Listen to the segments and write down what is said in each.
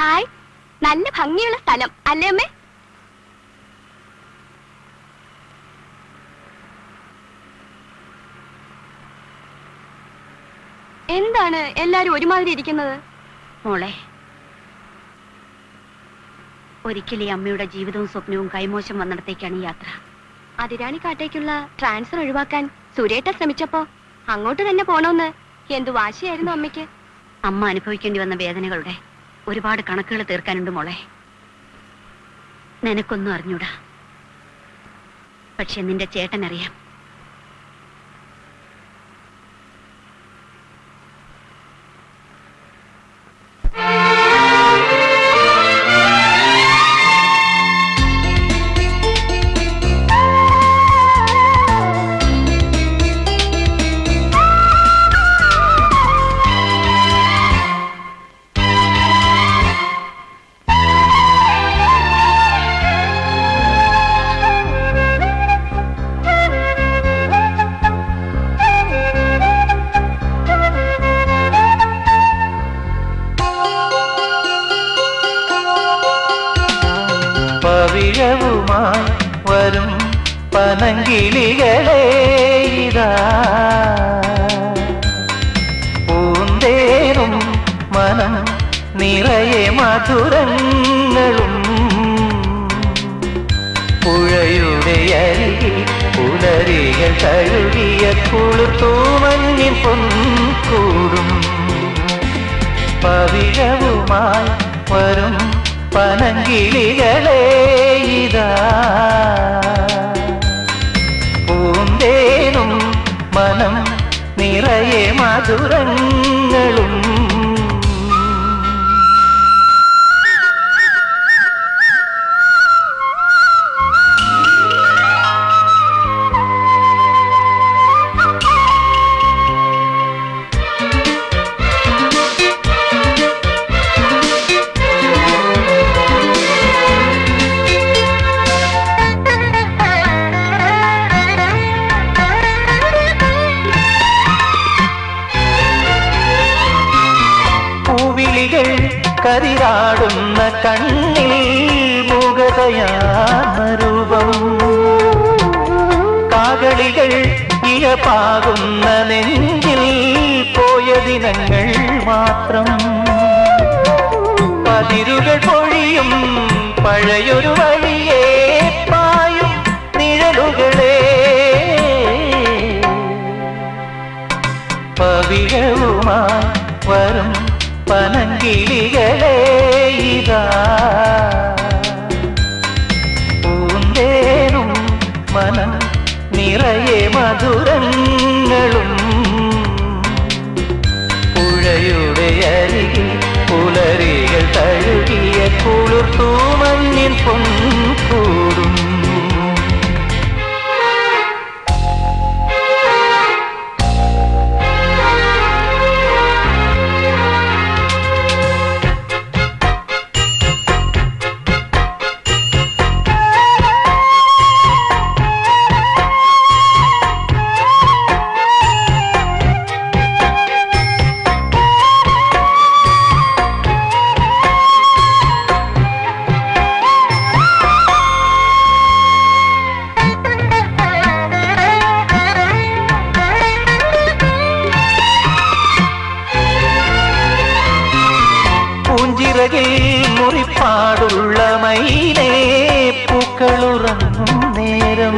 Hi, നല്ല ഭംഗിയുള്ള സ്ഥലം അല്ലേ അമ്മേ? എന്താണ് എല്ലാരും ഒരുമാതിരി ഇരിക്കുന്നത്? മോളെ, ഒരിക്കലും അമ്മയുടെ ജീവിതവും സ്വപ്നവും കൈമോശം വന്നിടത്തേക്കാണ് ഈ യാത്ര. അതിരാണിക്കാട്ടേക്കുള്ള ട്രാൻസ്ഫർ ഒഴിവാക്കാൻ സുരേട്ട ശ്രമിച്ചപ്പോ അങ്ങോട്ട് തന്നെ പോണോന്ന് എന്തു വാശിയായിരുന്നു അമ്മയ്ക്ക്. അമ്മ അനുഭവിക്കേണ്ടി വന്ന വേദനകളുടെ ഒരുപാട് കണക്കുകൾ തീർക്കാനുണ്ട് മോളെ. നിനക്കൊന്നും അറിഞ്ഞൂടാ, പക്ഷെ നിന്റെ ചേട്ടനറിയാം. പവിഴവുമായി വരും പനങ്കിളികളെ ഇതാ, പൂന്തേനും മനം നിറയെ മധുരങ്ങളും. പുഴയുടെ അരികിൽ പുലരികൾ തഴുകിയ കുളിർത്തൂമഞ്ഞിൻ പൊൻകൂടും. പവിഴവുമായി വരും പനങ്കിളികളെ ഇതാ, പൂന്തേനും മനം നിറയെ മധുരങ്ങളും. കതിരാടുന്ന കണ്ണിൽ മുഖതയാർന്ന രൂപം, കാകളികൾ ഇഴപാകുന്ന നെഞ്ചിൽ പോയ ദിനങ്ങൾ മാത്രം. പതിരുകൾ പൊഴിയും പഴയൊരു വഴിയേ പായും നിഴലുകളെ, പവിഴവുമായി വരും പനങ്കിളികളെ ഇതാ, പൂന്തേനും മനം നിറയെ മധുരങ്ങളും. പുഴയുടെ അരികിൽ പുലരികൾ തഴുകിയ കുളിർത്തൂമഞ്ഞിൻ പൊൻകൂടും. മുറിപ്പാടുള്ള മൈനേ പൂക്കളുറങ്ങും നേരം,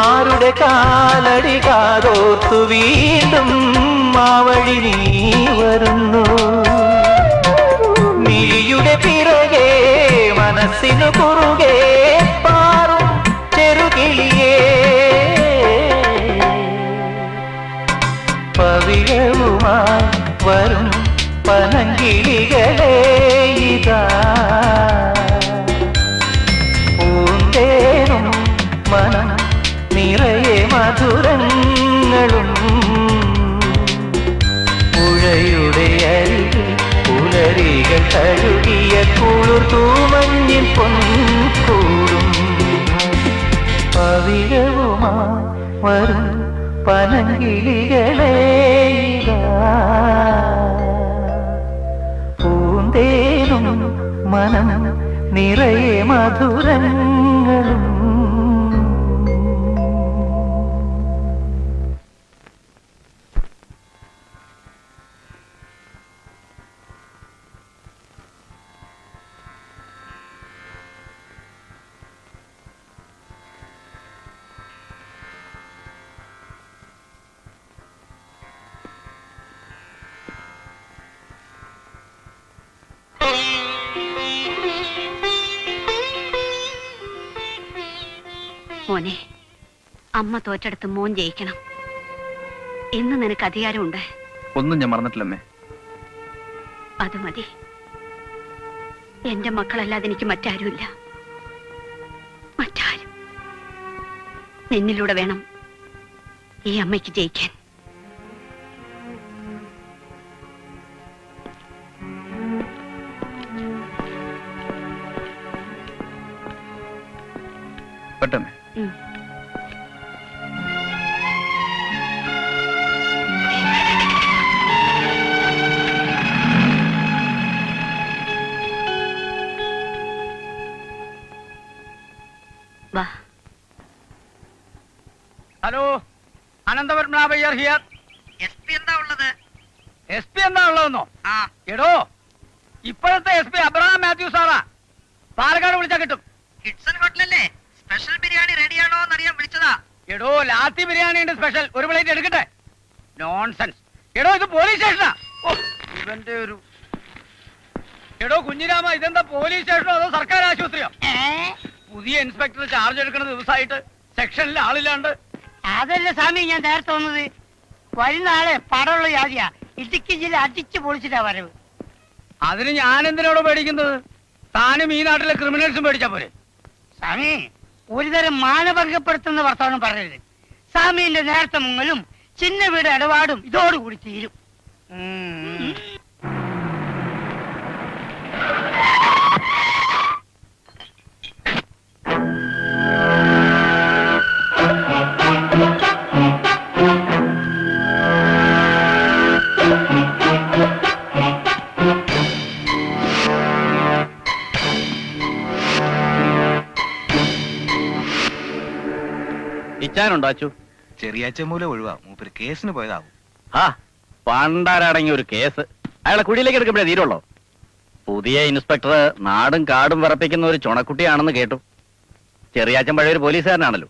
ആരുടെ കാലടി കാതോർത്തു വീണ്ടും ആ വഴി നീ വരുന്നു. മിഴിയുടെ പിറകെ മനസ്സിനു കുറുകെ പാറും ചെറുകിളിയേ, പവിഴവുമായി വരും പനങ്കിളികളെ ഇതാ, പൂന്തേനും മനം നിറയെ മധുരങ്ങളും. പുഴയുടെ അരികിൽ പുലരികൾ തഴുകിയ കുളിർത്തൂമഞ്ഞിൻ പൊൻകൂടും. പവിഴവുമായി വരും പനങ്കിളികളെ ഇതാ, മനം നിറയെ മധുരങ്ങളും. മോനെ, അമ്മ തോറ്റെടുത്ത് മോൻ ജയിക്കണം. ഇന്ന് നിനക്ക് അധികാരമുണ്ട്. ഒന്നും ഞാൻ മറന്നിട്ടില്ലമ്മേ. അത് മതി. എന്റെ മക്കളല്ലാതെ എനിക്ക് മറ്റാരുമില്ല. മറ്റാരും. നിന്നിലൂടെ വേണം ഈ അമ്മയ്ക്ക് ജയിക്കാൻ. പെട്ടെന്ന് വാ. Hello, അനന്തപത്മനാഭയ്യർ here. SP എന്താ ഉള്ളത്? SP എന്താ ഉള്ളതെന്നോ? ആ, എടോ, ഇപ്പോഴത്തെ SP അബ്രഹാം മാത്യു സാറാ. പാലക്കാട് വിളിച്ചാ കിട്ടും. കിഡ്സൺ ഹോട്ടലല്ലേ? സ്പെഷ്യൽ ബിരിയാണി റെഡിയാണോ എന്നറിയാൻ വിളിച്ചതാ. എടോ, ലാത്തി ബിരിയാണിന്റെ സ്പെഷ്യൽ ഒരു പ്ലേറ്റ് എടുക്കട്ടെ. നോൺസെൻസ്. എടോ, ഇത് പോലീസ് സ്റ്റേഷനാ. ഓ, ഇവന്റെ ഒരു. എടോ കുഞ്ഞിരാമ, ഇതെന്താ പോലീസ് സ്റ്റേഷനോ അതോ സർക്കാർ ആശുപത്രിയോ? പുതിയ ഇൻസ്പെക്ടർ ചാർജ് എടുക്കുന്ന ദിവസമായിട്ട് സെക്ഷനിൽ ആളില്ലാണ്ട്. അതല്ല സ്വാമി, ഞാൻ നേരത്തെ വന്നത്. വരുന്ന ആളെ പടമുള്ള ജാതിയാ. ഇടുക്കി ജില്ല അടിച്ചു പൊളിച്ചിട്ടാ വരവ്. അതിന് ഞാൻ എന്തിനോട് പേടിക്കുന്നത്? താനും ഈ നാട്ടിലെ ക്രിമിനൽസും പേടിച്ചാ പോരെ? സ്വാമി, ഒരുതരം മാനഭംഗപ്പെടുത്തുന്ന വർത്തമാനം പറയരുത്. സ്വാമിന്റെ നേരത്തെ മുങ്ങലും ചിന്ന വീട് ഇടപാടും ഇതോടുകൂടി തീരും. ഇച്ചാനുണ്ടാച്ചു ചെറിയാച്ച മൂലം ഒഴിവാ. മൂപ്പര് കേസിന് പോയതാവും. ആ പണ്ടാരടങ്ങിയ ഒരു കേസ് അയാളെ കുഴിയിലേക്ക് എടുക്കുമ്പോഴേ തീരുള്ളോ. പുതിയ ഇൻസ്പെക്ടർ നാടും കാടും വിറപ്പിക്കുന്ന ഒരു ചുണക്കുട്ടിയാണെന്ന് കേട്ടു. ചെറിയാച്ചൻ പഴയ ഒരു പോലീസുകാരനാണല്ലോ.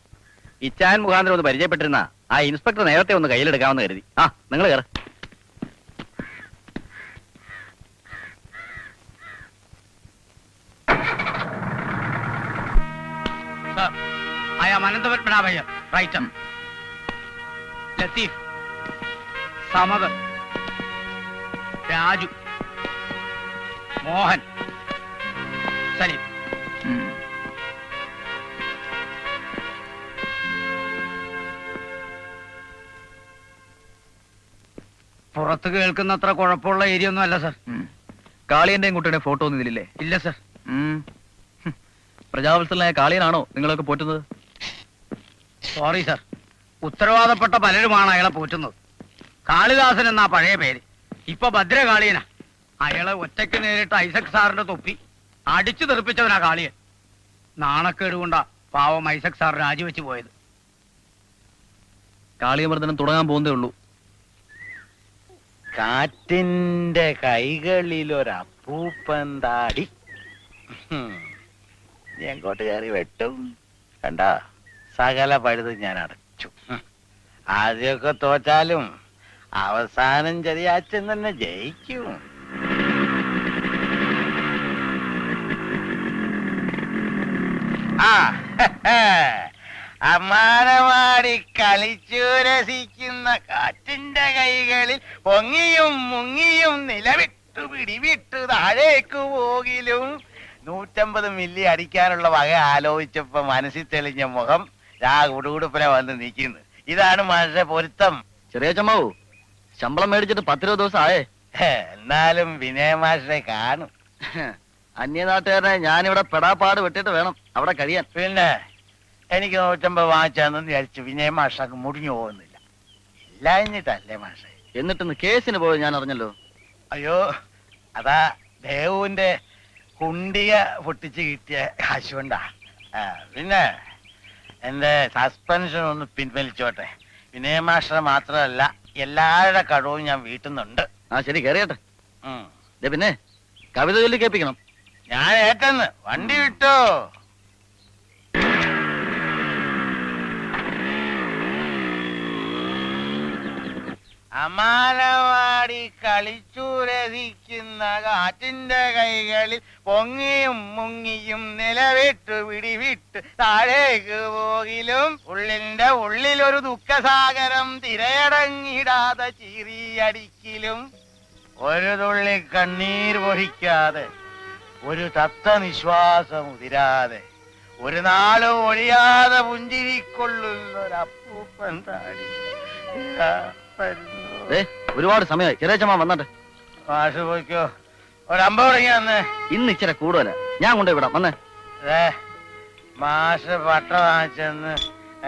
ഇച്ചാൻ മുഖാന്തരം ഒന്ന് പരിചയപ്പെട്ടിരുന്ന ആ ഇൻസ്പെക്ടർ നേരത്തെ ഒന്ന് കയ്യിലെടുക്കാമെന്ന് കരുതി. ആ നിങ്ങൾ കയറ. I am Ananthapadmanabha Iyer, writer. Latheef, Samad, Raju, Mohan, Saleem. പുറത്ത് കേൾക്കുന്നത്ര കുഴപ്പമുള്ള ഏരിയ ഒന്നും അല്ല സർ. കാളിയന്റെയും കുട്ടിയുടെ ഫോട്ടോ ഒന്നും ഇതിലില്ലേ? ഇല്ല സർ. പ്രജാവത്സലനായ കാളിയനാണോ നിങ്ങളൊക്കെ പോറ്റുന്നത്? സോറി സർ, ഉത്തരവാദപ്പെട്ട പലരുമാണ് അയാളെ പോറ്റുന്നത്. കാളിദാസൻ എന്നാ പഴയ പേര്, ഇപ്പൊ ഭദ്രകാളിയനാ. അയാളെ ഒറ്റയ്ക്ക് നേരിട്ട് ഐസക് സാറിന്റെ തൊപ്പി അടിച്ചു തെറിപ്പിച്ചവനാ കാളിയൻ. നാണക്കേട് കൊണ്ടാ പാവം ഐസക് സാർ രാജിവെച്ച് പോയത്. കാളിയമർദ്ദനം തുടങ്ങാൻ പോകുന്നേ ഉള്ളൂ. കാറ്റിന്റെ കൈകളിലൊരപ്പൂപ്പന്താടി എങ്ങോട്ട് കയറി വെട്ടും. കണ്ട സകല പഴുത് ഞാൻ അടച്ചു. ആദ്യമൊക്കെ തോറ്റാലും അവസാനം ചെറിയാച്ചൻ തന്നെ ജയിക്കും. ആ അമ്മാനമാടി കളിച്ചു രസിക്കുന്ന കാറ്റിന്റെ കൈകളിൽ പൊങ്ങിയും മുങ്ങിയും നിലവിട്ടു പിടിവിട്ടു താഴേക്കു പോകിലും 150 മില്ലി അടിക്കാനുള്ള വക ആലോചിച്ചപ്പോ മനസ്സിൽ തെളിഞ്ഞ മുഖം കുടുകുടുപ്പിനെ വന്ന് നിൽക്കുന്നു. ഇതാണ് മാഷെ പൊരുത്തം. ചെറിയ ചമ്മാവൂ, ശമ്പളം മേടിച്ചിട്ട് 10-20 ദിവസം ആയേ. എന്നാലും വിനയ മാഷെ കാണും. അന്യനാട്ടുകാരനെ ഞാനിവിടെ പെടാപ്പാട് വിട്ടിട്ട് വേണം അവിടെ കഴിയാൻ. പിന്നെ എനിക്ക് 150 വാങ്ങിച്ചാന്ന് വിചാരിച്ചു വിനയ മാഷക്ക് മുടിഞ്ഞു പോകുന്നില്ല. ഇല്ലാഞ്ഞിട്ടല്ലേ മാഷെ. എന്നിട്ടിന്ന് കേസിന് പോയത് ഞാൻ അറിഞ്ഞല്ലോ. അയ്യോ, അതാ ദേവുവിന്റെ കുണ്ടിക പൊട്ടിച്ച് കിട്ടിയ കാശ് കൊണ്ടാ. പിന്നെ എന്റെ സസ്പെൻഷൻ ഒന്ന് പിൻവലിച്ചോട്ടെ. വിനയമാഷ്ട മാത്രമല്ല എല്ലാവരുടെ കടവും ഞാൻ വീട്ടുന്നുണ്ട്. ആ ശരി കയറിയട്ടെ. പിന്നെ കവിത ചൊല്ലി കേൾപ്പിക്കണം. ഞാൻ ഏറ്റന്ന് വണ്ടി വിട്ടോ. അമാനവാടി കളിച്ചു രസിക്കുന്ന കാറ്റിന്റെ കൈകളിൽ പൊങ്ങിയും മുങ്ങിയും നിലവിട്ടു പിടിവിട്ട് താഴേക്ക് പോകിലും ഉള്ളിന്റെ ഉള്ളിലൊരു ദുഃഖസാഗരം തിരയടങ്ങിടാതെ ചീറിയടിക്കിലും ഒരു തുള്ളി കണ്ണീർ പൊഴിക്കാതെ ഒരു തത്ത നിശ്വാസം ഉതിരാതെ ഒരു നാളും ഒഴിയാതെ പുഞ്ചിരിക്കൊള്ളുന്ന ഒരപ്പൂപ്പൻ താടി ഒരുപാട് സമയമായി. ചെറിയച്ചമ്മ വന്നിട്ട് മാഷ് പോയിക്കോ. ഒരമ്പ തുടങ്ങി വന്നേ. ഇന്ന് ഇച്ചിരി കൂടുതല. ഞാൻ കൊണ്ടുപോയി വിടാം. വന്നേ. മാഷ് പട്ട വാങ്ങിച്ചെന്ന്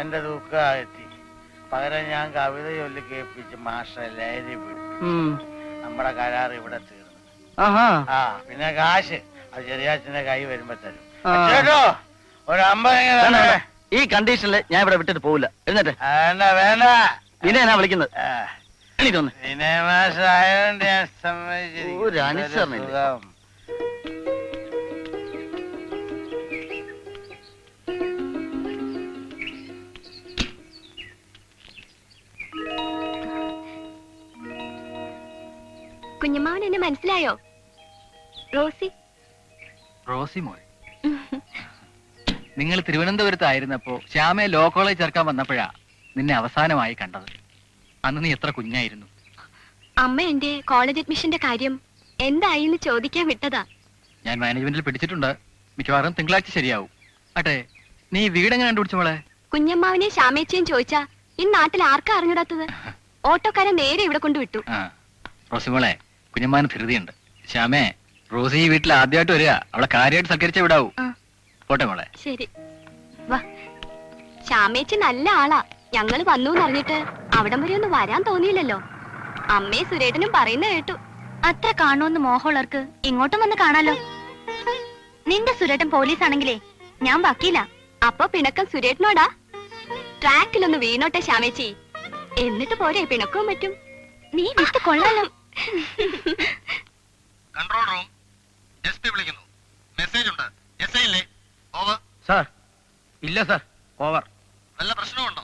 എന്റെ ദുഃഖമെത്തി. പകരം ഞാൻ കവിത ചൊല്ലി കേൾപ്പിച്ച് മാഷ ലഹരി പിടിച്ചു. നമ്മുടെ കരാർ ഇവിടെ തീർന്നു. ആ പിന്നെ കാശ് അത് ചെറിയാച്ചന്റെ കൈ വരുമ്പോ തരും കേട്ടോ. ഒരമ്പ ഈ കണ്ടീഷനിൽ ഞാൻ ഇവിടെ വിട്ടിട്ട് പോവില്ല. എഴുന്നേറ്റെ. വേണ്ട വേണ്ട. പിന്നെ ഞാൻ വിളിക്കുന്നത്. വിനയ മാഷായോണ്ട് ഞാൻ ഒരു അനുസരണയില്ല. സമ്മതിച്ചു. കുഞ്ഞമ്മാവൻ എന്നെ മനസ്സിലായോ? റോസി. റോസി മോൾ, നിങ്ങൾ തിരുവനന്തപുരത്തായിരുന്നപ്പോ ശ്യാമയെ ലോ കോളേജ് ചേർക്കാൻ വന്നപ്പോഴാ നിന്നെ അവസാനമായി കണ്ടത്. അന്ന് നീ എത്ര കുഞ്ഞായിരുന്നു. അമ്മ എന്റെ കോളേജ് അഡ്മിഷന്റെ കാര്യം എന്തായി എന്ന് ചോദിക്കാൻ വിട്ടതാ. ഞാൻ മാനേജ്മെന്റിൽ പിടിച്ചിട്ടുണ്ട്. മിക്കവാറും തിങ്കളാഴ്ച ശരിയാവും. അട്ടെ, നീ വീടെങ്ങനെ കണ്ടുപിടിച്ചു മോളെ? കുഞ്ഞമ്മാവിനെ ശ്യാമേച്ചയും ചോദിച്ചാ ഈ നാട്ടിൽ ആർക്കാ അറിഞ്ഞൂടാത്തത്? ഓട്ടോക്കാരൻ നേരെ ഇവിടെ കൊണ്ടുവിട്ടു. റോസി മോളെ, കുഞ്ഞമ്മാന് ധൃതിയുണ്ട്. ശ്യാമേ, റോസി ഈ വീട്ടിൽ ആദ്യമായിട്ട് വരിക. അവളെ കാര്യമായിട്ട് സൽക്കരിച്ചേ വിടാവൂ. പോട്ടെ മോളെ. ശരി വാ. ശ്യാമേച്ചി നല്ല ആളാ. ഞങ്ങള് വന്നു എന്നറിഞ്ഞിട്ട് അവിടം വരെ ഒന്നും വരാൻ തോന്നിയില്ലല്ലോ. അമ്മയും സുരേട്ടനും പറയുന്ന കേട്ടു. അത്ര കാണുമെന്ന് മോഹമുള്ളവർക്ക് ഇങ്ങോട്ടും വന്ന് കാണാലോ. നിന്റെ സുരേട്ടൻ പോലീസ് ആണെങ്കിലേ ഞാൻ വക്കീല. അപ്പൊ പിണക്കം സുരേട്ടനോടാ. ട്രാക്കിലൊന്ന് വീണോട്ടെ ശ്യാമേച്ചി, എന്നിട്ട് പോരെ പിണക്കവും പറ്റും. നീ വിട്ട് കൊള്ളാലോ. കൺട്രോൾ റൂം എസ്പി വിളിക്കുന്നു. മെസ്സേജ് ഉണ്ട്. എസ് ഐ അല്ലേ? ഓവർ. സാർ ഇല്ല സാർ. ഓവർ. വല്ല പ്രശ്നമുണ്ടോ?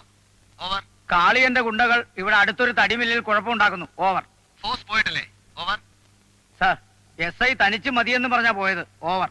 ഓവർ. കാളിയന്റെ ഗുണ്ടകൾ ഇവിടെ അടുത്തൊരു തടിമില്ലിൽ കുഴപ്പമുണ്ടാക്കുന്നു. ഓവർ. ഫോഴ്സ് പോയിട്ടില്ലേ? ഓവർ. സാർ SI തനിച്ച് മതിയെന്ന് പറഞ്ഞാ പോയത്. ഓവർ.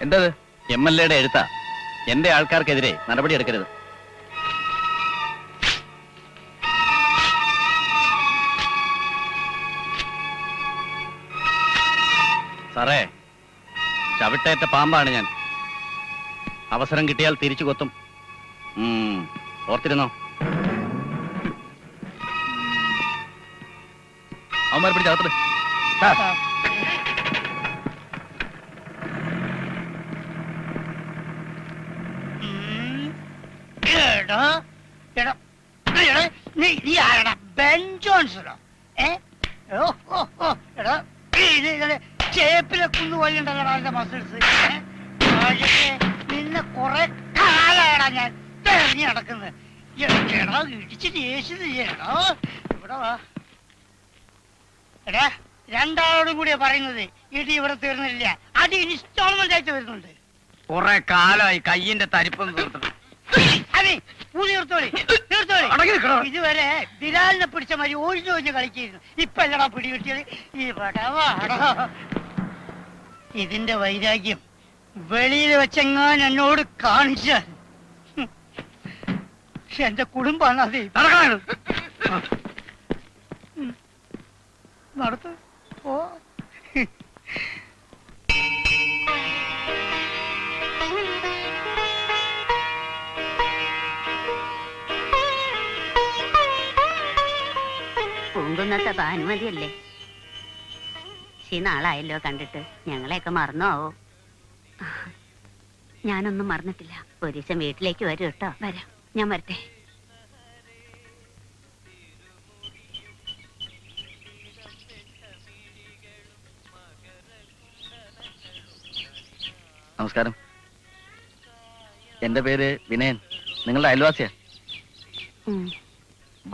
എന്തത്? MLA-യുടെ എഴുത്താ. എന്റെ ആൾക്കാർക്കെതിരെ നടപടി എടുക്കരുത്. സാറേ, ചവിട്ടേറ്റ പാമ്പാണ് ഞാൻ. അവസരം കിട്ടിയാൽ തിരിച്ചു കൊത്തും. ഓർത്തിരുന്നോ? അവന്മാർ പിടിച്ചകത്ത്. ചേപ്പിലെ കുന്നുപോലുണ്ടല്ലോ എന്റെ മസിൽസ്. നിന്നെ കുറെ കാലായടാ ഞാൻ തെരഞ്ഞു നടക്കുന്നത്. എടാ ഇടിച്ചിട്ട് യേശുടാ ഇവിടെ വാ. എടാ രണ്ടാളോടും കൂടിയാ പറയുന്നത്. ഇടി ഇവിടെ തീർന്നില്ല, അടി ഇൻസ്റ്റാൾമെന്റ് ആയിട്ട് വരുന്നുണ്ട്. കുറെ കാലമായി കയ്യിന്റെ തരിപ്പം തീർത്തിട്ട്. അതെ തീർത്തോളി തീർത്തോളി. ഇതുവരെ ബിലാലിനെ പിടിച്ച മാതിരി ഒഴിഞ്ഞു ഒഴിഞ്ഞ് കളിക്കായിരുന്നു. ഇപ്പൊ എല്ലടാ പിടി കിട്ടിയത്. ഇവിടെ വാടാ. ഇതിന്റെ വൈരാഗ്യം വെളിയിൽ വെച്ചെങ്ങാൻ എന്നോട് കാണിച്ചാൽ എന്റെ കുടുംബാണ് അത്. നടത്തു ഓ. പൂങ്കുന്നത്തെ ഭാനുമതിയല്ലേ? നാളായല്ലോ കണ്ടിട്ട്. ഞങ്ങളെയൊക്കെ മറന്നോ ആവോ? ഞാനൊന്നും മറന്നിട്ടില്ല. ഒരു ദിവസം വീട്ടിലേക്ക് വരൂ കേട്ടോ. വരാം, ഞാൻ വരട്ടെ. നമസ്കാരം. എന്റെ പേര് വിനയൻ. നിങ്ങളുടെ അയൽവാസിയാ.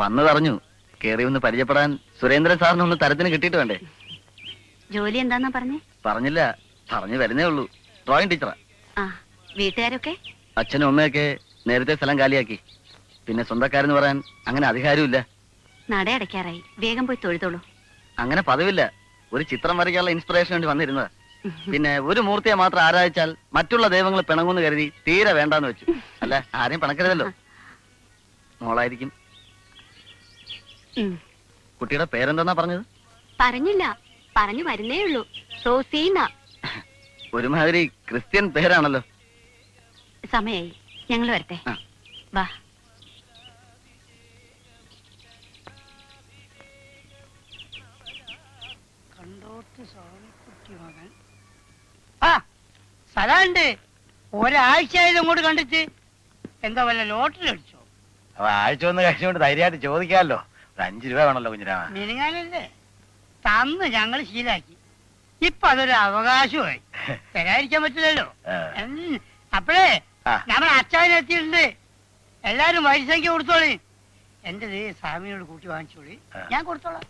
വന്നതറിഞ്ഞു. കേറി ഒന്ന് പരിചയപ്പെടാൻ സുരേന്ദ്രൻ സാറിന് ഒന്ന് തരത്തിന് കിട്ടിയിട്ട് വേണ്ടേ? ജോലി എന്താന്നാ പറഞ്ഞേ? പറഞ്ഞില്ല, പറഞ്ഞു വരുന്നേ ഉള്ളൂ. Drawing teacher. ആ, വീട്ടുകാരൊക്കെ? അച്ഛനും അമ്മയൊക്കെ നേരത്തെ സ്ഥലം കാലിയാക്കി. പിന്നെ സ്വന്തക്കാരെന്ന് പറയാൻ അങ്ങനെ അധികാരമില്ല. നട അടയ്ക്കാറായി, വേഗം പോയി തൊഴുതോളൂ. അങ്ങനെ പതിവില്ല. ഒരു ചിത്രം വരയ്ക്കാനുള്ള ഇൻസ്പിറേഷൻ വേണ്ടി വന്നിരുന്നതാ. പിന്നെ ഒരു മൂർത്തിയെ മാത്രം ആരാധിച്ചാൽ മറ്റുള്ള ദൈവങ്ങൾ പിണങ്ങുമെന്ന് കരുതി തീരെ വേണ്ടാന്ന് വെച്ചു. അല്ല, ആരെയും പിണക്കരുതല്ലോ. മോളായിരിക്കും. കുട്ടിയുടെ പേരെന്താ പറഞ്ഞത്? പറഞ്ഞില്ല, പറഞ്ഞു വരുന്നേ ഉള്ളൂ. റോസീന. ഒരുമാതിരി ക്രിസ്ത്യൻ പേരാണല്ലോ. സമയായി, ഞങ്ങൾ വരട്ടെ. വാ. സ്ഥലമുണ്ട്. ഒരാഴ്ച ആയത് അങ്ങോട്ട് കണ്ടിട്ട്. എന്താ വല്ല ലോട്ടറി അടിച്ചോ? ആഴ്ച ഒന്ന് കഴിച്ചുകൊണ്ട് ധൈര്യമായിട്ട് ചോദിക്കാമല്ലോ. ഒരു 5 രൂപ വേണമല്ലോ കുഞ്ഞിരാമ. മിനിങ്ങാനല്ലേ തന്ന് ഞങ്ങൾ ശീലാക്കി. ഇപ്പൊ അതൊരു അവകാശമായി. തരാതിരിക്കാൻ പറ്റില്ലല്ലോ. അപ്പഴേ നമ്മൾ അച്ചായനെത്തിയിട്ടുണ്ട്. എല്ലാരും വരിസംഖ്യ കൊടുത്തോളി. എന്റെ സ്വാമിയോട് കൂട്ടി വാങ്ങിച്ചോളി, ഞാൻ കൊടുത്തോളാം.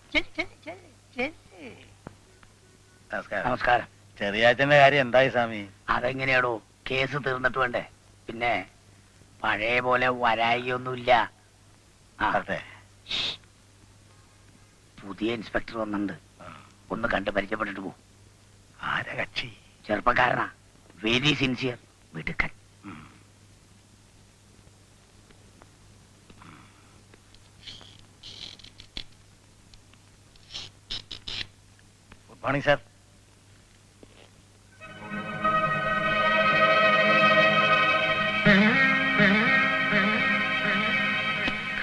നമസ്കാരം. ചെറിയാച്ചന്റെ കാര്യം എന്തായി സ്വാമി? അതെങ്ങനെയാടോ? കേസ് തീർന്നിട്ട് വേണ്ടേ? പിന്നെ പഴയ പോലെ വരായിയൊന്നുമില്ല. പുതിയ ഇൻസ്പെക്ടർ വന്നിട്ടുണ്ട്. ഒന്ന് കണ്ട് പരിചയപ്പെട്ടിട്ട് പോകും. ആരാ കക്ഷി? ചെറുപ്പക്കാരനാ, വെരി സിൻസിയർ, മിടുക്കൻ. Good morning sir.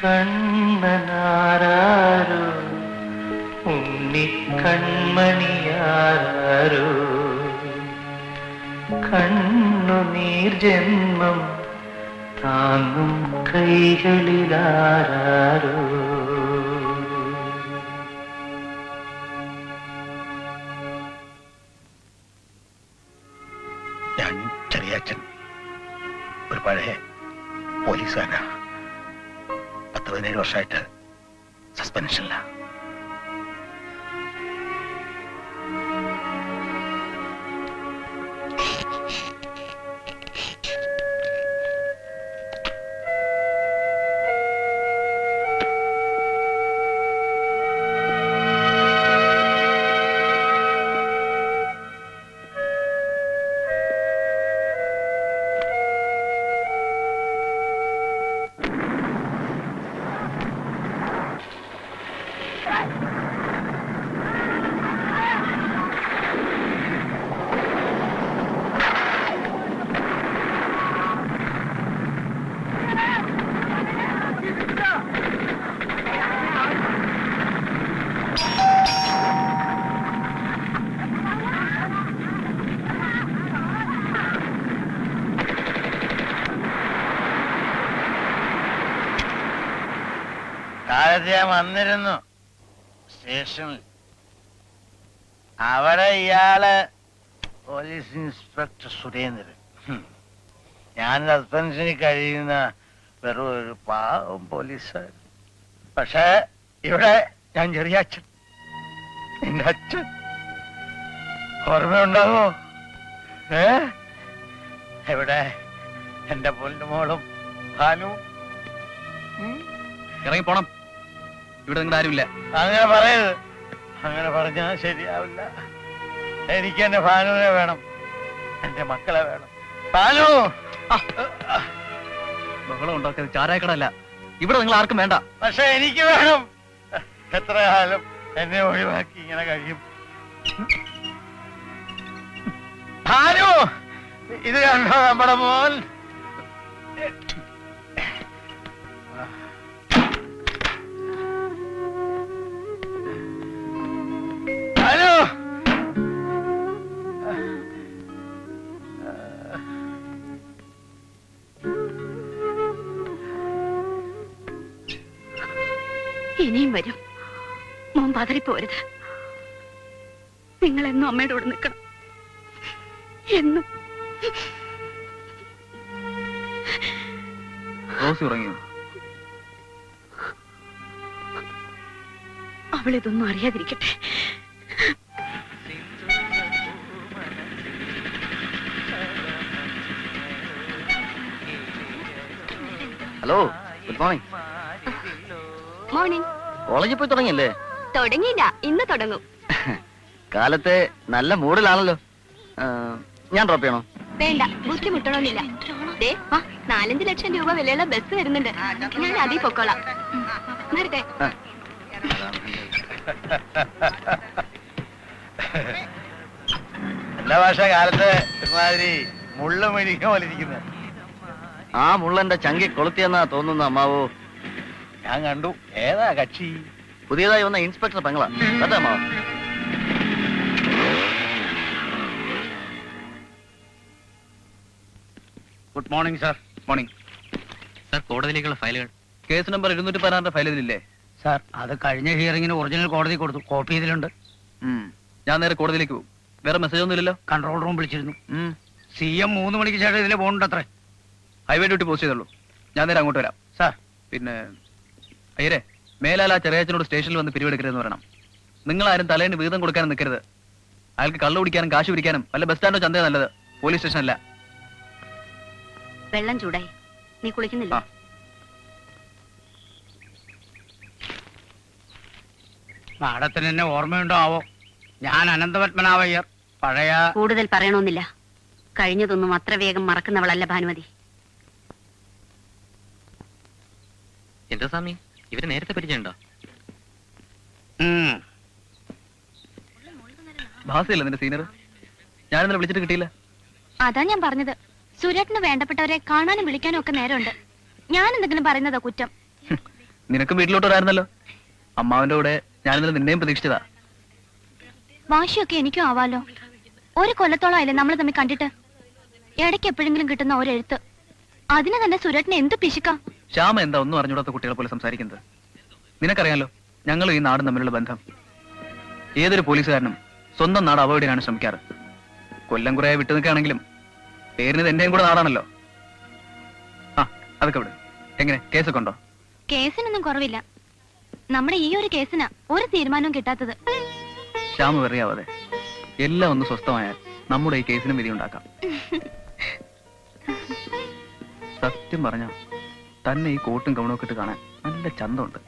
കണ്ണനാരോ ഉണ്ണിക്കൺമണിയാരോ കണ്ണുനീർ ജന്മം താങ്ങും കൈകളിലാരോ. ഞാൻ ചെറിയാച്ചൻ, ഒരു പഴയ പോലീസുകാരനാ. 10-17 വർഷമായിട്ട് സസ്പെൻഷനില്ല. കാലത്ത് ഞാൻ വന്നിരുന്നു സ്റ്റേഷനിൽ. അവിടെ ഇയാള് പോലീസ് ഇൻസ്പെക്ടർ സുരേന്ദ്രൻ. ഞാൻ സസ്പെൻഷനിൽ കഴിയുന്ന വെറും ഒരു പാവം പോലീസുകാരൻ. പക്ഷേ ഇവിടെ ഞാൻ ചെറിയ അച്ഛൻ, നിന്റെ അച്ഛൻ. ഓർമ്മയുണ്ടാവോ? എവിടെ എന്റെ പൊന്നുമോളും ഭാനു? ഇറങ്ങി പോണം. ഇവിടെ നിങ്ങളുടെ ആരുമില്ല. അങ്ങനെ പറയരുത്. അങ്ങനെ പറഞ്ഞാൽ ശരിയാവില്ല. എനിക്ക് എന്റെ ഭാനുവിനെ വേണം, എന്റെ മക്കളെ വേണം. ഭാനു! ബഹളം ഉണ്ടാക്കിയത് ചാരായക്കടല്ല. ഇവിടെ നിങ്ങൾ ആർക്കും വേണ്ട. പക്ഷെ എനിക്ക് വേണം. എത്ര കാലം എന്നെ ഒഴിവാക്കി ഇങ്ങനെ കഴിയും? ഭാനു, ഇത് കണ്ടോ നമ്മുടെ മോൻ? ഭാനു! ഇനിയും വരും. മോൻ പതറിപ്പോരുത്. നിങ്ങൾ എന്നും അമ്മയുടെ കൂടെ നിൽക്കണം. എന്നും. റോസി ഉറങ്ങിയോ? അവളിതൊന്നും അറിയാതിരിക്കട്ടെ. Hello, good morning. മോർണിംഗ്. കോളേജിൽ പോയി തുടങ്ങിയല്ലേ? തുടങ്ങിയില്ല, ഇന്ന് തുടങ്ങും. കാലത്തെ നല്ല മൂഡിലാണല്ലോ. ഞാൻ ഡ്രോപ്പ് ചെയ്യണോ? വേണ്ട, ബുദ്ധിമുട്ടണമെന്നില്ല. 4-5 ലക്ഷം രൂപ വിലയുള്ള ബസ് വരുന്നുണ്ട്. ഞാൻ അതിൽ പൊക്കോളാം. നേരത്തെ എല്ലാ ഭാഷ കാലത്ത് ഒരുമാതിരി മുള്ള മെഴുക പോലിരിക്കുന്നത്. ആ മുള്ളന്റെ ചങ്കി കൊളുത്തിയെന്നാ തോന്നുന്നു അമ്മാവോ. ഞാൻ കണ്ടു. ഏതാ കക്ഷി? പുതിയതായി വന്ന ഇൻസ്പെക്ടർ പെങ്ങളാ. കേട്ടോ അമ്മാവ? Good morning sir. Morning sir. കോടതിയിലേക്കുള്ള ഫയലുകൾ. കേസ് നമ്പർ 216 ഫയൽ ഇതിലില്ലേ? സാർ, അത് കഴിഞ്ഞ ഹിയറിംഗിന് ഒറിജിനൽ കോടതി കൊടുത്തു. കോപ്പി ഇതിലുണ്ട്. ഞാൻ നേരെ കോടതിയിലേക്ക് പോകും. വേറെ മെസ്സേജ് ഒന്നും ഇല്ലല്ലോ? കൺട്രോൾ റൂം വിളിച്ചിരുന്നു. CM 3 മണിക്ക് ശേഷം ഇതിലെ പോകുന്നുണ്ട് അത്രേ. ഹൈവേ ഡ്യൂട്ടി പോസ്റ്റ് ചെയ്തുള്ളൂ. ഞാൻ നേരെ അങ്ങോട്ട് വരാം. സാർ, പിന്നെ അയ്യരെ, മേലാൽ ആ ചെറിയച്ഛനോട് സ്റ്റേഷനിൽ വന്ന് പിരിവെടുക്കരുതെന്ന് പറയണം. നിങ്ങൾ ആരും തലേന്ന് വീതം കൊടുക്കാനും നിൽക്കരുത്. അയാൾക്ക് കള്ളു കുടിക്കാനും കാശ് പിരിക്കാനും വല്ല ബസ് സ്റ്റാൻഡോ ചന്തയോ നല്ലത്, പോലീസ് സ്റ്റേഷൻ അല്ല. വെള്ളം ചൂടായി. നീ കുളിക്കുന്നില്ല? മാഡത്തിന് എന്നെ ഓർമ്മയുണ്ടോ ആവോ? ഞാൻ അനന്തപത്മനാഭയ്യർ, പഴയ... കൂടുതൽ പറയണമെന്നില്ല. കഴിഞ്ഞതൊന്നും അത്ര വേഗം മറക്കുന്നവളല്ല ഭാനുമതി. എന്താ സ്വാമി, ഇവര് നേരത്തെ പരിചയമുണ്ടോ? ഭാസിയല്ല നിന്റെ സീനിയർ? ഞാനിന്നലെ വിളിച്ചിട്ട് കിട്ടിയില്ല. അതാ ഞാൻ പറഞ്ഞത്. സുരേട്ടിന് വേണ്ടപ്പെട്ടവരെ കാണാനും വിളിക്കാനും ഒക്കെ നേരമുണ്ട്. ഞാൻ എന്തെങ്കിലും പറയുന്നതാ കുറ്റം? നിനക്കും വീട്ടിലോട്ട് വരായിരുന്നല്ലോ. അമ്മാവന്റെ കൂടെ ഞാനിന്നലെ നിന്നെയും പ്രതീക്ഷിച്ചതാ. വാശിയൊക്കെ എനിക്കും ആവാലോ. ഒരു കൊല്ലത്തോളം ആയില്ലേ നമ്മൾ തമ്മിൽ കണ്ടിട്ട്. ഇടയ്ക്ക് എപ്പോഴെങ്കിലും കിട്ടുന്ന ഒരെഴുത്ത്, അതിന് തന്നെ സുരേട്ടിന് എന്ത് പിശുക്കാം. ശ്യാമ എന്താ ഒന്നും അറിഞ്ഞൂടാത്ത കുട്ടികളെ പോലെ സംസാരിക്കുന്നത്? നിനക്കറിയാലോ ഞങ്ങളും ഈ നാടും തമ്മിലുള്ള ബന്ധം. ഏതൊരു പോലീസുകാരനും സ്വന്തം നാട് അവോയ്ഡ് ചെയ്യാനാണ് ശ്രമിക്കാറ്. കൊല്ലം കുറേ വിട്ടു നിൽക്കുകയാണെങ്കിലും പേരിന് എന്റെയും കൂടെ നാടാണല്ലോ. ആ, അതൊക്കെ വിട്. എങ്ങനെ, കേസൊക്കെ ഉണ്ടോ? കേസിനൊന്നും കുറവില്ല. നമ്മുടെ ഈ ഒരു കേസിനാ ഒരു തീരുമാനവും കിട്ടാത്തത്. ശ്യാമ വെറിയാവാതെ എല്ലാം ഒന്ന് സ്വസ്ഥമായാൽ നമ്മുടെ ഈ കേസിനും വിധി ഉണ്ടാക്കാം. സത്യം പറഞ്ഞ തന്നെ ഈ കോട്ടും കവണൊക്കെ ഇട്ട് കാണാൻ നല്ല ചന്തമുണ്ട്.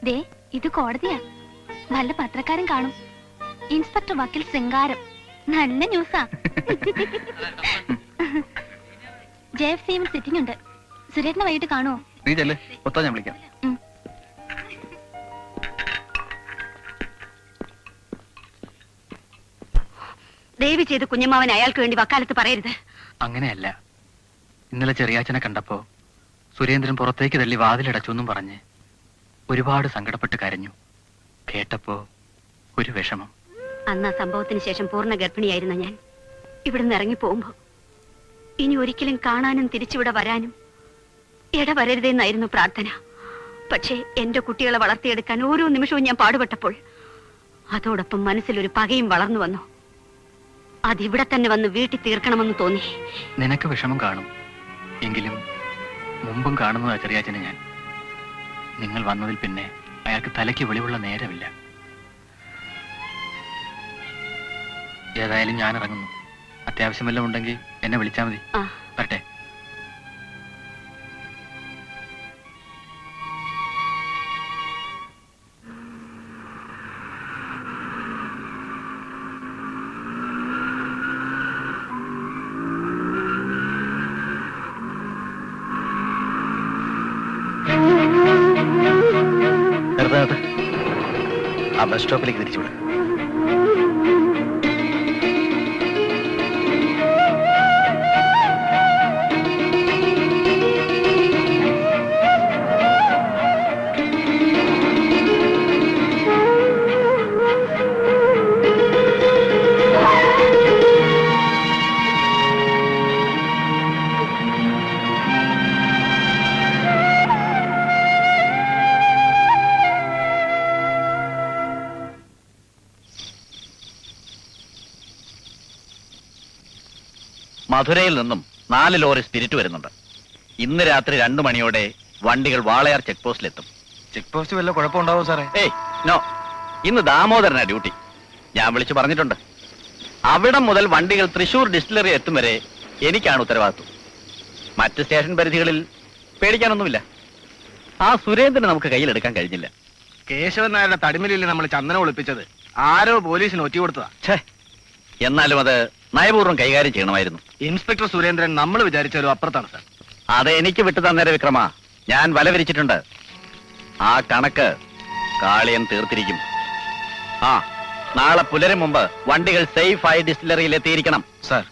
ദേ, ഇത് കോടതിയാ. നല്ല പത്രക്കാരൻ കാണും. ഇൻസ്പെക്ടർ വക്കീൽ ശൃംഗാരം. നല്ല ന്യൂസാ. JFCM സിറ്റിംഗ് ഉണ്ട്. സുരേഷിനെ വൈകിട്ട് കാണുമോ? നീ ചെല്ല്, ഒത്താ ഞാൻ വിളിക്കാം. ദയവ് ചെയ്ത് കുഞ്ഞമ്മാവൻ അയാൾക്ക് വേണ്ടി വക്കാലത്ത് പറയരുത്. അങ്ങനെയല്ല. ഇന്നലെ ചെറിയാച്ചനെ കണ്ടപ്പോ സുരേന്ദ്രൻ പുറത്തേക്ക് തള്ളി വാതിലടച്ചൊന്നും പറഞ്ഞ് ഒരുപാട് സങ്കടപ്പെട്ട് കരഞ്ഞു. കേട്ടപ്പോ ഒരു വിഷമം. അന്ന് ആ സംഭവത്തിന് ശേഷം പൂർണ്ണ ഗർഭിണിയായിരുന്ന ഞാൻ ഇവിടുന്ന് ഇറങ്ങി പോകുമ്പോ ഇനി ഒരിക്കലും കാണാനും തിരിച്ചിവിടെ വരാനും ഇടവരരുതെന്നായിരുന്നു പ്രാർത്ഥന. പക്ഷേ എന്റെ കുട്ടികളെ വളർത്തിയെടുക്കാൻ ഓരോ നിമിഷവും ഞാൻ പാടുപെട്ടപ്പോൾ അതോടൊപ്പം മനസ്സിലൊരു പകയും വളർന്നു വന്നു. അതിവിടെ തന്നെ വന്ന് വീട്ടിൽ തീർക്കണമെന്ന് തോന്നി. നിനക്ക് വിഷമം കാണും, എങ്കിലും മുമ്പും കാണുന്നതാ ചെറിയാച്ചനെ ഞാൻ. നിങ്ങൾ വന്നതിൽ പിന്നെ അയാൾക്ക് തലയ്ക്ക് വെളിവുള്ള നേരമില്ല. ഏതായാലും ഞാൻ ഇറങ്ങുന്നു. അത്യാവശ്യം വല്ലതും ഉണ്ടെങ്കിൽ എന്നെ വിളിച്ചാൽ മതി. വരട്ടെ. ആ ബസ് സ്റ്റോപ്പിലേക്ക് തിരിച്ചുവിടും. മധുരയിൽ നിന്നും 4 ലോറി സ്പിരിറ്റ് വരുന്നുണ്ട്. ഇന്ന് രാത്രി 2 മണിയോടെ വണ്ടികൾ വാളയാർ ചെക്ക് പോസ്റ്റിലെത്തും. ചെക്ക് പോസ്റ്റ് വല്ല കുഴപ്പമുണ്ടാവോ സാറേ? ഏയ് നോ, ഇന്ന് ദാമോദരനാ ഡ്യൂട്ടി. ഞാൻ വിളിച്ചു പറഞ്ഞിട്ടുണ്ട്. അവിടം മുതൽ വണ്ടികൾ തൃശൂർ ഡിസ്റ്റിലറി എത്തും വരെ എനിക്കാണ് ഉത്തരവാദിത്വം. മറ്റ് സ്റ്റേഷൻ പരിധികളിൽ പേടിക്കാനൊന്നുമില്ല. ആ സുരേന്ദ്രനെ നമുക്ക് കയ്യിലെടുക്കാൻ കഴിഞ്ഞില്ല. കേശവൻ നായരുടെ തടിമിലിൽ നമ്മൾ ചന്ദനം ഒളിപ്പിച്ചത് ആരോ പോലീസിന് ഒറ്റ കൊടുത്തതാ. ഛേ, എന്നാലും അത് നയപൂർവ്വം കൈകാര്യം ചെയ്യണമായിരുന്നു. ഇൻസ്പെക്ടർ സുരേന്ദ്രൻ നമ്മൾ വിചാരിച്ചാലും അപ്പുറത്താണ് സാർ. അത് എനിക്ക് വിട്ടു തന്നേരെ വിക്രമ. ഞാൻ വല വിരിച്ചിട്ടുണ്ട്. ആ കണക്ക് കാളിയൻ തീർത്തിരിക്കും. ആ, നാളെ പുലരും മുമ്പ് വണ്ടികൾ സേഫായി ഡിസ്റ്റിലറിയിൽ എത്തിയിരിക്കണം. സാർ,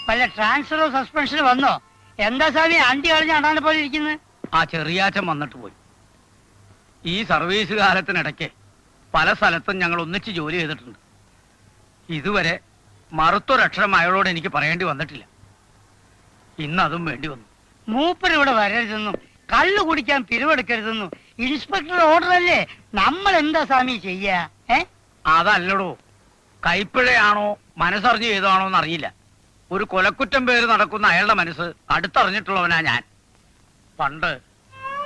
വല്ല ട്രാൻസ്ഫറോ സസ്പെൻഷനോ വന്നോ? എന്താ സ്വാമി അണ്ടി കളഞ്ഞ അടാനെ പോലെ ഇരിക്കുന്നത്? ആ ചെറിയാച്ചൻ വന്നിട്ട് പോയി. ഈ സർവീസ് കാലത്തിനിടയ്ക്ക് പല സ്ഥലത്തും ഞങ്ങൾ ഒന്നിച്ച് ജോലി ചെയ്തിട്ടുണ്ട്. ഇതുവരെ മറുത്തൊരക്ഷരം അയാളോട് എനിക്ക് പറയേണ്ടി വന്നിട്ടില്ല. ഇന്നതും വേണ്ടി വന്നു. മൂപ്പർ ഇവിടെ വരരുതെന്നും കള്ളു കുടിക്കാൻ പിരിവെടുക്കരുതെന്നും ഇൻസ്പെക്ടർ ഓർഡർ അല്ലേ. നമ്മൾ എന്താ സ്വാമി ചെയ്യാ? അതല്ലടോ, കൈപ്പിഴയാണോ മനസ്സറിഞ്ഞ് ചെയ്തതാണോ എന്നറിയില്ല. ഒരു കൊലക്കുറ്റം പേര് നടക്കുന്ന അയാളുടെ മനസ്സ് അടുത്തറിഞ്ഞിട്ടുള്ളവനാ ഞാൻ. പണ്ട്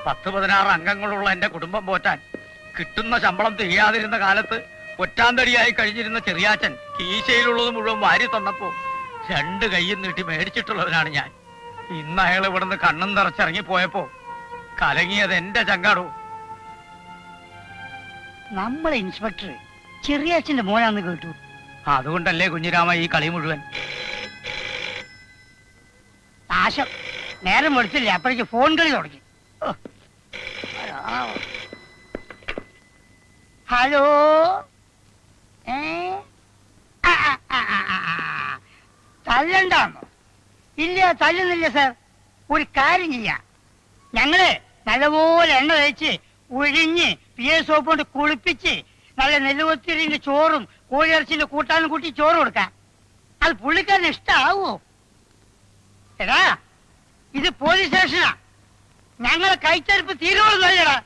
10-16 അംഗങ്ങളുള്ള എന്റെ കുടുംബം പോറ്റാൻ കിട്ടുന്ന ശമ്പളം തികയാതിരുന്ന കാലത്ത് ഒറ്റാന്തടിയായി കഴിഞ്ഞിരുന്ന ചെറിയാച്ചൻ കീശയിലുള്ളത് മുഴുവൻ വാരി തന്നപ്പോ 2 കൈയും നീട്ടി മേടിച്ചിട്ടുള്ളവനാണ് ഞാൻ. ഇന്ന് അയാൾ ഇവിടുന്ന് കണ്ണും നിറച്ചിറങ്ങിപ്പോയപ്പോ കലങ്ങിയത് എന്റെ ചങ്കാടോ. നമ്മളെ ഇൻസ്പെക്ടർ ചെറിയാച്ചന്റെ മോനാന്ന് കേട്ടു. അതുകൊണ്ടല്ലേ കുഞ്ഞിരാമ ഈ കളി മുഴുവൻ. നാശം, നേരം വെളുത്തില്ലേ അപ്പോഴേക്ക് ഫോൺ കളി തുടങ്ങി. ഹലോ, തല്ലണ്ടാന്നോ? ഇല്ല, തല്ലുന്നില്ല സാർ. ഒരു കാര്യം ചെയ്യാം, ഞങ്ങള് നല്ലപോലെ എണ്ണ തേച്ച് ഒഴിഞ്ഞ് പിയ സോപ്പ് കൊണ്ട് കുളിപ്പിച്ച് നല്ല നെല്ലുകൊത്തിരിന്റെ ചോറും കോഴിയിറച്ചിന്റെ കൂട്ടാനും കൂട്ടി ചോറ് കൊടുക്കാം. അത് പുള്ളിക്കാരന് ഇഷ്ടാവോ? എടാ, ഇത് പോലീസ് സ്റ്റേഷനാ. ഞങ്ങളെ കൈത്തരിപ്പ് തീരുവോളം നല്ലടാ.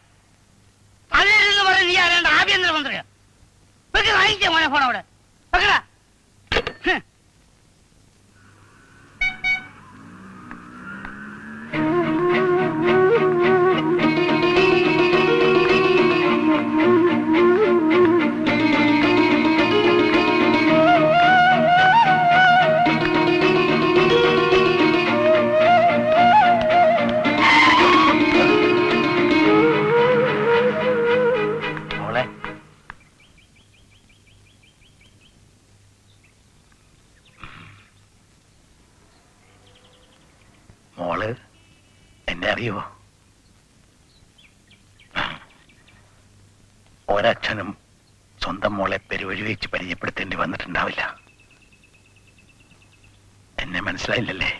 തലയിലെന്ന് പറയാൻ നീ ആരാണ്ട് ആഭ്യന്തരമന്ത്രിയാ? വാങ്ങിച്ച മോനെ ഫോൺ അവിടെ വെക്കടാ. മോള് എന്നെ അറിയോ? ഒരച്ഛനും സ്വന്തം മോളെ പെരുവഴി വെച്ച് പരിചയപ്പെടുത്തേണ്ടി വന്നിട്ടുണ്ടാവില്ല. എന്നെ മനസ്സിലായില്ലല്ലേ?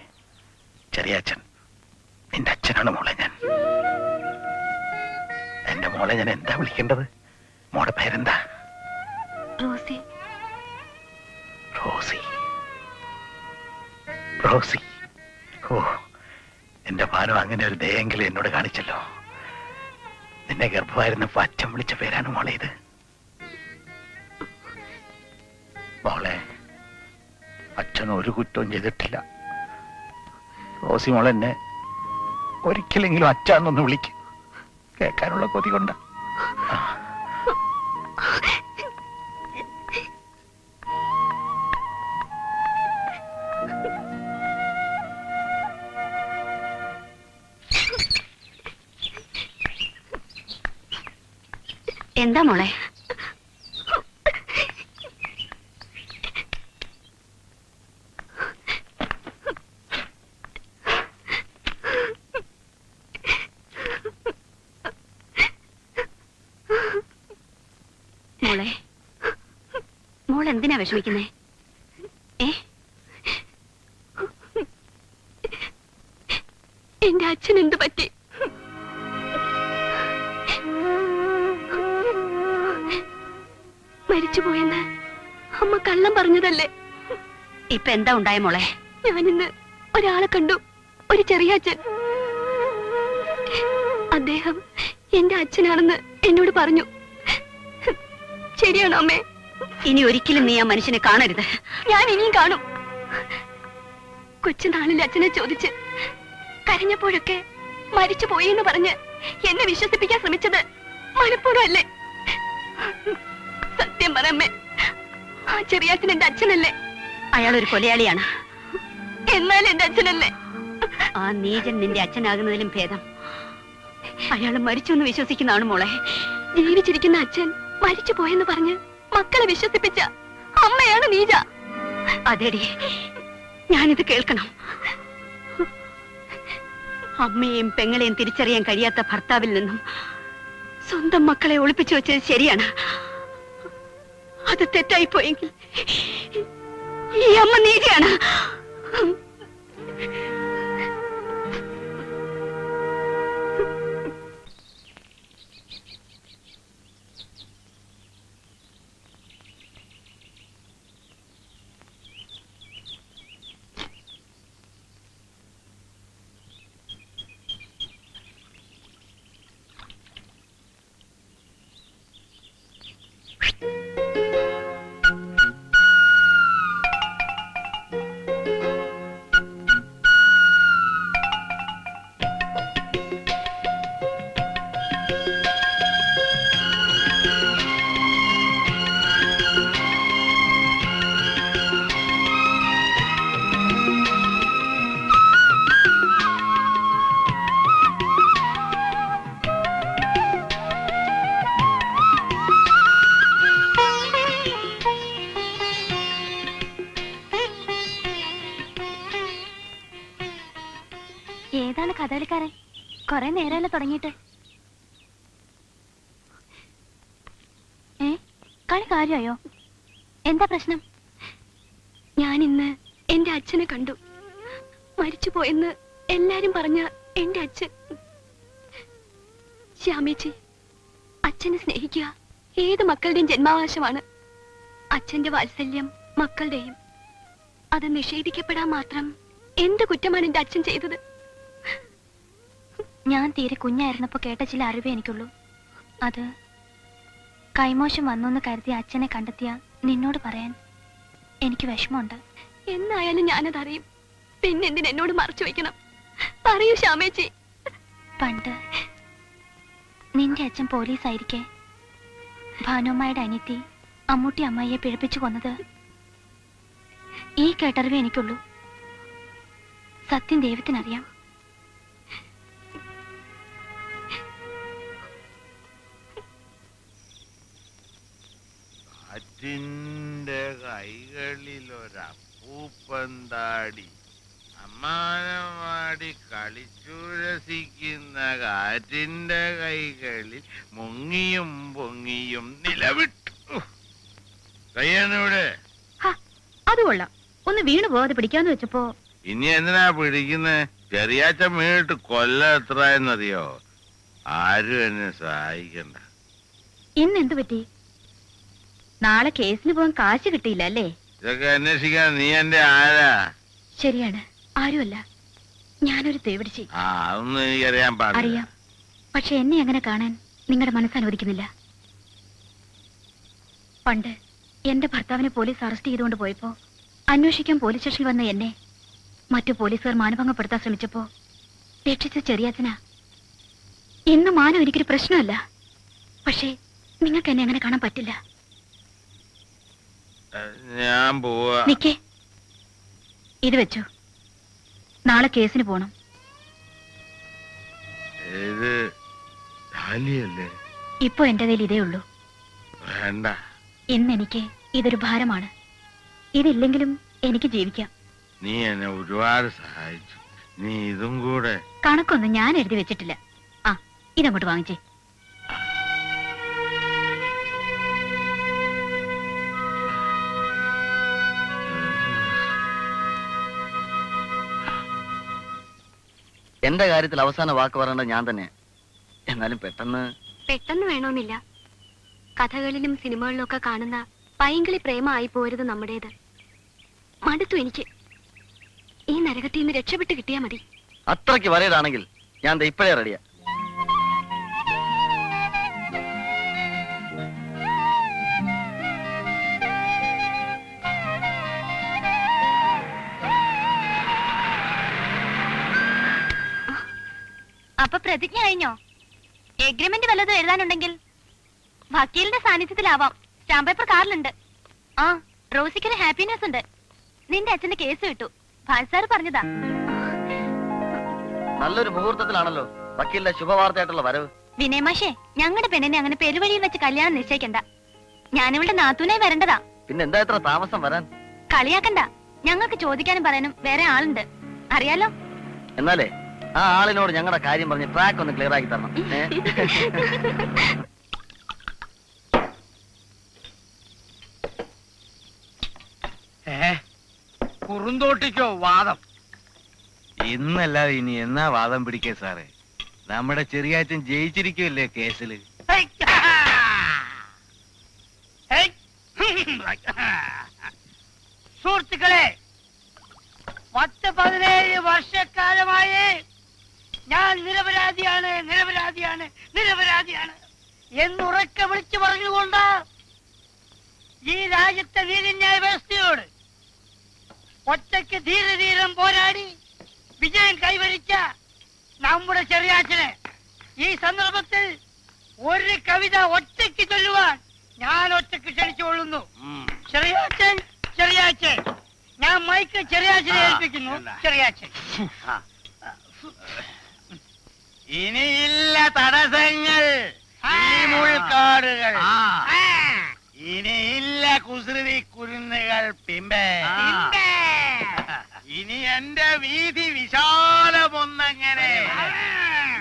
ചെറിയ അച്ഛൻ, നിന്റെ അച്ഛനാണ് മോളെ ഞാൻ. എന്റെ മോളെ ഞാൻ എന്താ വിളിക്കേണ്ടത്? മോളുടെ പേരെന്താ? റോസി. റോസി. റോസി. ഓ, എന്റെ ഭാനു അങ്ങനെ ഒരു ദയെങ്കിലും എന്നോട് കാണിച്ചല്ലോ. നിന്നെ ഗർഭമായിരുന്നപ്പോ അച്ഛൻ വിളിച്ച പേരാണ് മോളെ ഇത്. മോളെ, അച്ഛൻ ഒരു കുറ്റവും ചെയ്തിട്ടില്ല. റോസി മോളെന്നെ ഒരിക്കലെങ്കിലും അച്ഛന്നൊന്ന് വിളിക്കും. കേൾക്കാനുള്ള കൊതി കൊണ്ടാ. എന്താ മോളെ? മോളെ, മോൾ എന്തിനാ വിഷമിക്കുന്നേ? എന്റെ അച്ഛൻ എന്ത് പറ്റി? മരിച്ചുപോയെന്ന് അമ്മ കള്ളം പറഞ്ഞതല്ലേ? ഇപ്പൊ എന്താ ഉണ്ടായ മോളെ? ഞാനിന്ന് ഒരാളെ കണ്ടു, ഒരു ചെറിയ അച്ഛൻ. അദ്ദേഹം എന്റെ അച്ഛനാണെന്ന് എന്നോട് പറഞ്ഞു. ശരിയാണോ അമ്മേ? ഇനി ഒരിക്കലും നീ ആ മനുഷ്യനെ കാണരുത്. ഞാൻ ഇനിയും കാണും. കൊച്ചുനാളിൽ അച്ഛനെ ചോദിച്ച് കരഞ്ഞപ്പോഴൊക്കെ മരിച്ചു പോയി എന്ന് പറഞ്ഞ് എന്നെ വിശ്വസിപ്പിക്കാൻ ശ്രമിച്ചത് മനഃപൂർവ്വം അല്ലേ? സത്യം പറയമ്മേ, ആ ചെറിയ അച്ഛൻ എന്റെ അച്ഛനല്ലേ? അയാൾ ഒരു കൊലയാളിയാണ്. എന്നാൽ എന്റെ അച്ഛനല്ലേ? ആ നീചൻ നിന്റെ അച്ഛനാകുന്നതിലും ഭേദം അയാൾ മരിച്ചു എന്ന് വിശ്വസിക്കുന്നതാണ് മോളെ. ജീവിച്ചിരിക്കുന്ന അച്ഛൻ മരിച്ചു പോയെന്ന് പറഞ്ഞ് മക്കളെ വിശ്വസിപ്പിച്ച അമ്മയാണ് നീജ. അതേടി, ഞാനിത് കേൾക്കണം. അമ്മയെയും പെങ്ങളെയും തിരിച്ചറിയാൻ കഴിയാത്ത ഭർത്താവിൽ നിന്നും സ്വന്തം മക്കളെ ഒളിപ്പിച്ചു വെച്ചത് ശരിയാണ്. അത് തെറ്റായി പോയെങ്കിൽ ഈ അമ്മ നീതിയാണ്. ഏതാണ് കഥകളിക്കാരൻ? കൊറേ നേരമല്ലേ തുടങ്ങിയിട്ട്? കളി കാര്യമായോ? എന്താ പ്രശ്നം? ഞാൻ ഇന്ന് എന്റെ അച്ഛനെ കണ്ടു. മരിച്ചുപോയെന്ന് എല്ലാരും പറഞ്ഞ എന്റെ അച്ഛൻ. ശ്യാമേച്ചി, അച്ഛനെ സ്നേഹിക്കുക ഏത് മക്കളുടെയും ജന്മാവകാശമാണ്. അച്ഛന്റെ വാത്സല്യം മക്കളുടെയും. അത് നിഷേധിക്കപ്പെടാൻ മാത്രം എന്ത് കുറ്റമാണ് എന്റെ അച്ഛൻ ചെയ്തത്? ഞാൻ തീരെ കുഞ്ഞായിരുന്നപ്പോ കേട്ട ചില അറിവേ എനിക്കുള്ളൂ. അത് കൈമോശം വന്നു എന്ന് കരുതി അച്ഛനെ കണ്ടെത്തിയ നിന്നോട് പറയാൻ എനിക്ക് വിഷമമുണ്ട്. എന്നായാലും ഞാനതറിയും. പിന്നെന്തിന് എന്നോട് മറച്ചു വെക്കണം? പറയൂ ശ്യാമേച്ചി. പണ്ട് നിന്റെ അച്ഛൻ പോലീസായിരിക്കെ ഭാനുമ്മയുടെ അനിയത്തി അമ്മൂട്ടി അമ്മായിയെ പിഴപ്പിച്ചു കൊന്നത് ഈ കേട്ടറിവേ എനിക്കുള്ളൂ. സത്യം ദൈവത്തിനറിയാം. അച്ഛൻ്റെ കൈകളിലൊരപ്പൂപ്പന്താടി അമ്മാനമാടി കളിച്ചു രസിക്കുന്ന കാറ്റിന്റെ കൈകളിൽ മുങ്ങിയും പൊങ്ങിയും നിലവിട്ടു. കയ്യനൂടെ അത് കൊള്ളാം. ഒന്ന് വീണു പോകാതെ പിടിക്കാന്ന് വെച്ചപ്പോ ഇനി എന്തിനാ പിടിക്കുന്നേ? ചെറിയാച്ചൻ വീണിട്ട് കൊല്ലം എത്ര എന്നറിയോ? ആരും എന്നെ സഹായിക്കണ്ട. ഇന്ന് എന്തു പറ്റി? നാളെ കേസിന് പോകാൻ കാശ് കിട്ടിയില്ല അല്ലേ? ഇതൊക്കെ അന്വേഷിക്കാൻ നീ എന്റെ ആരാ? ശരിയാണ്, ആരുമല്ല. ഞാനൊരു തേവിടിച്ചി. അതൊന്നും എനിക്കറിയാൻ പാടില്ല. അറിയാം, പക്ഷെ എന്നെ അങ്ങനെ കാണാൻ നിങ്ങളുടെ മനസ്സ് അനുവദിക്കുന്നില്ല. പണ്ട് എന്റെ ഭർത്താവിനെ പോലീസ് അറസ്റ്റ് ചെയ്തുകൊണ്ട് പോയപ്പോ അന്വേഷിക്കാൻ പോലീസ് സ്റ്റേഷനിൽ വന്ന എന്നെ മറ്റു പോലീസുകാർ മാനഭംഗപ്പെടുത്താൻ ശ്രമിച്ചപ്പോ രക്ഷിച്ച ചെറിയാച്ചനാ. ഇന്ന് മാനം എനിക്കൊരു പ്രശ്നമല്ല. പക്ഷേ നിങ്ങൾക്ക് എന്നെ അങ്ങനെ കാണാൻ പറ്റില്ല. ഞാൻ പോവാ. നിക്കേ, ഇത് വെച്ചോ. നാളെ കേസിന് പോണം. ഇത് താലിയല്ലേ? ഇപ്പൊ എന്റെ കയ്യിൽ ഇതേ ഉള്ളൂ. വേണ്ട. ഇന്ന് എനിക്ക് ഇതൊരു ഭാരമാണ്. ഇതില്ലെങ്കിലും എനിക്ക് ജീവിക്കാം. നീ എന്നെ ഒരുപാട് സഹായിച്ചു. നീ ഇതും കൂടെ. കണക്കൊന്നും ഞാൻ എഴുതി വെച്ചിട്ടില്ല. ആ, ഇതങ്ങോട്ട് വാങ്ങിച്ചേ. എന്റെ കാര്യത്തിൽ അവസാന വാക്ക് പറയേണ്ടത് ഞാൻ തന്നെ. എന്നാലും പെട്ടെന്ന് വേണമെന്നില്ല. കഥകളിലും സിനിമകളിലും ഒക്കെ കാണുന്ന പൈങ്കിളി പ്രേമമായി പോരുത് നമ്മുടേത്. മടുത്തു എനിക്ക്. ഈ നരകത്തിൽ നിന്ന് രക്ഷപ്പെട്ട് കിട്ടിയാ മതി. അത്രയ്ക്ക് വരയിടാണെങ്കിൽ ഞാൻ ഇപ്പോഴേ റെഡിയാ. അപ്പൊ പ്രതിജ്ഞ കഴിഞ്ഞോ? എഗ്രിമെന്റ് വല്ലതും എഴുതാനുണ്ടെങ്കിൽ വക്കീലിന്റെ സാന്നിധ്യത്തിലാവാം. Stamp paper കാറിലുണ്ട്. ആ, റോസിക്കൊരു ഹാപ്പിനെസ് ഉണ്ട്. നിന്റെ അച്ഛന്റെ കേസ് കിട്ടു. ഭാൽസാർ പറഞ്ഞതാ. നല്ലൊരു മുഹൂർത്തത്തിലാണല്ലോ വക്കീലിന്റെ ശുഭവാർത്തയായിട്ടുള്ള വരവ്. വിനയമാഷേ, ഞങ്ങളുടെ പെണ്ണിനെ അങ്ങനെ പെരുവഴിയിൽ വെച്ച് കല്യാണം നിശ്ചയിക്കണ്ട. ഞാനിവിടെ നാത്തൂനായി വരേണ്ടതാ. പിന്നെ എന്താ ഇത്ര താമസം വരാൻ? കളിയാക്കണ്ട. ഞങ്ങൾക്ക് ചോദിക്കാനും പറയാനും വേറെ ആളുണ്ട്, അറിയാലോ. എന്നാലേ ആ ആളിനോട് ഞങ്ങളുടെ കാര്യം പറഞ്ഞ് ട്രാക്ക് ഒന്ന് ക്ലിയർ ആക്കി തരണം. കുറുന്തോട്ടിക്കോ വാദം? ഇന്നല്ലാതെ ഇനി എന്നാ വാദം പിടിക്കേ സാറേ? നമ്മുടെ ചെറിയാച്ചൻ ജയിച്ചിരിക്കുമല്ലേ കേസില്. സുഹൃത്തുക്കളെ, 10-17 വർഷക്കാലമായി ഞാൻ നിരപരാധിയാണ് എന്നുറക്കെ വിളിച്ചു പറഞ്ഞുകൊണ്ട് ഈ രാജ്യത്തെ നീതിന്യായ വ്യവസ്ഥയോട് ഒറ്റയ്ക്ക് ധീരധീരം പോരാടി വിജയം കൈവരിച്ച നമ്മുടെ ചെറിയാച്ചനെ ഈ സന്ദർഭത്തിൽ ഒരു കവിത ഒറ്റയ്ക്ക് ചൊല്ലുവാൻ ഞാൻ ഒറ്റയ്ക്ക് ക്ഷണിച്ചുകൊള്ളുന്നു. ചെറിയാച്ചൻ, ഞാൻ മൈക്ക് ചെറിയാച്ചനെ ഏൽപ്പിക്കുന്നു. ചെറിയാച്ചൻ. ഇനിയില്ല തടസ്സങ്ങൾ, മുൾക്കാടുകൾ, ഇനിയില്ല കുസൃതി കുരുന്നുകൾ പിമ്പേ. ഇനി എന്റെ വീതി വിശാലമൊന്നങ്ങനെ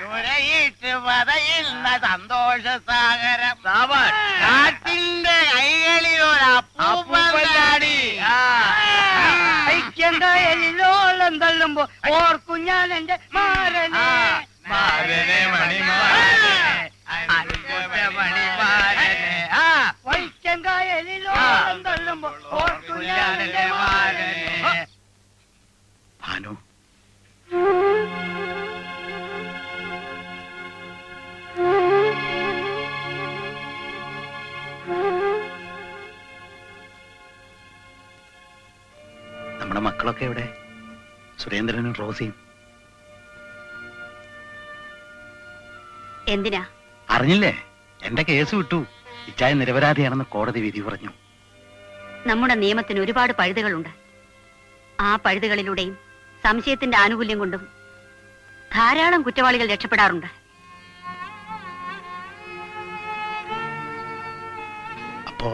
നുരയിട്ട് വതയുന്ന സന്തോഷ സാഗരം. കാറ്റിന്റെ കൈകളിൽ ഒരു അപ്പൂപ്പൻ വൈക്കന്തോളം തള്ളുമ്പോ ഓർക്കും ഞാൻ എന്റെ മാരനെ വൈക്കന്തോളം തള്ളുമ്പോ ഓർക്കും ഞാൻ എന്റെ മാരനെ. ഭാനു, നമ്മുടെ മക്കളൊക്കെ എവിടെ? സുരേന്ദ്രനും റോസിയും എന്തിനാ? അറിഞ്ഞില്ലേ? എന്റെ കേസ് വിട്ടു. ഇച്ചായ നിരപരാധിയാണെന്ന് കോടതി വിധി പറഞ്ഞു. നമ്മുടെ നിയമത്തിന് ഒരുപാട് പഴുതുകളുണ്ട്. ആ പഴുതുകളിലൂടെയും സംശയത്തിന്റെ ആനുകൂല്യം കൊണ്ടും ധാരാളം കുറ്റവാളികൾ രക്ഷപ്പെടാറുണ്ട്. അപ്പോ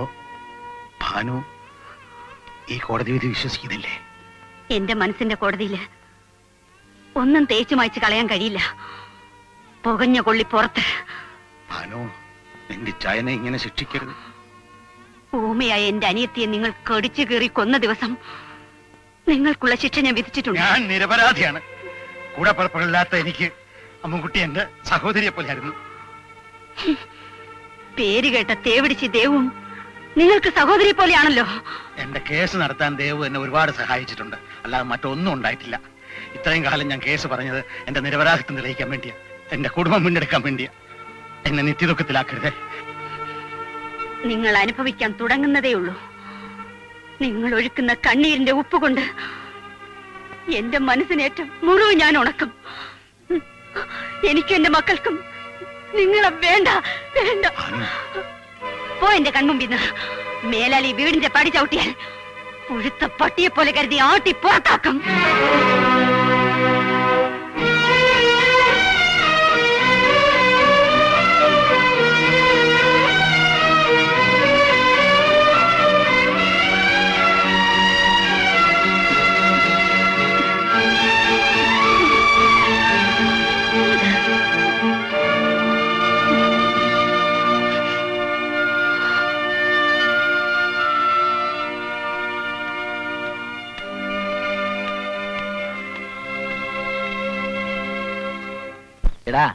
ഭാനു ഈ കോടതി വിധി വിശ്വസിക്കുന്നില്ലേ? എന്റെ മനസ്സിന്റെ കോടതിയില് ഒന്നും തേച്ചു മായ്ച്ചു കളയാൻ കഴിയില്ല. പുകഞ്ഞ കൊള്ളി പുറത്ത്. ഭാനു, നിന്റെ ഇച്ചായനെ ഇങ്ങനെ ശിക്ഷിക്കരുത്. ഊമയായ എന്റെ അനിയത്തിയെ നിങ്ങൾ കടിച്ചു കീറി കൊന്ന ദിവസം നിങ്ങൾക്കുള്ള ശിക്ഷ ഞാൻ വിധിച്ചിട്ടുണ്ട്. ഞാൻ നിരപരാധിയാണ്. കൂടെ പുറപ്പെടില്ലാത്ത എനിക്ക് അമ്മുക്കുട്ടി എന്റെ സഹോദരിയെ പോലെയായിരുന്നു. പേര് കേട്ട തേവിടിച്ച് ദേവും നിങ്ങൾക്ക് സഹോദരി പോലെയാണല്ലോ. എന്റെ കേസ് നടത്താൻ ദേവു എന്നെ ഒരുപാട് സഹായിച്ചിട്ടുണ്ട്. അല്ലാതെ മറ്റൊന്നും ഉണ്ടായിട്ടില്ല. ഇത്രയും കാലം ഞാൻ കേസ് പറഞ്ഞത് എന്റെ നിരപരാധിത്വം തെളിയിക്കാൻ വേണ്ടിയാ, എന്റെ കുടുംബം വീണ്ടെടുക്കാൻ വേണ്ടിയാ. എന്നെ നിത്യദുഃഖത്തിലാക്കരുതേ. നിങ്ങൾ അനുഭവിക്കാൻ തുടങ്ങുന്നതേ ഉള്ളൂ. നിങ്ങൾ ഒഴുക്കുന്ന കണ്ണീരിന്റെ ഉപ്പ് കൊണ്ട് എന്റെ മനസ്സിനേറ്റ മുറിവ് ഞാൻ ഉണക്കും. എനിക്കും എന്റെ മക്കൾക്കും നിങ്ങളെ വേണ്ട വേണ്ട. പോ എന്റെ കൺമുമ്പിന്ന്. മേലാൽ ഈ വീടിന്റെ പടി ചവിട്ടിയാൽ പുഴുത്ത പട്ടിയെ പോലെ കരുതി ആട്ടി പുറത്താക്കും. എടാ,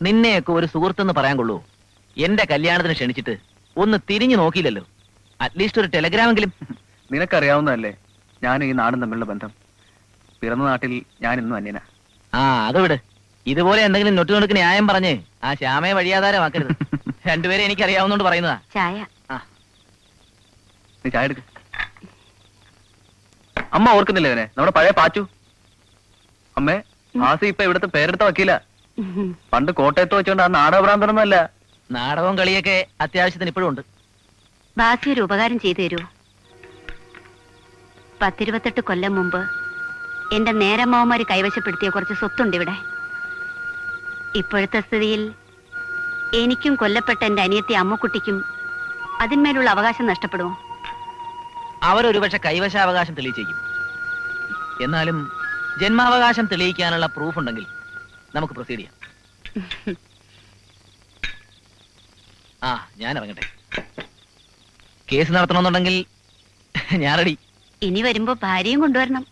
നിന്നെയൊക്കെ ഒരു സുഹൃത്തെന്ന് പറയാൻ കൊള്ളൂ. എന്റെ കല്യാണത്തിന് ക്ഷണിച്ചിട്ട് ഒന്ന് തിരിഞ്ഞു നോക്കിയില്ലല്ലോ. അറ്റ്ലീസ്റ്റ് ഒരു ടെലഗ്രാമെങ്കിലും. നിനക്കറിയാവുന്നതല്ലേ ഞാനും ഈ നാടും തമ്മിലുള്ള ബന്ധം. പിറന്ന നാട്ടിൽ ഞാൻ ഇന്നും അന്യനാ. ആ, അത് വിട്. ഇതുപോലെ എന്തെങ്കിലും നൊട്ടുനൊടുക്ക് ന്യായം പറഞ്ഞ് ആ ശ്യാമയെ വഴിയാധാരമാക്കരുത്. രണ്ടുപേരെ എനിക്ക് അറിയാവുന്നോണ്ട് പറയുന്നതാ. ചായ. നീ ചായ എടുക്ക. അമ്മ ഓർക്കുന്നില്ലേ അവനെ, നമ്മുടെ പഴയ പാച്ചു? അമ്മേ, ആസി ഇപ്പൊ ഇവിടുത്തെ പേരെടുത്ത വക്കീല. പണ്ട് കോട്ടയത്ത് വെച്ചോണ്ട് ആ നാടകഭ്രാന്തനൊന്നുമല്ല. നാടകവും കളിയൊക്കെ അത്യാവശ്യത്തിന് ഇപ്പോഴും ഉണ്ട്. ബാസി ഒരു ഉപകാരം ചെയ്തു തരൂ. 10-28 കൊല്ലം മുമ്പ് എന്റെ നേരമ്മാവന്മാര് കൈവശപ്പെടുത്തിയ കുറച്ച് സ്വത്തുണ്ട് ഇവിടെ. ഇപ്പോഴത്തെ സ്ഥിതിയിൽ എനിക്കും കൊല്ലപ്പെട്ട എന്റെ അനിയത്തി അമ്മുക്കുട്ടിക്കും അതിന്മേലുള്ള അവകാശം നഷ്ടപ്പെടുമോ? അവരൊരുപക്ഷെ കൈവശാവകാശം തെളിയിച്ചേക്കും. എന്നാലും ജന്മാവകാശം തെളിയിക്കാനുള്ള പ്രൂഫ് ഉണ്ടെങ്കിൽ നമുക്ക് പ്രൊസീഡ് ചെയ്യാം. ആ, ഞാൻ ഇറങ്ങട്ടെ. കേസ് നടത്തണമെന്നുണ്ടെങ്കിൽ ഞാൻ റെഡി. ഇനി വരുമ്പോ ഭാര്യയും കൊണ്ടുവരണം.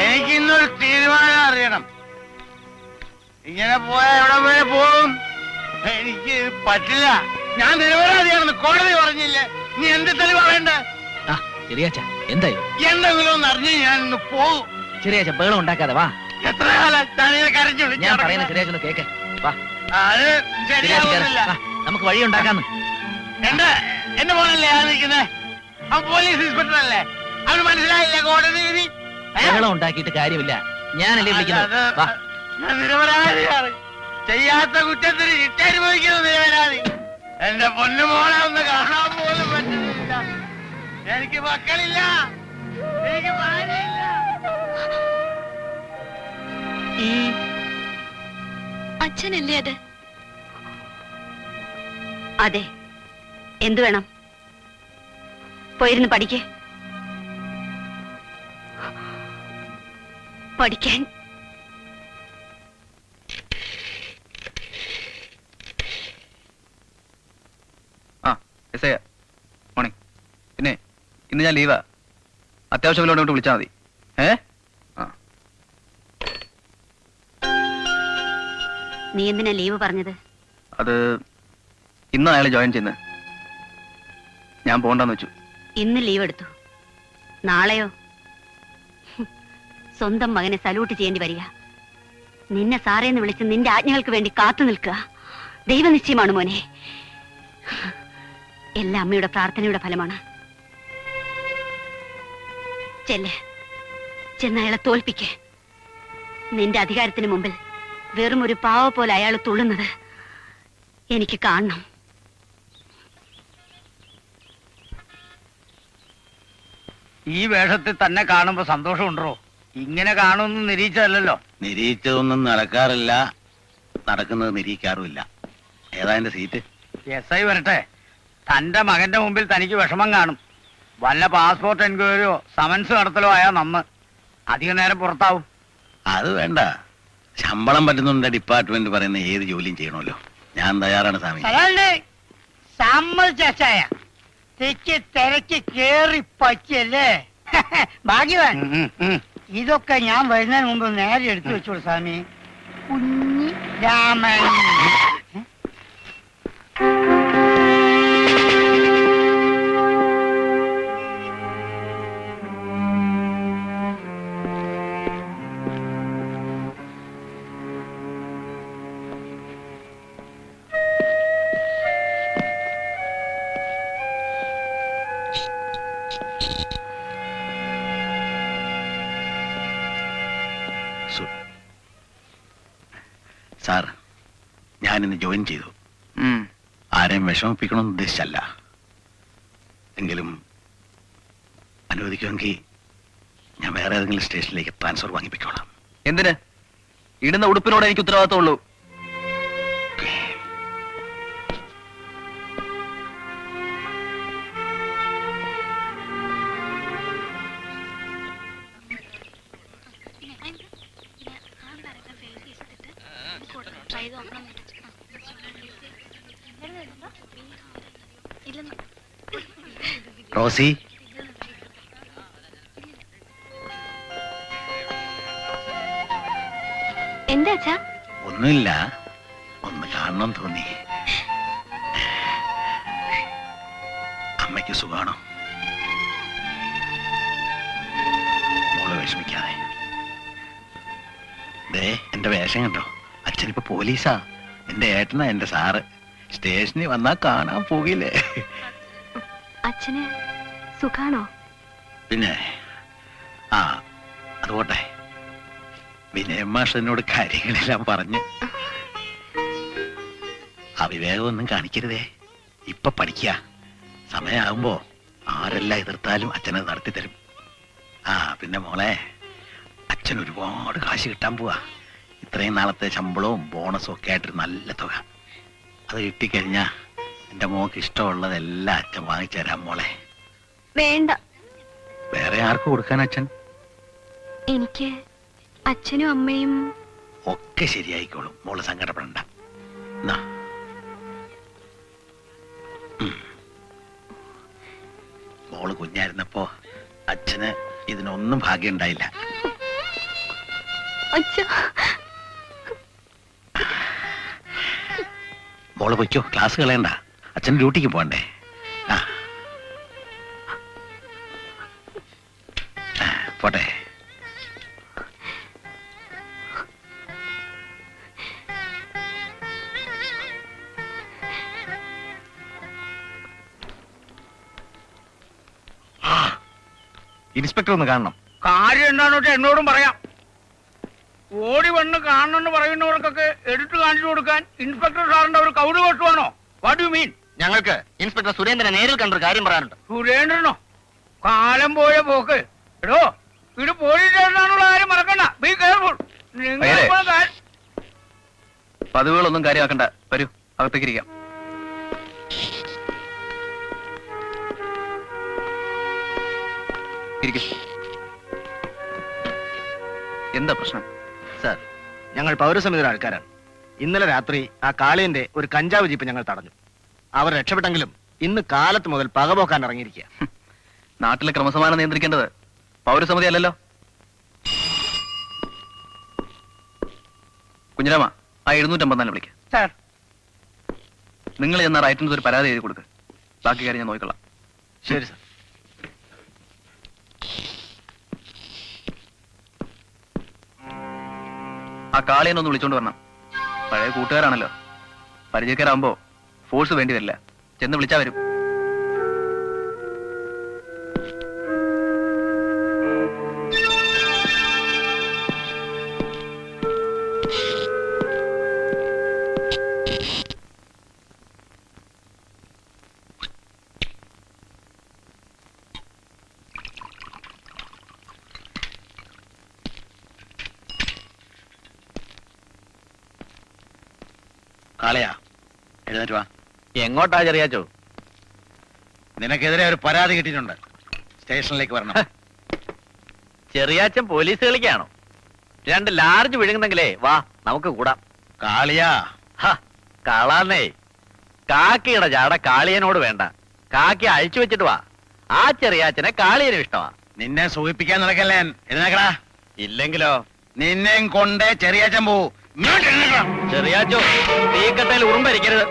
എനിക്ക് ഇന്നൊരു തീരുമാനം അറിയണം. ഇങ്ങനെ പോയാ എവിടെ വരെ പോകും? എനിക്ക് പറ്റില്ല. ഞാൻ നിരപരാധിയാണെന്ന് കോടതി പറഞ്ഞില്ലേ? നീ എന്ത് തെളിവാ വേണ്ട? ആ, ചെറിയാച്ച എന്തായാലും എന്തെങ്കിലും ഒന്ന് അറിഞ്ഞ് ഞാൻ ഇന്ന് പോകും. ചെറിയാച്ച ബഹളം ഉണ്ടാക്കാതെ വാ. എത്ര കാലം കരഞ്ഞു ഞാൻ പറയുന്ന ചെറിയാച്ചൊന്ന് കേക്ക്. വാ, അത് ശരിയാവുന്നില്ല. വാ, നമുക്ക് വഴി ഉണ്ടാക്കാന്ന്. എന്റെ മോനല്ലേ ആ നിൽക്കുന്നേ? അവൻ പോലീസ് ഇൻസ്പെക്ടർ അല്ലേ? അവന് മനസ്സിലായില്ല കോടതി വിധി? ബഹളം ഉണ്ടാക്കിയിട്ട് കാര്യമില്ല. ഞാനല്ലേ വിളിക്കുന്നത്. വാ. ഞാൻ നിരപരാധിയാണ്. ചെയ്യാത്ത കുറ്റത്തിന് ശിക്ഷ അനുഭവിക്കുന്ന നിരപരാധി. എന്റെ പൊന്നു മോളെ ഒന്ന് കാണാൻ പോലും പറ്റുന്നില്ല. എനിക്ക് മക്കളില്ല, എനിക്ക് ഭാര്യയില്ല. അച്ഛനല്ലേ അത്? അതെ. എന്തു വേണം? പോയിരുന്ന് പഠിക്കേ. പഠിക്കാൻ മോർണിംഗ്. പിന്നെ ഇന്ന് ഞാൻ ലീവാ. അത്യാവശ്യം വല്ലതും വിളിച്ചാൽ മതി. ആ നീ എന്തിനാ ലീവ് പറഞ്ഞത്? അത് ഇന്ന് അയാൾ ജോയിൻ ചെയ്യുന്നത്. ഞാൻ പോകണ്ടെന്ന് വെച്ചു. ഇന്ന് ലീവ് എടുത്തു, നാളെയോ? സ്വന്തം മകനെ സല്യൂട്ട് ചെയ്യേണ്ടി വരിക. നിന്നെ സാറേന്ന് വിളിച്ച് നിന്റെ ആജ്ഞകൾക്ക് വേണ്ടി കാത്തു നിൽക്കുക ദൈവനിശ്ചയമാണ് മോനെ. എല്ലാ അമ്മയുടെ പ്രാർത്ഥനയുടെ ഫലമാണ്. ചെന്ന് അയാളെ തോൽപ്പിക്ക്. നിന്റെ അധികാരത്തിന് മുമ്പിൽ വെറും ഒരു പാവ പോലെ അയാൾ തുള്ളുന്നത് എനിക്ക് കാണണം. ഈ വേഷത്തിൽ തന്നെ കാണുമ്പോ സന്തോഷമുണ്ടോ? ഇങ്ങനെ കാണുമെന്ന് നിരീക്ഷല്ലോ. നിരീക്ഷതൊന്നും നടക്കാറില്ല, നടക്കുന്നത് നിരീക്കാറുമില്ല. ഏതാ എന്റെ സീറ്റ്? SI വരട്ടെ. തന്റെ മകന്റെ മുമ്പിൽ തനിക്ക് വിഷമം കാണും. വല്ല പാസ്പോർട്ട് എൻക്വയറിയോ സമൻസ് നടത്തലോ ആയാ നന്ന്. അധിക നേരം പുറത്താവും. അത് വേണ്ട, ശമ്പളം പറ്റുന്നുണ്ട് ഡിപ്പാർട്ട്മെന്റ് പറയുന്ന ഏത് ജോലിയും ചെയ്യണമല്ലോ. ഞാൻ തയ്യാറാണ് സ്വാമി. സമ്മതിച്ചായ തെക്ക് തിരക്ക് കേറി പറ്റിയല്ലേ? ഭാഗ്യവാൻ. ഇതൊക്കെ ഞാൻ വരുന്നതിന് മുമ്പ് നേരെ എടുത്തു വെച്ചോളൂ സ്വാമി. കുഞ്ഞി രാമൻ. സാർ, ഞാനിന്ന് ജോയിൻ ചെയ്തു. ആരെയും വിഷമിപ്പിക്കണമെന്ന് ഉദ്ദേശിച്ചല്ല. എങ്കിലും അനുവദിക്കുമെങ്കിൽ ഞാൻ വേറെ ഏതെങ്കിലും സ്റ്റേഷനിലേക്ക് ട്രാൻസ്ഫർ വാങ്ങിപ്പിക്കോളാം. എന്തിന്? ഇടുന്ന ഉടുപ്പിനോട് എനിക്ക് ഉത്തരവാദിത്തമുള്ളൂ. റോസി, എന്താ അച്ഛാ? ഒന്നുമില്ല, ഒന്ന് കാണണം തോന്നി. അമ്മയ്ക്ക് സുഖാണോ? മോള് വിഷമിക്കാതെ. ദേ എന്റെ വേഷം കണ്ടോ? അച്ഛനിപ്പോ പോലീസാ. എന്റെ ഏട്ടനാ എന്റെ സാറ്. സ്റ്റേഷനിൽ വന്നാ കാണാൻ പോകില്ലേ? അച്ഛന് സുഖാണോ? പിന്നെ അതുപോട്ടെ, വിനയം മാഷ് എന്നോട് കാര്യങ്ങളെല്ലാം പറഞ്ഞ്. അവിവേകമൊന്നും കാണിക്കരുതേ. ഇപ്പൊ പഠിക്കുക. സമയമാകുമ്പോ ആരെല്ലാം എതിർത്താലും അച്ഛനത് നടത്തിത്തരും. പിന്നെ മോളെ, അച്ഛൻ ഒരുപാട് കാശ് കിട്ടാൻ പോവാ. ഇത്രയും നാളത്തെ ശമ്പളവും ബോണസും ഒക്കെ ആയിട്ടൊരു നല്ല തുക. അത് കിട്ടിക്കഴിഞ്ഞാ എന്റെ മോക്ക് ഇഷ്ടമുള്ളതെല്ലാം അച്ഛൻ വാങ്ങിച്ചു തരാം മോളെ. വേണ്ട. വേറെ ആർക്ക് കൊടുക്കാൻ അച്ഛൻ? എനിക്ക് അച്ഛനും അമ്മയും ഒക്കെ ശരിയായിക്കോളും. മോള് സങ്കടപ്പെടണ്ട. മോള് കുഞ്ഞായിരുന്നപ്പോ അച്ഛന് ഇതിനൊന്നും ഭാഗ്യം ഉണ്ടായില്ല. മോള് പൊയ്ക്കോ, ക്ലാസ് കളയണ്ട. അച്ഛൻ ഡ്യൂട്ടിക്ക് പോകണ്ടേ? പോട്ടെ. ഇൻസ്പെക്ടർ ഒന്ന് കാണണം. കാര്യം എന്താണെന്ന് എന്നോടും പറയാം. ഓടി വന്ന് കാണണമെന്ന് പറയുന്നവർക്കൊക്കെ എടുത്തു കാണിച്ചു കൊടുക്കാൻ ഇൻസ്പെക്ടർ സാറിന്റെ ഒരു കൗതുകമാണോ? What you mean? ഞങ്ങൾക്ക് ഇൻസ്പെക്ടർ സുരേന്ദ്രനെ നേരിൽ കണ്ടൊരു കാര്യം പറയാനുണ്ട്. സുരേന്ദ്രനോ? കാലം പോയ പോക്ക്. എടോ, ഇത് പോലീസ് സ്റ്റേഷനാണുള്ള കാര്യം മറക്കണ്ട. Be careful. പതിവുകളൊന്നും കാര്യമാക്കണ്ട. വരൂ, അകത്തേക്ക് ഇരിക്കാം. എന്താ പ്രശ്നം? സാർ, ഞങ്ങൾ പൗരസമിതിയുടെ ആൾക്കാരാണ്. ഇന്നലെ രാത്രി ആ കാളിയന്റെ ഒരു കഞ്ചാവ് ജീപ്പ് ഞങ്ങൾ തടഞ്ഞു. അവർ രക്ഷപ്പെട്ടെങ്കിലും ഇന്ന് കാലത്ത് മുതൽ പകപോക്കാൻ ഇറങ്ങിയിരിക്കുക. നാട്ടിലെ ക്രമസമാനം നിയന്ത്രിക്കേണ്ടത് പൗരസമിതി അല്ലല്ലോ. കുഞ്ഞിരാമ, ആ 754 വിളിക്ക. സാർ. നിങ്ങൾ ചെന്ന റൈറ്റിന് ഒരു പരാതി എഴുതി കൊടുക്കുക. ബാക്കി കാര്യം ഞാൻ നോക്കിക്കൊള്ളാം. ശരി സാർ. ആ കാളിയനൊന്ന് വിളിച്ചോണ്ട് വരണം. പഴയ കൂട്ടുകാരാണല്ലോ. പരിചയക്കാരാകുമ്പോ ഫോഴ്സ് വേണ്ടി വരില്ല. ചെന്ന് വിളിച്ചാ വരും. കാളയാ, എഴുന്നേറ്റ് വാ. എങ്ങോട്ടാ ചെറിയാച്ചോ? നിനക്കെതിരെ ഒരു പരാതി കിട്ടിയിട്ടുണ്ട്. സ്റ്റേഷനിലേക്ക് വരണം. ചെറിയാച്ചൻ പോലീസ് കളിക്കാണോ? 2 ലാർജ് വിഴുങ്ങുന്നെങ്കിലേ വാ, നമുക്ക് കൂടാം. കാളിയാ. കളാന്നേ, കാക്കിയുടെ ജാട കാളിയനോട് വേണ്ട. കാക്കി അഴിച്ചു വെച്ചിട്ട് വാ. ആ ചെറിയാച്ചനെ കാളിയനും ഇഷ്ടമാ. നിന്നെ സൂചിപ്പിക്കാൻ നടക്കല്ലേ. എഴുന്നേക്കടാ. ഇല്ലെങ്കിലോ നിന്നെയും കൊണ്ട് ചെറിയാച്ചൻ പോവും. ചെറിയാച്ചോ, തീക്കട്ടയിൽ ഉറുമ്പരിക്കരുത്.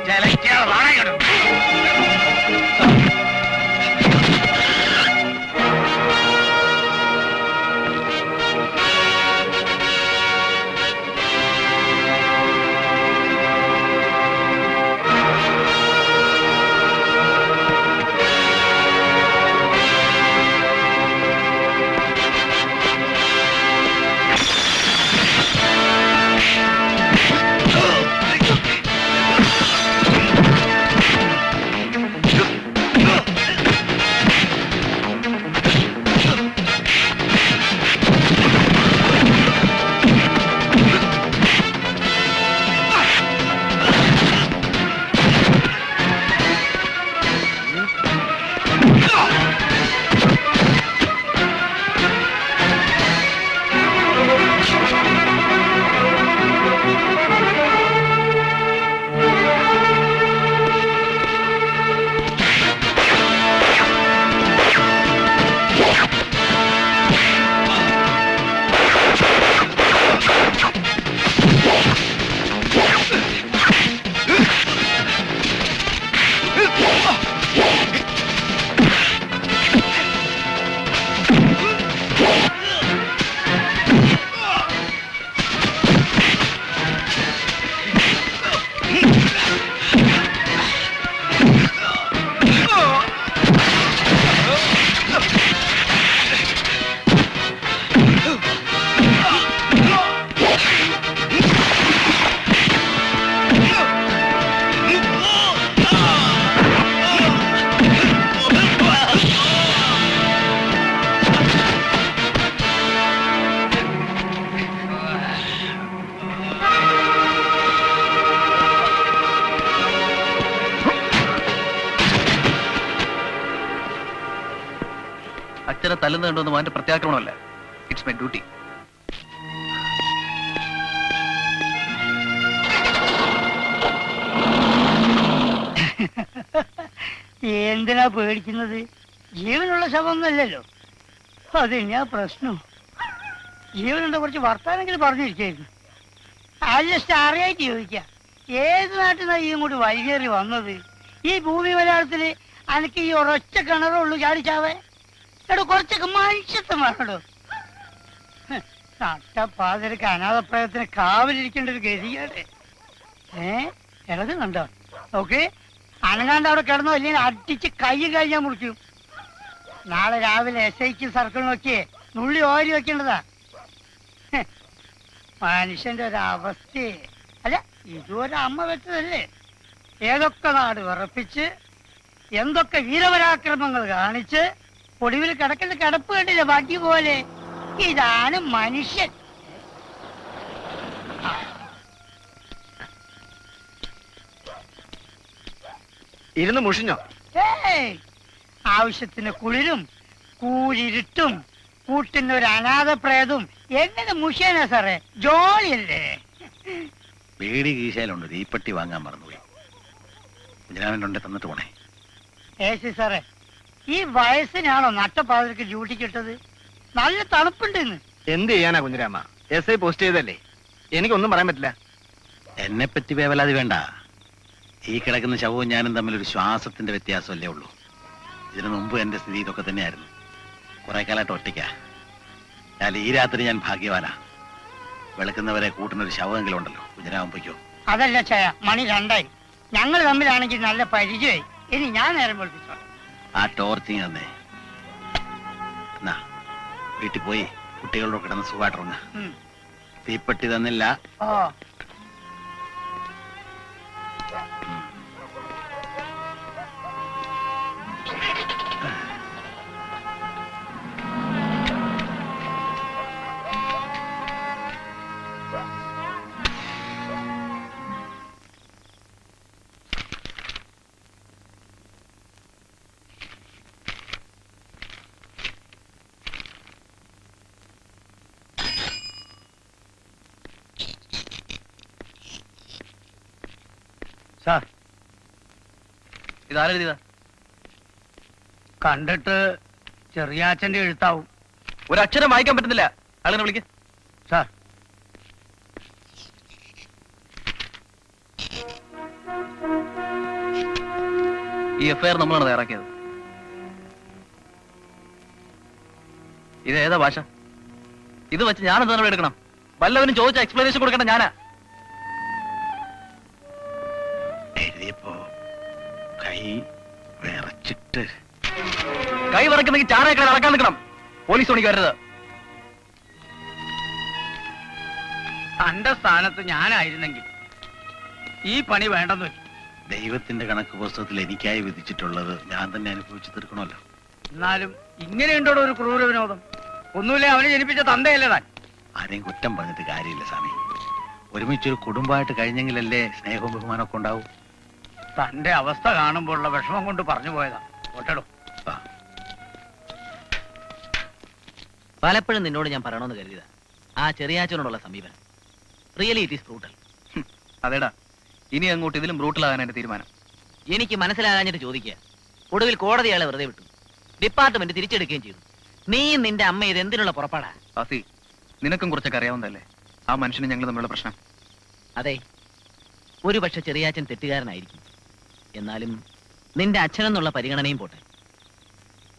അച്ഛനെ തല്ലുന്നത് കണ്ടൊന്നും അവന്റെ പ്രത്യാക്രമണമല്ല. It's my duty. എന്തിനാ പേടിക്കുന്നത്? ജീവനുള്ള ശവമൊന്നുമല്ലല്ലോ. അതെന്നാ പ്രശ്നം? ജീവനുണ്ട്, കുറച്ച് വർത്താനെങ്കിലും പറഞ്ഞിരിക്കായിരുന്നു. അത് ജസ്റ്റ് അറിയായിട്ട് ചോദിക്കാം, ഏത് നാട്ടിൽ നിന്നാ ഈ ഇങ്ങോട്ട് വൈകേറി വന്നത്? ഈ ഭൂമി മലയാളത്തില് അനക്ക് ഈ ഒരൊറ്റ കിണറേ ഉള്ളൂ ചാടിച്ചാവേ? എടോ, കുറച്ചൊക്കെ മനുഷ്യത്വം വേണോ? നട്ടപ്പാതിരക്ക് അനാഥപ്രായത്തിന് കാവലിരിക്കേണ്ട ഒരു ഗതികേട്. ഇളത് കണ്ടോ? ഓക്കെ, അനങ്ങാണ്ട് അവിടെ കിടന്നോ, അല്ലെങ്കിൽ അടിച്ച് കൈയും കഴിഞ്ഞാൽ മുറിക്കും. നാളെ രാവിലെ SIക്ക് സർക്കിൾ നോക്കിയേ നുള്ളി ഓരി വെക്കേണ്ടതാ. മനുഷ്യന്റെ ഒരവസ്ഥയെ അല്ല, ഇതുവരെ അമ്മ വെച്ചതല്ലേ? ഏതൊക്കെ നാട് വിറപ്പിച്ച്, എന്തൊക്കെ വീരപരാക്രമങ്ങൾ കാണിച്ച്, ഒടുവിൽ കിടക്കുന്ന കിടപ്പ് കണ്ടില്ല ബാക്കി പോലെ. ഇതാണ് മനുഷ്യൻ. ഇരുന്ന് മുഷിഞ്ഞോ? ആവശ്യത്തിന് കുളിരും കൂരിരുട്ടും കൂട്ടുന്ന ഒരു അനാഥ പ്രേതവും എങ്ങനെ മുഷിയാനാ സാറേ? ജോളിയല്ലേ? പേടി കീശയിലുണ്ട്, തീപ്പെട്ടി വാങ്ങാൻ മറന്നുപോയി. കുഞ്ഞിരാമനുണ്ട്, തന്നിട്ട് പോണേ. സാറേ, ഈ വയസ്സിനാണോ നട്ടപ്പാതിരക്ക് ഡ്യൂട്ടി കിട്ടത്? നല്ല തണുപ്പുണ്ടെന്ന്. എന്ത് ചെയ്യാനാ കുഞ്ഞിരാമ? SI പോസ്റ്റ് ചെയ്തല്ലേ, എനിക്കൊന്നും പറയാൻ പറ്റില്ല. എന്നെ പറ്റി വേവലാതി വേണ്ട. ഈ കിടക്കുന്ന ശവവും ഞാനും തമ്മിൽ ഒരു ശ്വാസത്തിന്റെ വ്യത്യാസമല്ലേ ഉള്ളൂ. ഇതിനു മുമ്പ് എന്റെ സ്ഥിതി ഇതൊക്കെ തന്നെയായിരുന്നു. കുറെ കാലമായിട്ട് ഒറ്റയ്ക്കാ. ഞാൻ ഈ രാത്രി ഞാൻ ഭാഗ്യവാനാ. വെളുക്കുന്നവരെ കൂട്ടുന്നൊരു ശവമെങ്കിലും ഉണ്ടല്ലോ. കുഞ്ഞിരാമൻ പൊയ്ക്കോ. അതല്ല ചായ, മണി 2 ഞങ്ങൾ തമ്മിലാണെങ്കിൽ നല്ല പരിചയമായി. ഇനി ഞാൻ നേരം വിളിപ്പിച്ചോളാം. ആ ടോർച്ചിങ് തന്നെ. എന്നാ വീട്ടിൽ പോയി കുട്ടികളോട് കിടന്ന് സുഖമായിട്ടിറങ്ങ. തീപ്പെട്ടി തന്നില്ല. ഓ സാർ, ഇതാരെഴുതിയതാ? കണ്ടിട്ട് ചെറിയാച്ചന്റെ എഴുത്താവും. ഒരക്ഷരം വായിക്കാൻ പറ്റുന്നില്ല. ആളിനെ വിളിക്ക. സാർ, ഈ FIR നമ്മളാണ് തയ്യാറാക്കിയത്. ഇത് ഏതാ ഭാഷ? ഇത് വെച്ച് ഞാൻ എന്താ എടുക്കണം? വല്ലവനും ചോദിച്ച എക്സ്പ്ലനേഷൻ കൊടുക്കണ്ട ഞാനാ. എഴുതിയപ്പോ കൈ വിറച്ചിട്ട്. കൈ വിറക്കുന്നെങ്കിൽ ചാണകക്കട നടക്കാൻ നിൽക്കണം. പോലീസ് പണിക്ക് വരരുത്. തന്റെ സ്ഥാനത്ത് ഞാനായിരുന്നെങ്കിൽ ഈ പണി വേണ്ടെന്ന് വെച്ചു. ദൈവത്തിന്റെ കണക്ക് പുസ്തകത്തിൽ എനിക്കായി വിധിച്ചിട്ടുള്ളത് ഞാൻ തന്നെ അനുഭവിച്ചു തീർക്കണമല്ലോ. എന്നാലും ഇങ്ങനെയുണ്ടോ ഒരു ക്രൂര വിനോദം? ഒന്നുമില്ല, അവനെ ജനിപ്പിച്ച തന്തയല്ലേ താൻ. ആരെയും കുറ്റം പറഞ്ഞിട്ട് കാര്യമില്ല സ്വാമി. ഒരുമിച്ചൊരു കുടുംബമായിട്ട് കഴിഞ്ഞെങ്കിലല്ലേ സ്നേഹവും ബഹുമാനമൊക്കെ ഉണ്ടാവും. തന്റെ അവസ്ഥ കാണുമ്പോഴുള്ള വിഷമം കൊണ്ട് പറഞ്ഞു പോയതാ. ഒട്ടടോ. പലപ്പോഴും നിന്നോട് ഞാൻ പറയണമെന്ന് കരുതിയതാ ആ ചെറിയാച്ചനോടുള്ള സമീപനം. Really it is brutal. അതേടാ, ഇനി അങ്ങോട്ട് ഇതിലും ബ്രൂട്ടലാകാൻ എന്റെ തീരുമാനം. എനിക്ക് മനസ്സിലാകാഞ്ഞിട്ട് ചോദിക്കുക. ഒടുവിൽ കോടതി അയാളെ വെറുതെ വിട്ടു. ഡിപ്പാർട്ട്മെന്റ് തിരിച്ചെടുക്കുകയും ചെയ്തു. നീ നിന്റെ അമ്മ ഇത് എന്തിനുള്ള പുറപ്പാടാ? ആസി, നിനക്കും കുറച്ചൊക്കെ അറിയാവുന്നതല്ലേ ആ മനുഷ്യന് ഞങ്ങൾ തമ്മിലുള്ള പ്രശ്നം. അതെ, ഒരു പക്ഷെ ചെറിയാച്ചൻ തെറ്റുകാരനായിരിക്കും. എന്നാലും നിന്റെ അച്ഛനെന്നുള്ള പരിഗണനയും പോട്ടെ.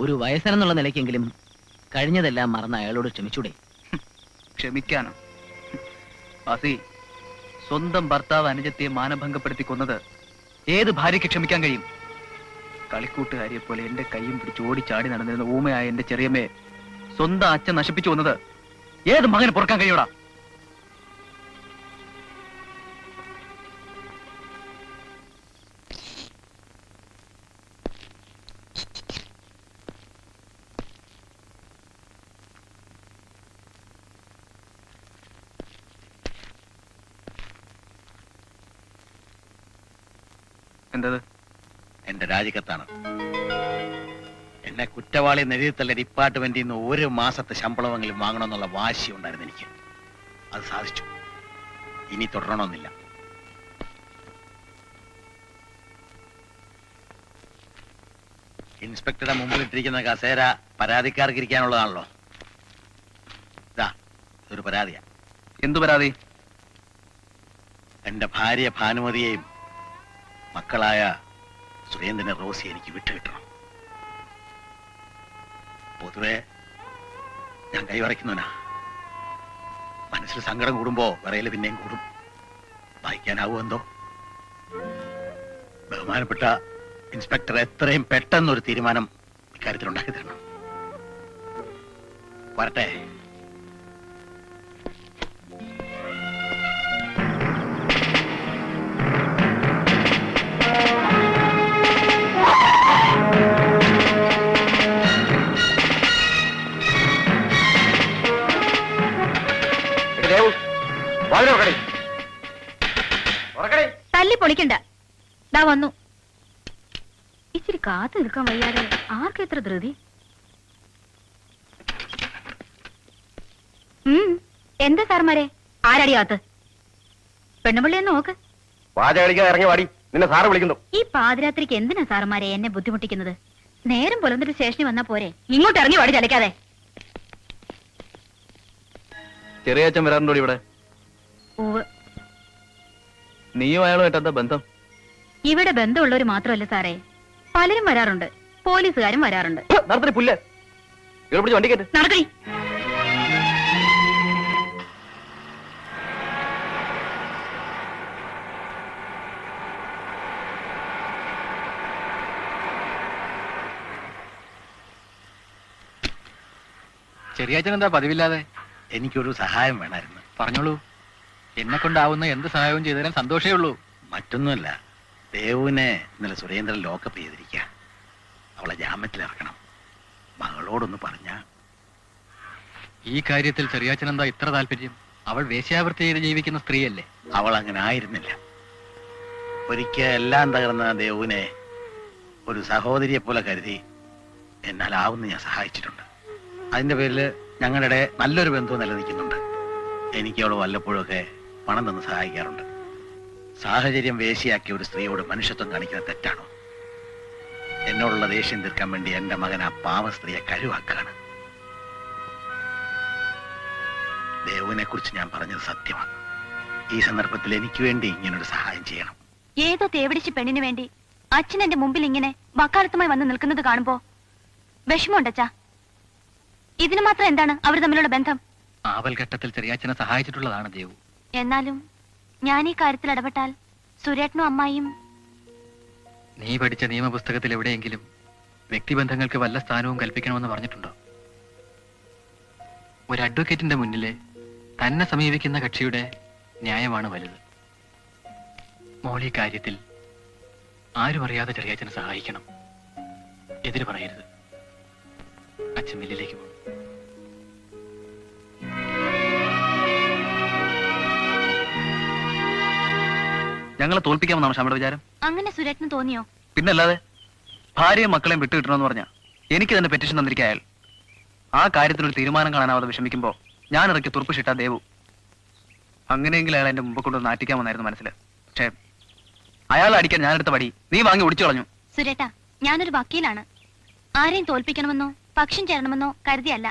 ഒരു വയസ്സനെന്നുള്ള നിലയ്ക്കെങ്കിലും കഴിഞ്ഞതെല്ലാം മറന്ന് അയാളോട് ക്ഷമിച്ചൂടെ? ക്ഷമിക്കാനോ? ആസി, സ്വന്തം ഭർത്താവ് അനുജത്തിയെ മാനഭംഗപ്പെടുത്തി കൊന്നത് ഏത് ഭാര്യയ്ക്ക് ക്ഷമിക്കാൻ കഴിയും? കളിക്കൂട്ടുകാരിയെ പോലെ എന്റെ കൈയും പിടിച്ച് ഓടിച്ചാടി നടന്നിരുന്ന ഊമയായ എന്റെ ചെറിയമ്മയെ സ്വന്തം അച്ഛൻ നശിപ്പിച്ചു വന്നത് ഏത് മകന് പൊറുക്കാൻ കഴിയൂടാ? എന്തത്? എന്റെ രാജിക്കത്താണ്. എന്നെ കുറ്റവാളി നെഴുതിത്തള്ള ഡിപ്പാർട്ട്മെന്റിൽ നിന്ന് 1 മാസത്തെ ശമ്പളമെങ്കിലും വാങ്ങണമെന്നുള്ള വാശി ഉണ്ടായിരുന്നു എനിക്ക്. അത് സാധിച്ചു. ഇനി തുടരണമെന്നില്ല. ഇൻസ്പെക്ടറുടെ മുമ്പിലിട്ടിരിക്കുന്ന കസേര പരാതിക്കാർക്ക് ഇരിക്കാനുള്ളതാണല്ലോ. ഇതാ ഇതൊരു പരാതിയാ. എന്തു പരാതി? എന്റെ ഭാര്യ ഭാനുമതിയെയും മക്കളായ സുരേന്ദ്രനെ റോസി എനിക്ക് വിട്ടുകിട്ടണം. പൊതുവെ ഞാൻ കൈവറയ്ക്കുന്നവനാ. മനസ്സിൽ സങ്കടം കൂടുമ്പോ വിറയല് പിന്നെയും കൂടും. വായിക്കാനാവുമെന്തോ. ബഹുമാനപ്പെട്ട ഇൻസ്പെക്ടർ എത്രയും പെട്ടെന്നൊരു തീരുമാനം ഇക്കാര്യത്തിൽ ഉണ്ടാക്കി തരണം. വരട്ടെ. തല്ലി പൊളിക്കണ്ട. ദാ വന്നു. ഇച്ചിരി കാത്തു നിൽക്കാൻ വയ്യാതെ ആർക്കും എത്ര ധൃതി? എന്താ സാർമാരെ? ആരാടി കാത്ത്? പെണ്ണുപിള്ളിയെന്ന് നോക്ക്. ഇറങ്ങി വാടി, നിന്നെ സാറ് വിളിക്കുന്നു. ഈ പാതിരാത്രിക്ക് എന്തിനാ സാർമാരെ എന്നെ ബുദ്ധിമുട്ടിക്കുന്നത്? നേരം പുലർന്നിട്ട് സ്റ്റേഷനിൽ വന്നാ പോരെ? ഇങ്ങോട്ട് ഇറങ്ങി വാടി ചലക്കാതെ. ചെറിയച്ഛൻ വരാറുണ്ടോ ഇവിടെ? നീയും അയാളുമായിട്ട് എന്താ ബന്ധം? ഇവിടെ ബന്ധമുള്ളവർ മാത്രമല്ല സാറേ, പലരും വരാറുണ്ട്. പോലീസുകാരും വരാറുണ്ട്. നടത്തി പുല്ല് ഇവിടെ പിടിച്ച് വണ്ടി കയറ്റ്. നടക്കണേ. ചെറിയച്ഛൻ എന്താ പതിവില്ലാതെ? എനിക്കൊരു സഹായം വേണമായിരുന്നു. പറഞ്ഞോളൂ. എന്നെ കൊണ്ടാവുന്ന എന്ത് സഹായവും ചെയ്തതിനും സന്തോഷമേ ഉള്ളൂ. മറ്റൊന്നുമല്ല, ദേവുവിനെ ഇന്നലെ സുരേന്ദ്രൻ ലോക്കപ്പ് ചെയ്തിരിക്കുക. അവളെ ജാമ്യത്തിലിറക്കണം. മകളോടൊന്ന് പറഞ്ഞ. ഈ കാര്യത്തിൽ ചെറിയച്ഛൻ എന്താ ഇത്ര താല്പര്യം? അവൾ വേശ്യാവൃത്തി ചെയ്ത് ജീവിക്കുന്ന സ്ത്രീയല്ലേ? അവൾ അങ്ങനെ ആയിരുന്നില്ല. ഒരിക്കൽ എല്ലാം തകർന്ന ദേവുവിനെ ഒരു സഹോദരിയെ പോലെ കരുതി എന്നാലാവുന്ന ഞാൻ സഹായിച്ചിട്ടുണ്ട്. അതിന്റെ പേരിൽ ഞങ്ങളുടെ നല്ലൊരു ബന്ധവും നിലനിൽക്കുന്നുണ്ട്. എനിക്ക് അവൾ വല്ലപ്പോഴൊക്കെ പണം തന്ന് സഹായിക്കാറുണ്ട്. സാഹചര്യം വേശിയാക്കിയ ഒരു സ്ത്രീയോട് മനുഷ്യത്വം കാണിക്കുന്ന തെറ്റാണോ? എന്നോടുള്ള ദേഷ്യം തീർക്കാൻ വേണ്ടി എന്റെ മകൻ ആ പാവ സ്ത്രീയെ കരുവാക്കാണ്. ദേവുവിനെ കുറിച്ച് ഞാൻ പറഞ്ഞത് സത്യമാണ്. ഈ സന്ദർഭത്തിൽ എനിക്ക് വേണ്ടി ഇങ്ങനൊരു സഹായം ചെയ്യണം. ഏതോ തേവിടിച്ച് പെണ്ണിന് വേണ്ടി അച്ഛൻ എന്റെ മുമ്പിൽ ഇങ്ങനെ വക്കാലത്തുമായി വന്ന് നിൽക്കുന്നത് കാണുമ്പോ വിഷമമുണ്ടച്ചാ. ഇതിന് മാത്രം എന്താണ് അവർ തമ്മിലുള്ള ബന്ധം? ആപൽഘട്ടത്തിൽ ചെറിയച്ഛനെ സഹായിച്ചിട്ടുള്ളതാണ് ദേവു. എന്നാലും ഞാൻ ഈ കാര്യത്തിൽ ഇടപെട്ടാൽ സുരേട്ടനും അമ്മായിയും. നീ പഠിച്ച നിയമപുസ്തകത്തിൽ എവിടെയെങ്കിലും വ്യക്തിബന്ധങ്ങൾക്ക് വല്ല സ്ഥാനവും കൽപ്പിക്കണമെന്ന് പറഞ്ഞിട്ടുണ്ടോ? ഒരു അഡ്വക്കേറ്റിന്റെ മുന്നിലെ തന്നെ സമീപിക്കുന്ന കക്ഷിയുടെ ന്യായമാണ് വലുത്. മോളി കാര്യത്തിൽ ആരും അറിയാതെ ചെറിയച്ഛനെ സഹായിക്കണം. എതിര് പറയരുത്. അച്ഛൻ മില്ലിലേക്ക് പോകും. ഞങ്ങളെ തോൽപ്പിക്കാമെന്നാണ് ഷാമയുടെ വിചാരം? അങ്ങനെ സുരേട്ടന് തോന്നിയോ? പിന്നല്ലാതെ. ഭാര്യയും മക്കളെയും വിട്ടുകിട്ടണമെന്ന് പറഞ്ഞ എനിക്ക് തന്നെ പെറ്റീഷൻ തന്നിരിക്കുക അയാൾ. ആ കാര്യത്തിനൊരു തീരുമാനം കാണാനാവാതെ വിഷമിക്കുമ്പോ ഞാൻ ഇറക്കി തുറപ്പിച്ചിട്ട ദേവു. അങ്ങനെയെങ്കിൽ അയാൾ എന്റെ മുമ്പ് കൊണ്ടൊന്ന് നാറ്റിക്കാമെന്നായിരുന്നു മനസ്സിൽ. പക്ഷേ അയാൾ അടിക്കാൻ ഞാനെടുത്ത വടി നീ വാങ്ങി ഒടിച്ചു കളഞ്ഞു. സുരേട്ടാ, ഞാനൊരു വക്കീലാണ്. ആരെയും തോൽപ്പിക്കണമെന്നോ പക്ഷം ചേരണമെന്നോ കരുതിയല്ല.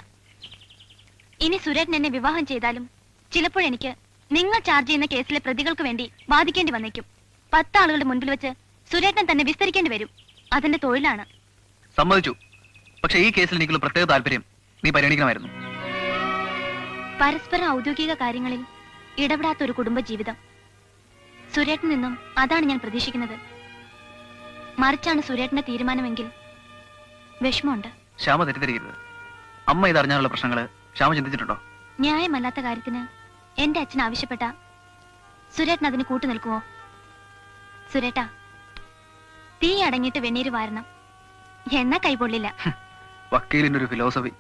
ഇനി സുരേട്ടൻ എന്നെ വിവാഹം ചെയ്താലും ചിലപ്പോഴെനിക്ക് നിങ്ങൾ ചാർജ് ചെയ്യുന്ന കേസിലെ പ്രതികൾക്ക് വേണ്ടി വാദിക്കേണ്ടി വന്നേക്കും. 10 ആളുകളുടെ മുൻപിൽ വെച്ച് സുരേട്ടൻ തന്നെ വിസ്തരിക്കേണ്ടി വരും. അതെന്റെ തൊഴിലാണ്. സമ്മതിച്ചു. പക്ഷെ ഈ കേസിൽ എനിക്കുള്ള പ്രത്യേക താല്പര്യം നീ പരിഗണിക്കണമായിരുന്നു. പരസ്പരം ഔദ്യോഗിക കാര്യങ്ങളിൽ ഇടപെടാത്ത ഒരു കുടുംബ ജീവിതം. സുരേട്ടൻ നിന്നും അതാണ് ഞാൻ പ്രതീക്ഷിക്കുന്നത്. മറിച്ചാണ് സുരേട്ടന്റെ തീരുമാനമെങ്കിൽ വിഷമമുണ്ട്. ശ്യാമ തെറ്റിദ്ധരിക്കരുത്. അമ്മ ഇതറിഞ്ഞാലുള്ള പ്രശ്നങ്ങള് ശ്യാമ ചിന്തിച്ചിട്ടുണ്ടോ? ന്യായമല്ലാത്ത കാര്യത്തിന് എന്റെ അച്ഛൻ ആവശ്യപ്പെട്ട സുരേട്ടൻ അതിന് കൂട്ടു നിൽക്കുവോ? സുരേട്ടാ, തീ അടങ്ങിയിട്ട് വെണ്ണീര് വാരണം. എന്നാ കൈപൊള്ളില്ല. വക്കീലിന്റെ ഒരു ഫിലോസഫി.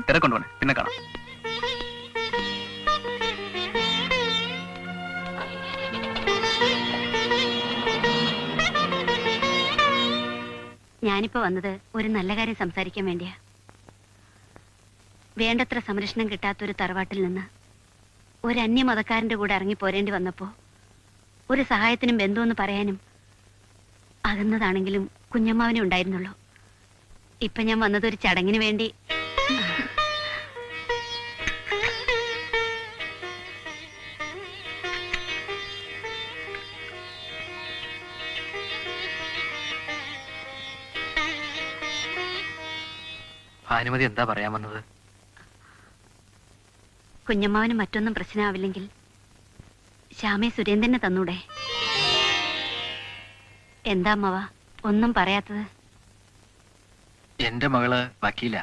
തിരക്കൊണ്ടുപോണേ, പിന്നെ കാണാം. ഞാനിപ്പോ വന്നത് ഒരു നല്ല കാര്യം സംസാരിക്കാൻ വേണ്ടിയാ. വേണ്ടത്ര സംരക്ഷണം കിട്ടാത്തൊരു തറവാട്ടിൽ നിന്ന് ഒരു അന്യമതക്കാരന്റെ കൂടെ ഇറങ്ങി പോരേണ്ടി വന്നപ്പോ ഒരു സഹായത്തിനും ബന്ധുവെന്ന് പറയാനും അകന്നതാണെങ്കിലും കുഞ്ഞമ്മാവനെ ഉണ്ടായിരുന്നുള്ളൂ. ഇപ്പൊ ഞാൻ വന്നതൊരു ചടങ്ങിന് വേണ്ടി. ഭാനുമതി എന്താ പറയാൻ വന്നത്? കുഞ്ഞമ്മാവന് മറ്റൊന്നും പ്രശ്നമാവില്ലെങ്കിൽ ശ്യാമയെ സുരേന്ദ്രനെ തന്നൂടെ? എന്താ അമ്മവ ഒന്നും പറയാത്തത്? എന്റെ മകള് വക്കീല,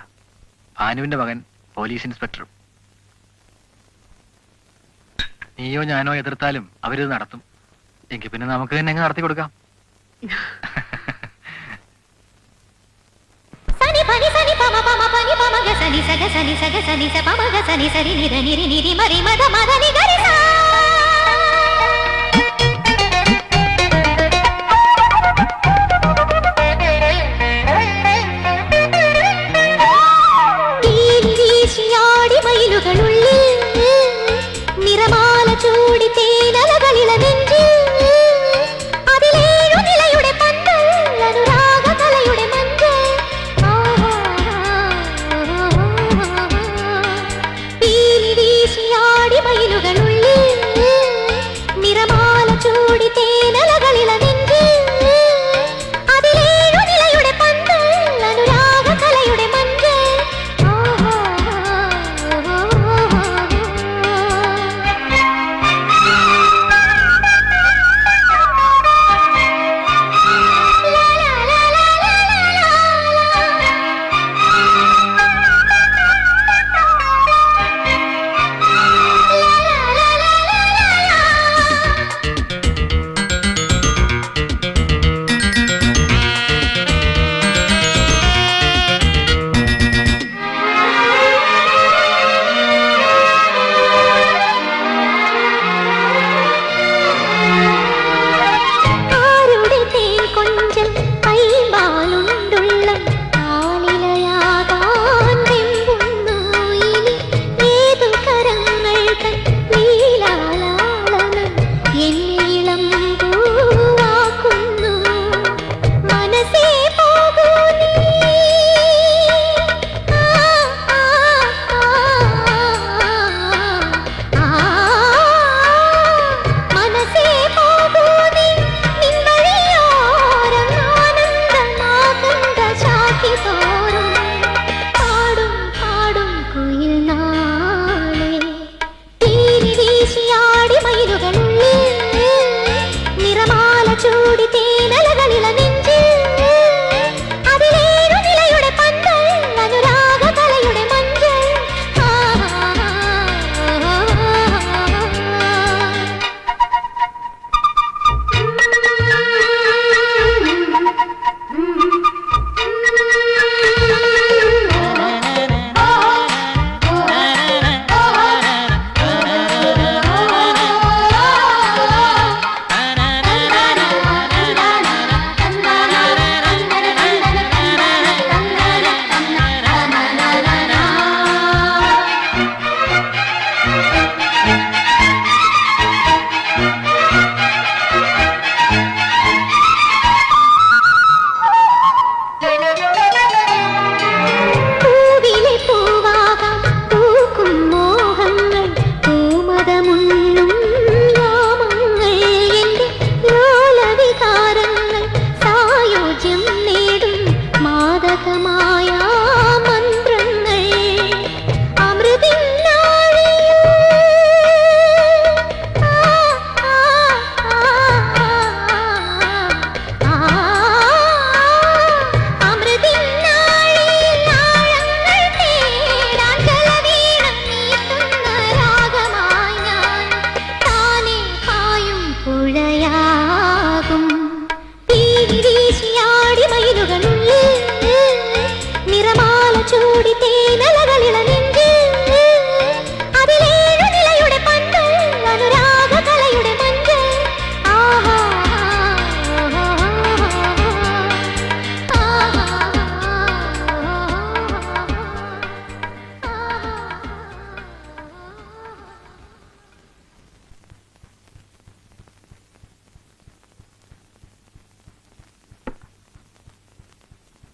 ഭാനുവിന്റെ മകൻ പോലീസ് ഇൻസ്പെക്ടറും. നീയോ ഞാനോ എതിർത്താലും അവരിത് നടത്തും. എങ്കിൽ പിന്നെ നമുക്ക് തന്നെ അങ്ങ് നടത്തി കൊടുക്കാം. നിറമാല ചൂടി തേനലകളിള നെഞ്ചിൽ അതിലേഴു നിലയുടെ പന്തൽ അനുരാഗ കലയുടെ മഞ്ചൽ പീലി വീശിയാടി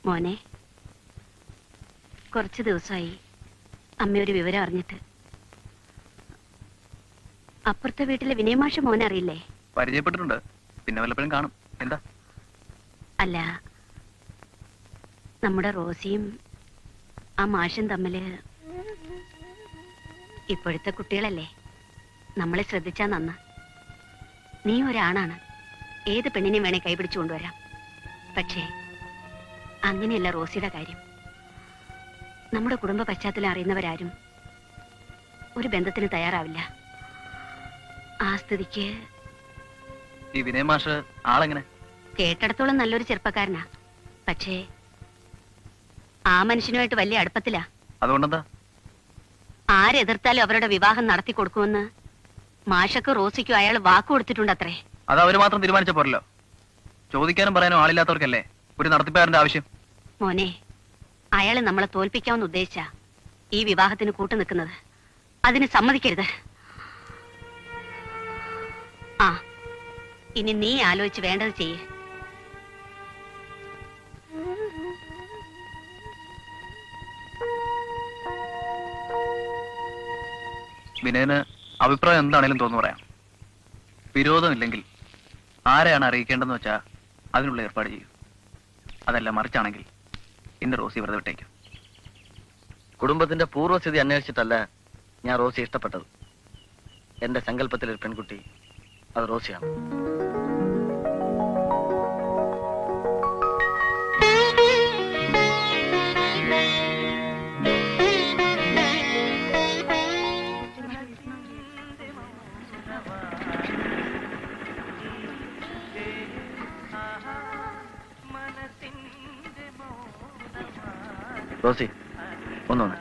മോനെ, കുറച്ച് ദിവസമായി അമ്മയൊരു വിവരം അറിഞ്ഞിട്ട്. അപ്പുറത്തെ വീട്ടിലെ വിനയമാഷ മോനെ അറിയില്ലേ? പരിചയപ്പെട്ടിട്ടുണ്ട്, പിന്നെ വല്ലപ്പോഴും കാണും. എന്താ? അല്ല, നമ്മുടെ റോസിയും ആ മാഷും തമ്മില്. ഇപ്പോഴത്തെ കുട്ടികളല്ലേ, നമ്മളെ ശ്രദ്ധിച്ചാ നന്ന. നീ ഒരാണാണ്, ഏത് പെണ്ണിനെയും വേണേ കൈപിടിച്ചു കൊണ്ടുവരാം. പക്ഷേ അങ്ങനെയല്ല റോസിയുടെ കാര്യം. നമ്മുടെ കുടുംബ പശ്ചാത്തലം അറിയുന്നവരാരും ഒരു ബന്ധത്തിന് തയ്യാറാവില്ല. ആ സ്ഥിതിക്ക് ഈ വിനയ മാഷ് ആളെങ്ങനെ? കേട്ടിടത്തോളം നല്ലൊരു ചെറുപ്പക്കാരനാ. പക്ഷേ ആ മനുഷ്യനുമായിട്ട് വലിയ അടുപ്പത്തിലാ. അതുകൊണ്ടെന്താ? ആരെതിർത്താലും അവരുടെ വിവാഹം നടത്തി കൊടുക്കുമെന്ന് മാഷക്ക് റോസിക്കും അയാൾ വാക്കു കൊടുത്തിട്ടുണ്ട് അത്രേ. അത് അവര് മാത്രം തീരുമാനിച്ച പോരല്ലോ. ചോദിക്കാനും പറയാനും ആളില്ലാത്തവർക്കല്ലേ ഒരു നടത്തിപ്പുകാരന്റെ ആവശ്യം. മോനെ, അയാള് നമ്മളെ തോൽപ്പിക്കാമെന്ന് ഉദ്ദേശിച്ച ഈ വിവാഹത്തിന് കൂട്ടു നിൽക്കുന്നത്. അതിന് സമ്മതിക്കരുത്. ആ, ഇനി നീ ആലോചിച്ച് വേണ്ടത് ചെയ്യ്. വിനയന് അഭിപ്രായം എന്താണേലും തോന്നു പറയാം. വിരോധമില്ലെങ്കിൽ ആരെയാണ് അറിയിക്കേണ്ടെന്ന് വെച്ചാ അതിനുള്ള ഏർപ്പാട് ചെയ്യും. അതല്ല മറിച്ചാണെങ്കിൽ ഇന്ന് റോസി വെറുതെ വിട്ടേക്കും. കുടുംബത്തിന്റെ പൂർവ്വസ്ഥിതി അന്വേഷിച്ചിട്ടല്ല ഞാൻ റോസി ഇഷ്ടപ്പെട്ടത്. എന്റെ സങ്കല്പത്തിലൊരു പെൺകുട്ടി അത് റോസിയാണ്. റോസി, ഒന്നൊന്ന്.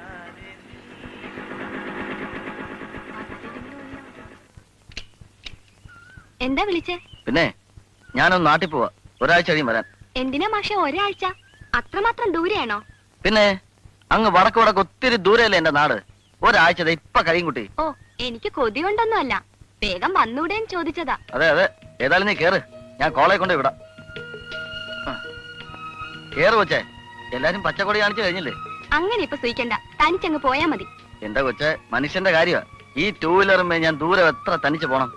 എന്താ വിളിച്ചേ? പിന്നെ ഞാനൊന്ന് നാട്ടിൽ പോവാ, ഒരാഴ്ച കഴിയും വരാൻ. എന്തിനാ മാഷെ ഒരാഴ്ച? അത്രമാത്രം ദൂരെയാണോ? പിന്നെ അങ്ങ് വടക്ക് വടക്ക് ഒത്തിരി ദൂരെയല്ലേ എന്റെ നാട്. ഒരാഴ്ച ഇപ്പൊ കഴിയും കുട്ടി. ഓ, എനിക്ക് കൊതി കൊണ്ടൊന്നുമല്ല, വേഗം വന്നൂടേന്ന് ചോദിച്ചതാ. അതെ അതെ, ഏതായാലും നീ കേറ്, ഞാൻ കോളേജ് കൊണ്ട് വിടാം. കേറ് കൊച്ചേ, എല്ലാരും പച്ചക്കൊടി കാണിച്ചു കഴിഞ്ഞില്ലേ? അങ്ങനെ ഇപ്പൊ സൂയിക്കണ്ട, തനിച്ചങ്ങ് പോയാ മതി. എന്റെ കൊച്ചെ, മനുഷ്യന്റെ കാര്യമാ. ഈ ടൂ വീലറുമേ ഞാൻ ദൂരെ എത്ര തനിച്ച് പോണം?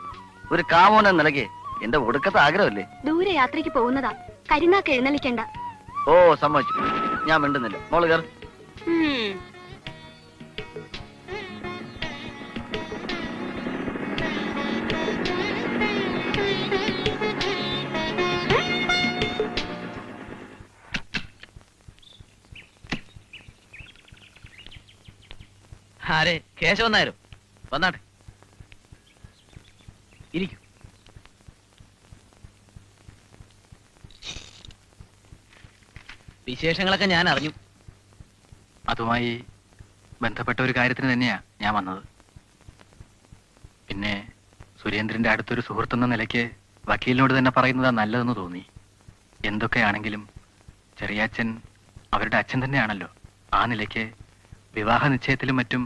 ഒരു കാമോൻ എന്ന നിലയ്ക്ക് എന്റെ ഒടുക്കത്തെ ആഗ്രഹമല്ലേ. ദൂരെ യാത്രയ്ക്ക് പോകുന്നതാ, കരിനാക്ക് എഴുന്നള്ളിക്കണ്ട. ഓ, സമ്മതിച്ചു, ഞാൻ മിണ്ടുന്നില്ല. മോള് കേറ്. ആരെ? കേശവൻ നായരോ? വന്നാട്ടെ, ഇരിക്കൂ. വിശേഷങ്ങളൊക്കെ ഞാൻ അറിഞ്ഞു. അതുമായി ബന്ധപ്പെട്ട ഒരു കാര്യത്തിന് തന്നെയാ ഞാൻ വന്നത്. പിന്നെ സുരേന്ദ്രന്റെ അടുത്തൊരു സുഹൃത്തെന്ന നിലയ്ക്ക് വക്കീലിനോട് തന്നെ പറയുന്നതാ നല്ലതെന്ന് തോന്നി. എന്തൊക്കെയാണെങ്കിലും ചെറിയാച്ചൻ അവരുടെ അച്ഛൻ തന്നെയാണല്ലോ. ആ നിലയ്ക്ക് വിവാഹ നിശ്ചയത്തിലും മറ്റും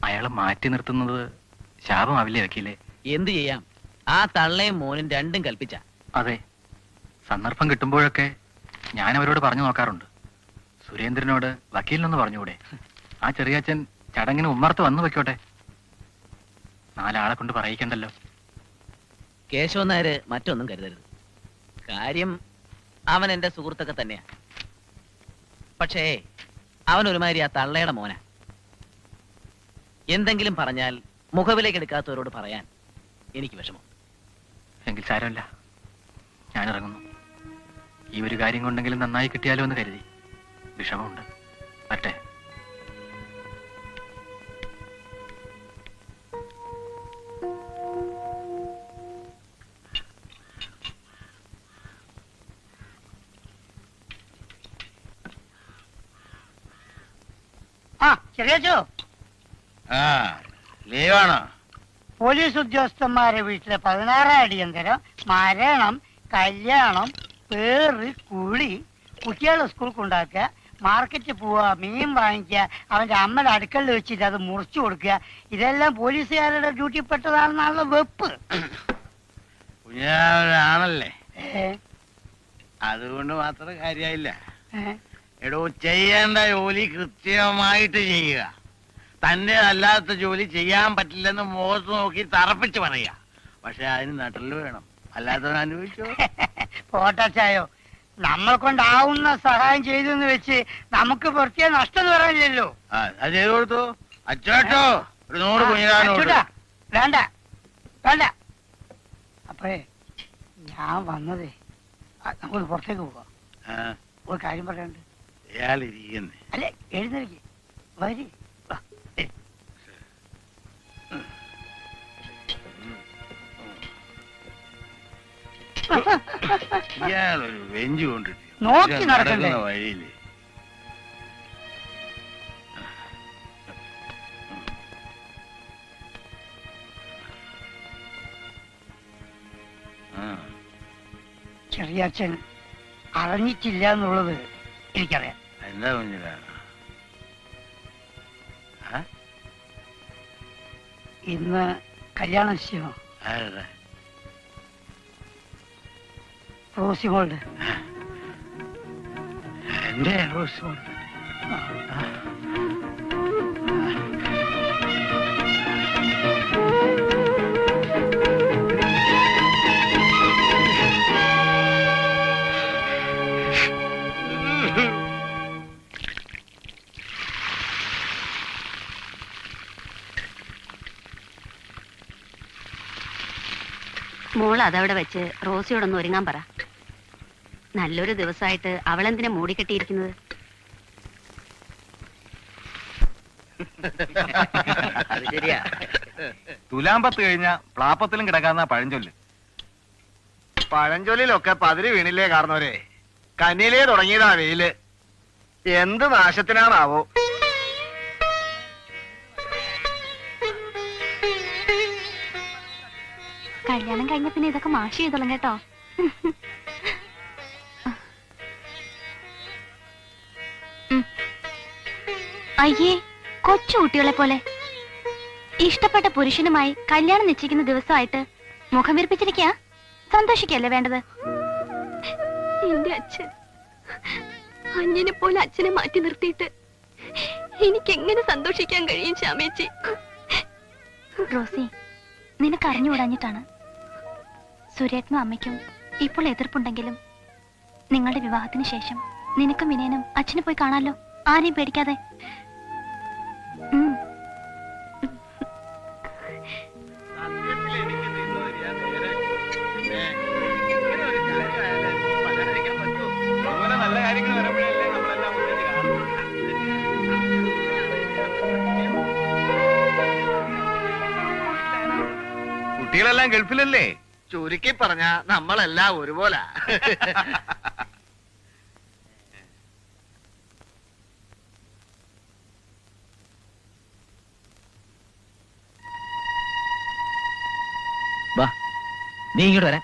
അയാളെ മാറ്റി നിർത്തുന്നത് ശാപമാവില്ലേ വക്കീലെ? എന്തു ചെയ്യാം, ആ തള്ളയും മോനും രണ്ടും കൽപ്പിച്ച. അതെ, സന്ദർഭം കിട്ടുമ്പോഴൊക്കെ ഞാൻ അവരോട് പറഞ്ഞു നോക്കാറുണ്ട്. സുരേന്ദ്രനോട് വക്കീലിനൊന്ന് പറഞ്ഞുകൂടെ? ആ ചെറിയാച്ചൻ ചടങ്ങിന് ഉമ്മർത്ത് വന്നു വെക്കോട്ടെ, 4 ആളെ കൊണ്ട് പറയിക്കണ്ടല്ലോ. കേശവൻ നായര് മറ്റൊന്നും കരുതരുത്. കാര്യം അവൻ എന്റെ സുഹൃത്തൊക്കെ തന്നെയാ. പക്ഷേ അവൻ ഒരുമാതിരി ആ തള്ളയുടെ മോന. എന്തെങ്കിലും പറഞ്ഞാൽ മുഖവിലേക്ക് എടുക്കാത്തവരോട് പറയാൻ എനിക്ക് വിഷമം. എങ്കിൽ സാരമില്ല, ഞാൻ ഇറങ്ങുന്നു. ഈ ഒരു കാര്യം കൊണ്ടെങ്കിലും നന്നായി കിട്ടിയാലോ എന്ന് കരുതി. വിഷമമുണ്ട്. വരട്ടെ. ആ ചെറിയച്ചോ, ആ, ലീവാണോ? പോലീസ് ഉദ്യോഗസ്ഥന്മാരെ വീട്ടിലെ 16 അടിയന്തരം, മരണം, കല്യാണം, പേറ്, കുളി, കുട്ടികളെ സ്കൂൾ കൊണ്ടാക്കുക, മാർക്കറ്റിൽ പോവുക, മീൻ വാങ്ങിക്കുക, അവന്റെ അമ്മയുടെ അടുക്കളയിൽ വെച്ചിട്ട് അത് മുറിച്ചു കൊടുക്കുക, ഇതെല്ലാം പോലീസുകാരുടെ ഡ്യൂട്ടിപ്പെട്ടതാണെന്നാണല്ലോ വെപ്പ്. കുഞ്ഞാണല്ലേ, ഏ? അതുകൊണ്ട് മാത്രം കാര്യമായില്ല. എടോ, ചെയ്യേണ്ട ജോലി കൃത്യമായിട്ട് ചെയ്യുക. തന്റെ അല്ലാത്ത ജോലി ചെയ്യാൻ പറ്റില്ലെന്ന് മുഖത്ത് നോക്കി തറപ്പിച്ച് പറയുക. പക്ഷെ അതിന് നട്ടല് വേണം, അല്ലാത്തവൻ അനുഭവിച്ചോ. പോട്ടാച്ചായോ, നമ്മളെ കൊണ്ടാവുന്ന സഹായം ചെയ്തെന്ന് വെച്ച് നമുക്ക് പുറത്തിയ നഷ്ടം എന്ന് പറയാനില്ലല്ലോ. അത് ചെയ്തു കൊടുത്തു. അച്ചോട്ടോ ഒരു 100 കുഞ്ഞിരാനോട്. വേണ്ട വേണ്ട. അപ്പഴേ ഞാൻ വന്നതേ നമുക്ക് പുറത്തേക്ക് പോകാം. ഒരു കാര്യം പറയാണ്ട്. ഇയാളിരിക്കുന്നേ. അല്ലെ, എഴുന്നേക്ക് വരി. ഇയാളൊരു വെഞ്ചു കൊണ്ടിട്ട് നോക്കി നടക്കണ്ടേ വഴിയില്. ചെറിയച്ഛൻ അറിഞ്ഞിട്ടില്ല എന്നുള്ളത് എനിക്കറിയാം. എന്താ കുഞ്ഞിരാ? ഇന്ന് കല്യാണ നിശ്ചയമോ? റോസി മോളുടെ. എന്റെ റോസി മോളുടെ. മോൾ അതവിടെ വെച്ച് റോസിയോടൊന്ന് ഒരുങ്ങാൻ പറ. നല്ലൊരു ദിവസമായിട്ട് അവളെന്തിനാ മൂടിക്കെട്ടിയിരിക്കുന്നത്? ശരിയാ. തുലാമ്പത്ത് കഴിഞ്ഞ പ്ലാപ്പത്തിലും കിടക്കാന്ന പഴഞ്ചൊല്ല്. പഴഞ്ചൊല്ലിലൊക്കെ പതിര് വീണില്ലേ കാരണവരെ. കന്നിലേ തുടങ്ങിയതാ വെയില്. എന്ത് നാശത്തിനാണാവോ. കല്യാണം കഴിഞ്ഞ പിന്നെ ഇതൊക്കെ മാഷ് ചെയ്തോളും കേട്ടോ. അയ്യേ, കൊച്ചു കുട്ടികളെ പോലെ. ഇഷ്ടപ്പെട്ട പുരുഷനുമായി കല്യാണം നിശ്ചയിക്കുന്ന ദിവസമായിട്ട് മുഖം വീർപ്പിച്ചിരിക്കാ. സന്തോഷിക്കല്ലേ വേണ്ടത്. എന്റെ അച്ഛൻ അന്യനെ പോലെ അച്ഛനെ മാറ്റി നിർത്തിയിട്ട് എനിക്ക് എങ്ങനെ സന്തോഷിക്കാൻ കഴിയും ശ്യാമേച്ചി? റോസി, നിനക്കറിഞ്ഞുകൂടാഞ്ഞിട്ടാണ്. സുരേട്ടനും അമ്മയ്ക്കും ഇപ്പോൾ എതിർപ്പുണ്ടെങ്കിലും നിങ്ങളുടെ വിവാഹത്തിന് ശേഷം നിനക്കും വിനയനും അച്ഛനെ പോയി കാണാലോ, ആരെയും പേടിക്കാതെ. നല്ല കാര്യങ്ങൾ വരുമ്പോഴല്ലേ നമ്മളെല്ലാം കുട്ടികളെല്ലാം ഗൾഫിലല്ലേ? ചുരുക്കി പറഞ്ഞ നമ്മളെല്ലാം ഒരുപോലെ. നീ ഇങ്ങോട്ട് വരാൻ.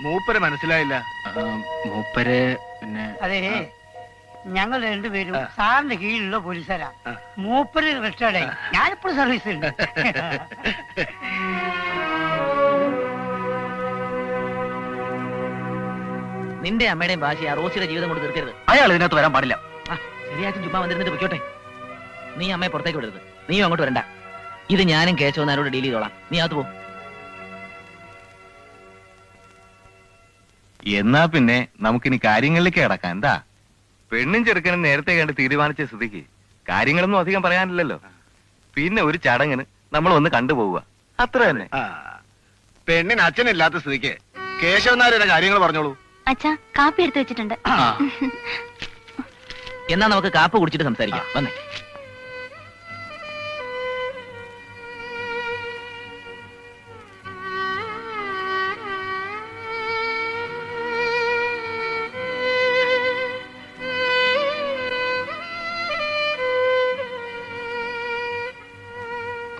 മൂപ്പര് മനസ്സിലായില്ല. മൂപ്പര് പിന്നെ അതെ, ഞങ്ങൾ രണ്ടുപേരും സാറിന്റെ കീഴിലുള്ള പോലീസുകാരാ. മൂപ്പര് റിട്ടയർഡായി, ഞാനിപ്പോഴും സർവീസിലുണ്ട്. നിന്റെ അമ്മയുടെയും ഭാഷ ആ റോസിയുടെ ജീവിതം കൊണ്ട് തീർക്കരുത്. അയാൾ ഇതിനകത്ത് വരാൻ പാടില്ല. ശരിയാച്ചും ചുമ്മാ വന്നിരുന്നിട്ട് പൊയ്ക്കോട്ടെ. നീ അമ്മയെ പുറത്തേക്ക് വിടരുത്. നീയും അങ്ങോട്ട് വരണ്ട. ഇത് ഞാനും കേശവനാരോട് ഡീൽ ചെയ്തോളാം. നീ അകത്ത് പോ. എന്നാ പിന്നെ നമുക്കിനി കാര്യങ്ങളിലേക്ക് കിടക്കാം. എന്താ? പെണ്ണും ചെറുക്കനും നേരത്തെ കണ്ട് തീരുമാനിച്ച സ്ഥിതിക്ക് കാര്യങ്ങളൊന്നും അധികം പറയാനില്ലല്ലോ. പിന്നെ ഒരു ചടങ്ങിന് നമ്മൾ ഒന്ന് കണ്ടുപോവുക, അത്ര തന്നെ. പെണ്ണിന് അച്ഛനില്ലാത്ത സ്ഥിതിക്ക് കേശവനാരുടെ കാര്യങ്ങൾ പറഞ്ഞോളൂ. അച്ഛാ, കാപ്പി എടുത്തു വെച്ചിട്ടുണ്ട്. എന്നാ നമുക്ക് കാപ്പ് കുടിച്ചിട്ട് സംസാരിക്കാം. വന്നേ.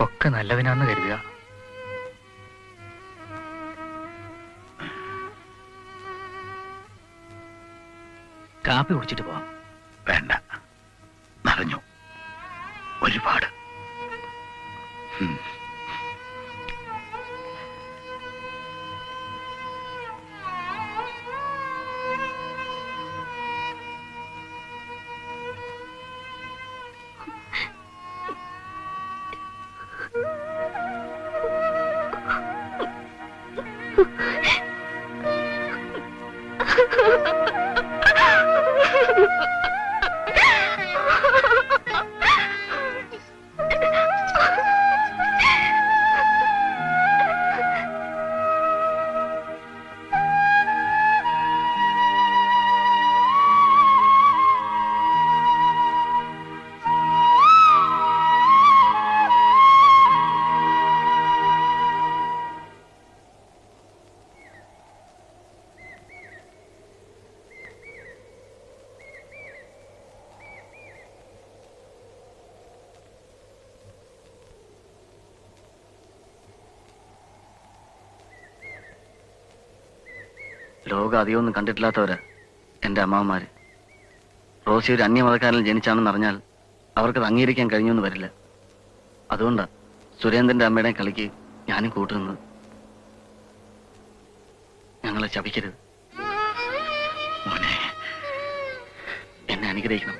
ഒക്കെ നല്ലതിനാന്ന് കരുതുക. കാപ്പി കുടിച്ചിട്ട് പോവാം. വേണ്ട, നിറഞ്ഞു ഒരുപാട്. ലോകം അധികമൊന്നും കണ്ടിട്ടില്ലാത്തവരാ എൻ്റെ അമ്മാവന്മാര്. റോസി ഒരു അന്യമതക്കാരിൽ ജനിച്ചാണെന്ന് അറിഞ്ഞാൽ അവർക്കത് അംഗീകരിക്കാൻ കഴിഞ്ഞൊന്നും വരില്ല. അതുകൊണ്ടാ സുരേന്ദ്രന്റെ അമ്മയുടെയും കളിക്ക് ഞാനും കൂട്ടുന്നത്. ഞങ്ങളെ ശപിക്കരുത്. മോനെ, എന്നെ അനുഗ്രഹിക്കണം.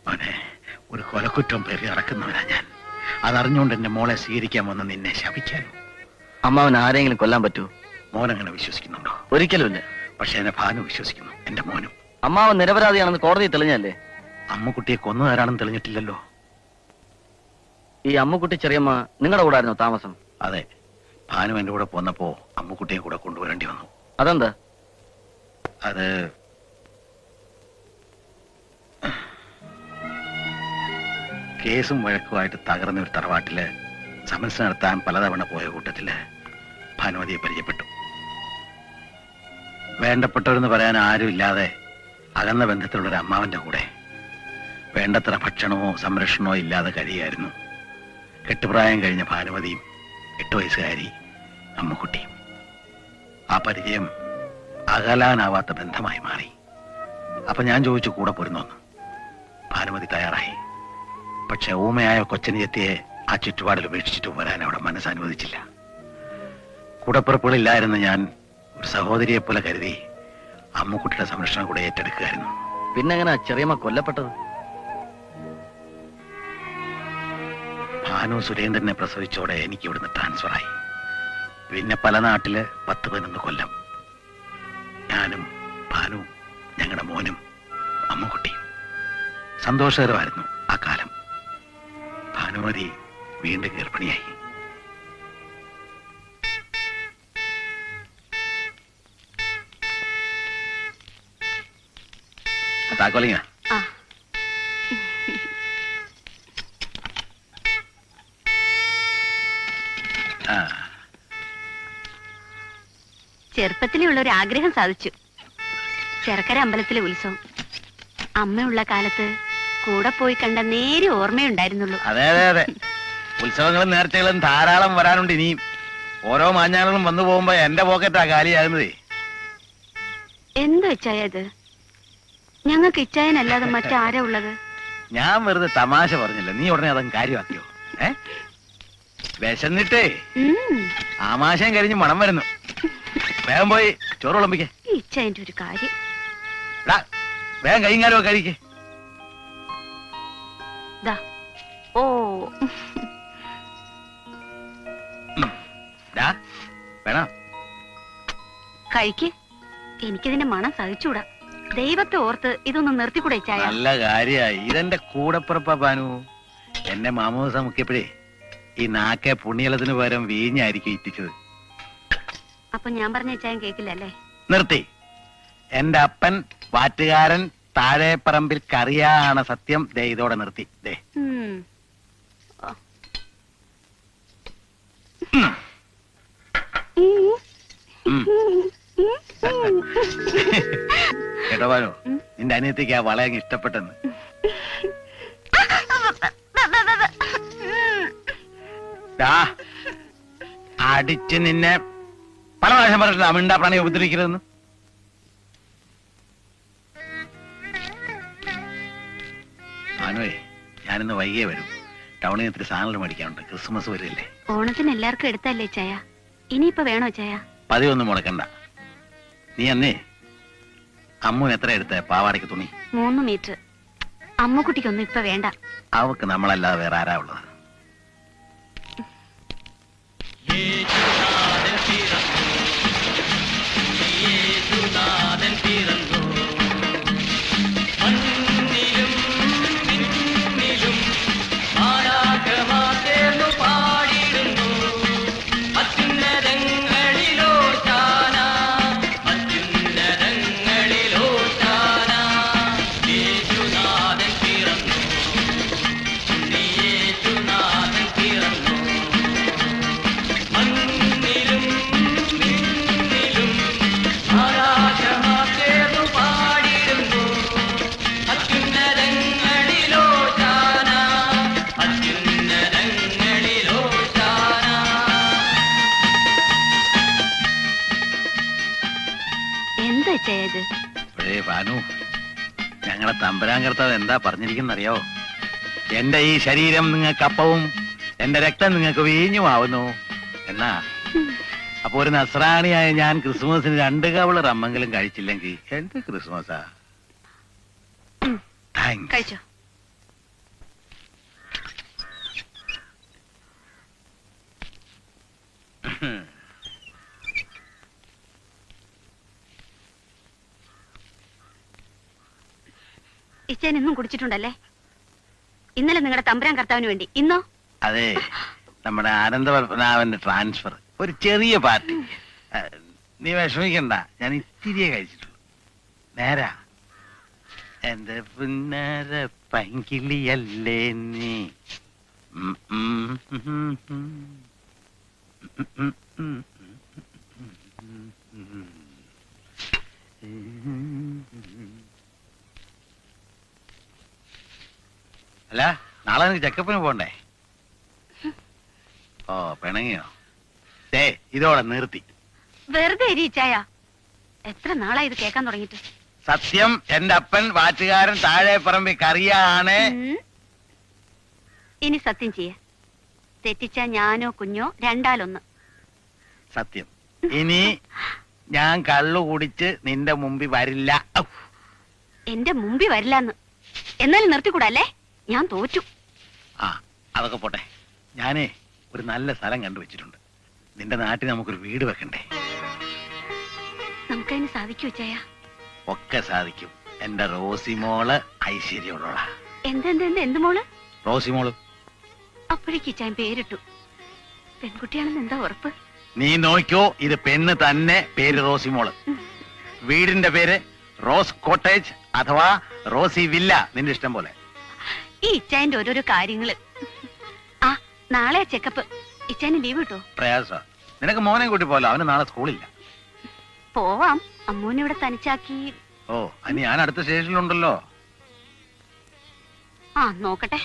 മോനെ, ഒരു കൊലക്കുറ്റം പേര് ഇറക്കുന്നവനാ ഞാൻ. അതറിഞ്ഞുകൊണ്ട് എന്റെ മോളെ സ്വീകരിക്കാൻ വന്ന് നിന്നെ ശപിക്കാനോ? അമ്മാവൻ ആരെങ്കിലും കൊല്ലാൻ പറ്റുമോ? മോനങ്ങനെ വിശ്വസിക്കുന്നുണ്ടോ? ഒരിക്കലുമില്ല. പക്ഷെ എന്നെ ഭാനു വിശ്വസിക്കുന്നു, എന്റെ മോനും. അമ്മാവൻ നിരപരാധിയാണെന്ന് കോടതി തെളിഞ്ഞല്ലേ? അമ്മുക്കുട്ടിയെ കൊന്നതാരാണെന്ന് തെളിഞ്ഞിട്ടില്ലല്ലോ. ഈ അമ്മുക്കുട്ടി ചെറിയമ്മ നിങ്ങളുടെ കൂടെ ആയിരുന്നോ താമസം? അതെ, ഭാനു എന്റെ കൂടെ പോന്നപ്പോ അമ്മുക്കുട്ടിയെ കൂടെ കൊണ്ടുവരേണ്ടി വന്നു. അതെന്താ? അത് കേസും വഴക്കുമായിട്ട് തകർന്ന ഒരു തറവാട്ടില് സമൻസ് നടത്താൻ പലതവണ പോയ കൂട്ടത്തില് ഭാനുമതിയെ പരിചയപ്പെട്ടു. വേണ്ടപ്പെട്ടവരെന്ന് പറയാൻ ആരും ഇല്ലാതെ അകന്ന ബന്ധത്തിലുള്ള ഒരു അമ്മാവന്റെ കൂടെ വേണ്ടത്ര ഭക്ഷണമോ സംരക്ഷണമോ ഇല്ലാതെ കഴിയായിരുന്നു കെട്ടുപ്രായം കഴിഞ്ഞ ഭാനുമതിയും 8 വയസ്സുകാരി അമ്മുക്കുട്ടിയും. ആ പരിചയം അകലാനാവാത്ത ബന്ധമായി മാറി. അപ്പൊ ഞാൻ ചോദിച്ചു കൂടെ പോരുന്നോന്ന്. ഭാനുമതി തയ്യാറായി. പക്ഷെ ഊമയായ കൊച്ചനിയത്തിയെ ആ ചുറ്റുപാടിൽ ഉപേക്ഷിച്ചിട്ട് വരാൻ അവിടെ മനസ്സനുവദിച്ചില്ല. കൂടപ്പിറപ്പുകളില്ലായിരുന്നു ഞാൻ ഒരു സഹോദരിയെ പോലെ കരുതി അമ്മുക്കുട്ടിയുടെ സംരക്ഷണം കൂടെ ഏറ്റെടുക്കുകയായിരുന്നു. പിന്നെങ്ങനെ ചെറിയമ്മ കൊല്ലപ്പെട്ടത്? ഭാനു സുരേന്ദ്രനെ പ്രസവിച്ചോടെ എനിക്ക് ഇവിടുന്ന് ട്രാൻസ്ഫറായി. പിന്നെ പല നാട്ടില് 10-11 കൊല്ലം. ഞാനും ഭാനു, ഞങ്ങളുടെ മോനും അമ്മുക്കുട്ടിയും. സന്തോഷകരമായിരുന്നു ആ കാലം. ഭാനുമതി വീണ്ടും ഗർഭിണിയായി. താക്കോലിങ്ങ. ചെറുപ്പത്തിലേ ഉള്ള ഒരു ആഗ്രഹം സാധിച്ചു. ചെറുക്കര അമ്പലത്തിലെ ഉത്സവം. അമ്മയുള്ള കാലത്ത് കൂടെ പോയി കണ്ട നേരെ ഓർമ്മയുണ്ടായിരുന്നുള്ളൂ. അതെ അതെ അതെ, ഉത്സവങ്ങളും നേർച്ചകളും ധാരാളം വരാനുണ്ട് ഇനിയും. ഓരോ മാഞ്ഞാളും വന്നു പോകുമ്പോ എന്റെ പോക്കറ്റാ കാലിയാകുന്നതേ. എന്ത് ഇച്ചായ ഇത്? ഞങ്ങൾക്ക് ഇച്ചായനല്ലാതെ മറ്റാരാ ഉള്ളത്? ഞാൻ വെറുതെ തമാശ പറഞ്ഞില്ല, നീ ഉടനെ അതങ്ങ് കാര്യമാക്കിയോ? വിശന്നിട്ടേ ആമാശയം കരിഞ്ഞ് മണം വരുന്നു. വേഗം പോയി ചോറ് വിളമ്പിക്കേ. ഇച്ചായന്റെ ഒരു കാര്യം. വേഗം കൈകാലോ കഴിക്കേ. ഓ വേണം കഴിക്ക്. എനിക്കിതിന്റെ മണം സഹിച്ചൂടാ. ദൈവത്തെ ഓർത്ത് ഇതൊന്ന് നിർത്തിക്കൂടെ ചായ? നല്ല കാര്യായി. ഇതെന്റെ കൂടപ്പുറപ്പാ ഭാനു. എന്നെ മാമോസ മുക്കിയപ്പോഴേ ഈ നാക്കെ പുണ്യലത്തിന് പകരം വീഞ്ഞായിരിക്കും ഇറ്റിച്ചത്. അപ്പൊ ഞാൻ പറഞ്ഞ ചായ കേക്കില്ലല്ലേ? നിർത്തി. എന്റെ അപ്പൻ വാറ്റുകാരൻ താഴെപ്പറമ്പിൽ കറിയാണ് സത്യം. ദേ ഇതോടെ നിർത്തി. ദേ കേട്ടോ ഭാനു, നിന്റെ അനിയത്തിക്ക് ആ വളയങ്ങ് ഇഷ്ടപ്പെട്ടെന്ന്. അടിച്ച് നിന്നെ പല പ്രാവശ്യം പറഞ്ഞിട്ട് അമിണ്ടാ പ്രാണി ഉപദ്രവിക്കരുതെന്ന്. ഭാനുവേ, ഞാനിന്ന് വൈകിയേ വരും. ടൗണിൽ ഇത്തിരി സാധനങ്ങൾ മേടിക്കാനുണ്ട്. ക്രിസ്മസ് വരില്ലേ? ഓണത്തിന് എല്ലാവർക്കും എടുത്തല്ലേ ചായ? ഇനിയിപ്പോ വേണോ ചായ? പതിവൊന്നും മുടക്കണ്ട. നീ അന്നേ അമ്മുന് എത്ര എടുത്ത പാവാടയ്ക്ക് തുണി? 3 മീറ്റർ. അമ്മുക്കുട്ടിക്കൊന്നും ഇപ്പൊ വേണ്ട. അവക്ക് നമ്മളല്ലാതെ വേറെ ആരാ ഉള്ളത്? യേശുനാഥൻ ഇത്? ഭാനു, ഞങ്ങളെ തമ്പുരാൻ കർത്താവ് എന്താ പറഞ്ഞിരിക്കുന്നറിയോ? എന്റെ ഈ ശരീരം നിങ്ങൾക്ക് അപ്പവും എന്റെ രക്തം നിങ്ങൾക്ക് വീഞ്ഞുമാവുന്നു എന്നാ. അപ്പൊ ഒരു നസ്രാണിയായ ഞാൻ ക്രിസ്മസിന് 2 കവള് റമ്മെങ്കിലും കഴിച്ചില്ലെങ്കിൽ എന്ത് ക്രിസ്മസാ? താങ്ക്സ്. കഴിച്ചോ. ഇച്ചേൻ ഇന്നും കുടിച്ചിട്ടുണ്ടല്ലേ? ഇന്നലെ നിങ്ങളുടെ തമ്പുരാൻ കർത്താവിന് വേണ്ടി, ഇന്നോ? അതെ, നമ്മുടെ ആനന്ദപത്മനാഭന്റെ ട്രാൻസ്ഫർ, ഒരു ചെറിയ പാർട്ടി. നീ വിഷമിക്കണ്ട, ഞാൻ ഇത്തിരിയേ കഴിച്ചിട്ടുള്ളൂ. നേരാ, എന്റെ പുന്നാര പൈങ്കിളിയല്ലേ നീ. അല്ല, നാളെ എനിക്ക് ചെക്കപ്പിന് പോണ്ടേ? ഓ, പിണങ്ങിയോ? ഇതോടെ നിർത്തി. വെറുതെ ഇരിച്ചായ. എത്ര നാളാ ഇത് കേൾക്കാൻ തുടങ്ങിട്ട്? സത്യം, എന്റെ അപ്പൻ വാറ്റുകാരൻ താഴെ പറമ്പി കറിയാണ്. ഇനി സത്യം ചെയ്യ. തെറ്റിച്ച ഞാനോ കുഞ്ഞോ രണ്ടാലൊന്ന്. സത്യം, ഇനി ഞാൻ കള്ളു കുടിച്ച് നിന്റെ മുമ്പിൽ വരില്ല. എന്റെ മുമ്പിൽ വരില്ലെന്ന്. എന്നാലും നിർത്തിക്കൂടല്ലേ? ഞാൻ തോറ്റു. ആ, അതൊക്കെ പോട്ടെ. ഞാനേ ഒരു നല്ല സ്ഥലം കണ്ടുവച്ചിട്ടുണ്ട്. നിന്റെ നാട്ടിൽ നമുക്കൊരു വീട് വെക്കണ്ടേ? നമുക്കതിന് സാധിക്കൂ ചായ? ഒക്കെ സാധിക്കും. എന്റെ റോസിമോള് ഐശ്വര്യമുള്ളോളാ. എന്ത് മോള്? റോസിമോള്. അപ്പോഴേക്ക് ചായ പേരിട്ടു. പെൺകുട്ടിയാണെന്ന് എന്താ ഉറപ്പ്? നീ നോക്കിയോ, ഇത് പെണ്ണ് തന്നെ. പേര് റോസിമോള്. വീടിന്റെ പേര് റോസ് കോട്ടേജ് അഥവാ റോസി വില്ല. നിന്റെ ഇഷ്ടം പോലെ. ഈ ഇച്ചായന്റെ ഓരോരോ കാര്യങ്ങള്. ആ, നാളെ ചെക്കപ്പ്. ഇച്ചാന് ലീവ് കിട്ടോ? പ്രയാസ. നിനക്ക് മോനെ കൂട്ടി പോലോ, അവന് നാളെ സ്കൂളില്ല. പോവാം. അമ്മൂനെ ഇവിടെ തനിച്ചാക്കി. ഓ, അനി ഞാൻ അടുത്ത സ്റ്റേഷനിലുണ്ടല്ലോ. ആ, നോക്കട്ടെ.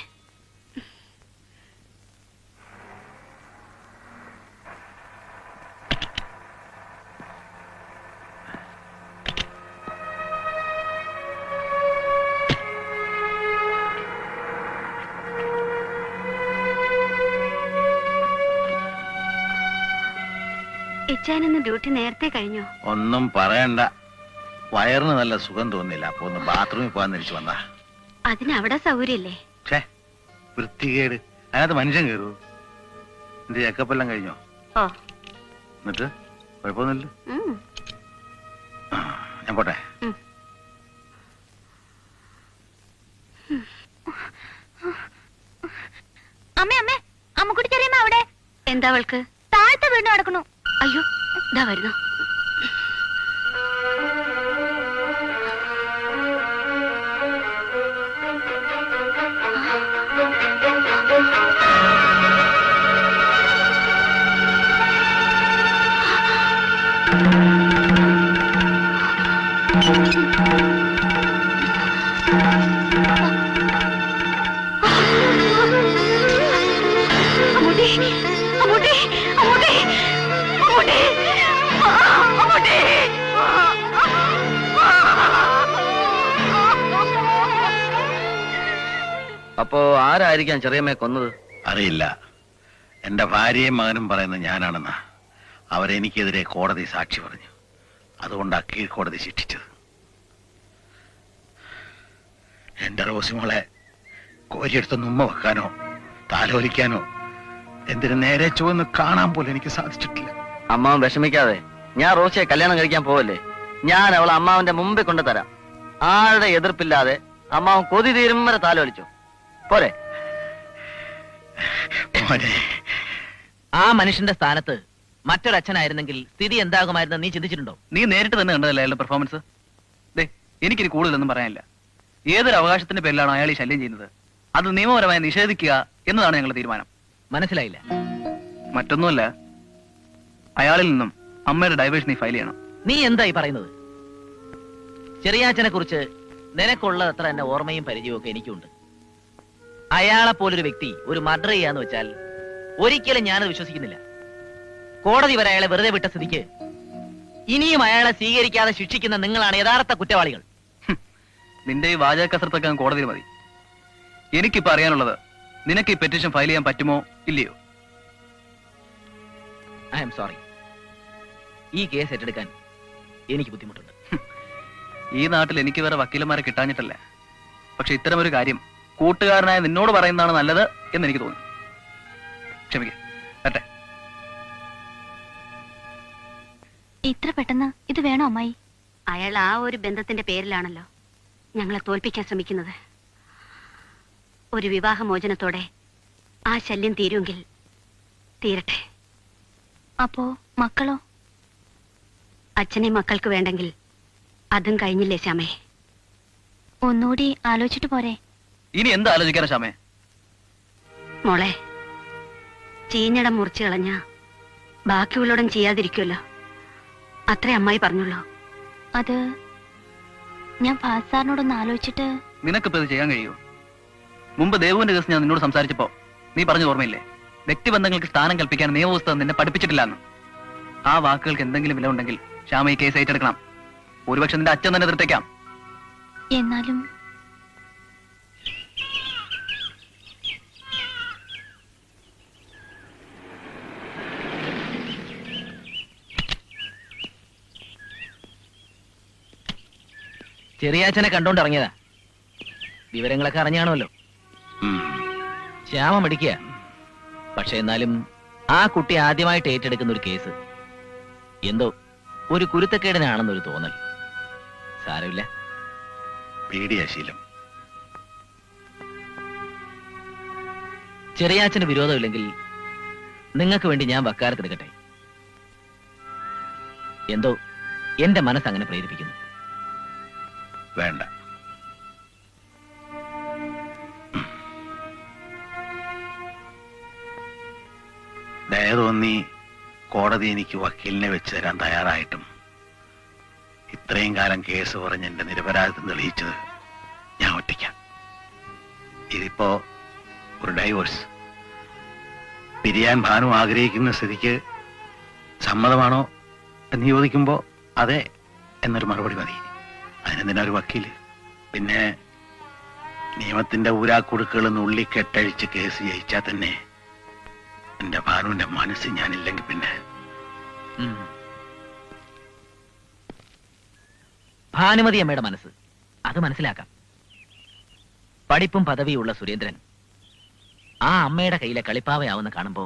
ഇച്ചായനൊന്ന് ഡ്യൂട്ടി നേരത്തെ കഴിഞ്ഞോ? ഒന്നും പറയണ്ട, വയറിന് നല്ല സുഖം തോന്നില്ല. അപ്പൊ ഒന്ന് ബാത്റൂമിൽ പോകാൻ തിരിച്ചു വന്നാ. അതിനവിടെ സൗകര്യല്ലേ? വൃത്തികേട്, അതിനകത്ത് മനുഷ്യൻ കയറൂ. നിന്റെ ചെക്കപ്പെല്ലാം കഴിഞ്ഞോ? ഓ, എന്നിട്ട് കുഴപ്പമൊന്നുമില്ല. ഞാൻ പോട്ടെ. അമ്മേ അമ്മുക്കുട്ടി ചെറിയമ്മ അവിടെ. എന്താ അവൾക്ക്? താഴത്തെ വീണ്ടും നടക്കണു. അയ്യോ, ഇതാ വരുന്നു. അപ്പോ ആരായിരിക്കാം ചെറിയമ്മയെ കൊന്നത്? അറിയില്ല. എന്റെ ഭാര്യയും മകനും പറയുന്നത് ഞാനാണെന്നാ. അവരെനിക്കെതിരെ കോടതി സാക്ഷി പറഞ്ഞു. അതുകൊണ്ടാ കീഴ്ക്കോടതി ശിക്ഷിച്ചത്. എന്റെ റോസിമോളെ കോരിയെടുത്ത് ഉമ്മ വെക്കാനോ താലോലിക്കാനോ എന്തിനു നേരെ ചുവന്ന് കാണാൻ പോലും എനിക്ക് സാധിച്ചിട്ടില്ല. അമ്മാവൻ വിഷമിക്കാതെ. ഞാൻ റോസിയെ കല്യാണം കഴിക്കാൻ പോവല്ലേ. ഞാൻ അവളെ അമ്മാവന്റെ മുമ്പിൽ കൊണ്ടു തരാം. ആരുടെ എതിർപ്പില്ലാതെ അമ്മാവൻ കൊതി തീരും വരെ താലോലിച്ചു പോരെ? ആ മനുഷ്യന്റെ സ്ഥാനത്ത് മറ്റൊരച്ഛനായിരുന്നെങ്കിൽ സ്ഥിതി എന്താകുമായിരുന്നു നീ ചിന്തിച്ചിട്ടുണ്ടോ? നീ നേരിട്ട് തന്നെ കണ്ടതല്ലേ അയാളുടെ പെർഫോമൻസ്? എനിക്കിനി കൂടുതലൊന്നും പറയാനില്ല. ഏതൊരു അവകാശത്തിന്റെ പേരിലാണ് അയാൾ ഈ ശല്യം ചെയ്യുന്നത്, അത് നിയമപരമായി നിഷേധിക്കുക എന്നതാണ് ഞങ്ങളുടെ തീരുമാനം. മനസ്സിലായില്ല? മറ്റൊന്നുമല്ല, അയാളിൽ നിന്നും അമ്മയുടെ ഡൈവേഴ്സ് നീ ഫയൽ ചെയ്യണം. നീ എന്തായി പറയുന്നത്? ചെറിയാച്ചനെ കുറിച്ച് നിനക്കുള്ളത്ര എന്നെ ഓർമ്മയും പരിചയവും ഒക്കെ എനിക്കുണ്ട്. അയാളെ പോലൊരു വ്യക്തി ഒരു മർഡർ ചെയ്യാന്ന് വെച്ചാൽ ഒരിക്കലും ഞാനത് വിശ്വസിക്കുന്നില്ല. കോടതി വരെ അയാളെ വെറുതെ വിട്ട സ്ഥിതിക്ക് ഇനിയും അയാളെ സ്വീകരിക്കാതെ ശിക്ഷിക്കുന്ന നിങ്ങളാണ് യഥാർത്ഥ കുറ്റവാളികൾ. നിന്റെ ഈ വാചക കസരത്തൊക്കെ കോടതിയിൽ മതി. എനിക്കിപ്പോ അറിയാനുള്ളത്, നിനക്ക് ഈ പെറ്റീഷൻ ഫയൽ ചെയ്യാൻ പറ്റുമോ ഇല്ലയോ? ഐ എം സോറി, ഈ കേസ് ഏറ്റെടുക്കാൻ എനിക്ക് ബുദ്ധിമുട്ടുണ്ട്. ഈ നാട്ടിൽ എനിക്ക് വേറെ വക്കീലന്മാരെ കിട്ടാഞ്ഞിട്ടല്ല, പക്ഷെ ഇത്തരമൊരു കാര്യം കൂട്ടുകാരനായ നിന്നോട് പറയുന്നതാണ് നല്ലത് എന്ന് എനിക്ക് തോന്നി. ക്ഷമിക്കേ പറ്റേ. ഇത്ര പെട്ടെന്ന് ഇത് വേണോ അമ്മായി? അയാൾ ആ ഒരു ബന്ധത്തിന്റെ പേരിലാണല്ലോ ഞങ്ങളെ തോൽപ്പിക്കാൻ ശ്രമിക്കുന്നത്. ഒരു വിവാഹമോചനത്തോടെ ആ ശല്യം തീരുമെങ്കിൽ തീരട്ടെ. അപ്പോ മക്കളോ? അച്ഛനെ മക്കൾക്ക് വേണ്ടെങ്കിൽ അതും കഴിഞ്ഞില്ലേ ശ്യാമേ? ഒന്നുകൂടി ആലോചിച്ചിട്ട് പോരെ? ഇനി എന്താ ആലോചിക്കാനാ ശ്യാമേ? മോളെ, ചീഞ്ഞടം മുറിച്ചു കളഞ്ഞ ബാക്കിയുള്ളോടും ചെയ്യാതിരിക്കുമല്ലോ, അത്രേ അമ്മായി പറഞ്ഞുള്ളൂ. അത് ഞാൻ ഫാസ്റ്റ് സാറിനോടൊന്ന് ആലോചിച്ചിട്ട്. നിനക്കിപ്പോ ഇത് ചെയ്യാൻ കഴിയുമോ? മുമ്പ് ദേവുവിന്റെ കേസ് ഞാൻ നിന്നോട് സംസാരിച്ചപ്പോ നീ പറഞ്ഞു ഓർമ്മയില്ലേ, വ്യക്തിബന്ധങ്ങൾക്ക് സ്ഥാനം കൽപ്പിക്കാൻ നിയമവ്യവസ്ഥ നിന്നെ പഠിപ്പിച്ചിട്ടില്ലെന്ന്. ആ വാക്കുകൾക്ക് എന്തെങ്കിലും വില ഉണ്ടെങ്കിൽ ശ്യാമ ഈ കേസ് ഏറ്റെടുക്കണം. ഒരുപക്ഷെ നിന്റെ അച്ഛൻ തന്നെ എതിർത്തേക്കാം. എന്നാലും ചെറിയാച്ചനെ കണ്ടോണ്ട് ഇറങ്ങിയതാ. വിവരങ്ങളൊക്കെ അറിഞ്ഞാണല്ലോ. ശ്യാമം അടിക്കുക. പക്ഷെ എന്നാലും ആ കുട്ടി ആദ്യമായിട്ട് ഏറ്റെടുക്കുന്ന ഒരു കേസ് എന്തോ ഒരു കുരുത്തക്കേടിനാണെന്നൊരു തോന്നൽ. സാരമില്ല, പേടിയാ ശീലം. ചെറിയാച്ചന് വിരോധമില്ലെങ്കിൽ നിങ്ങൾക്ക് വേണ്ടി ഞാൻ വക്കാലത്തെടുക്കട്ടെ. എന്തോ എന്റെ മനസ്സങ്ങനെ പ്രേരിപ്പിക്കുന്നു. വേണ്ട. ദയ തോന്നി കോടതി എനിക്ക് വക്കീലിനെ വെച്ച് തരാൻ തയ്യാറായിട്ടും ഇത്രയും കാലം കേസ് പറഞ്ഞ് എന്റെ നിരപരാധിത്വം തെളിയിച്ചത് ഞാൻ ഒറ്റയ്ക്കാം. ഇതിപ്പോ ഒരു ഡൈവോഴ്സ്. പിരിയാൻ ഭാനു ആഗ്രഹിക്കുന്ന സ്ഥിതിക്ക് സമ്മതമാണോ എന്ന് ചോദിക്കുമ്പോ അതെ എന്നൊരു മറുപടി മതി. അതിനെന്തിനാ ഒരു വക്കീല്? പിന്നെ നിയമത്തിന്റെ ഊരാക്കുടുക്കുകൾ നുള്ളിക്കെട്ടഴിച്ച് കേസ് ജയിച്ചാൽ തന്നെ എന്റെ ഭാനുവിന്റെ മനസ്സ് ഞാനില്ലെങ്കിൽ പിന്നെ ഭാനുമതി അമ്മയുടെ മനസ്സ് അത് മനസ്സിലാക്കാം. പഠിപ്പും പദവിയുള്ള സുരേന്ദ്രൻ ആ അമ്മയുടെ കയ്യിലെ കളിപ്പാവയാവുന്ന കാണുമ്പോ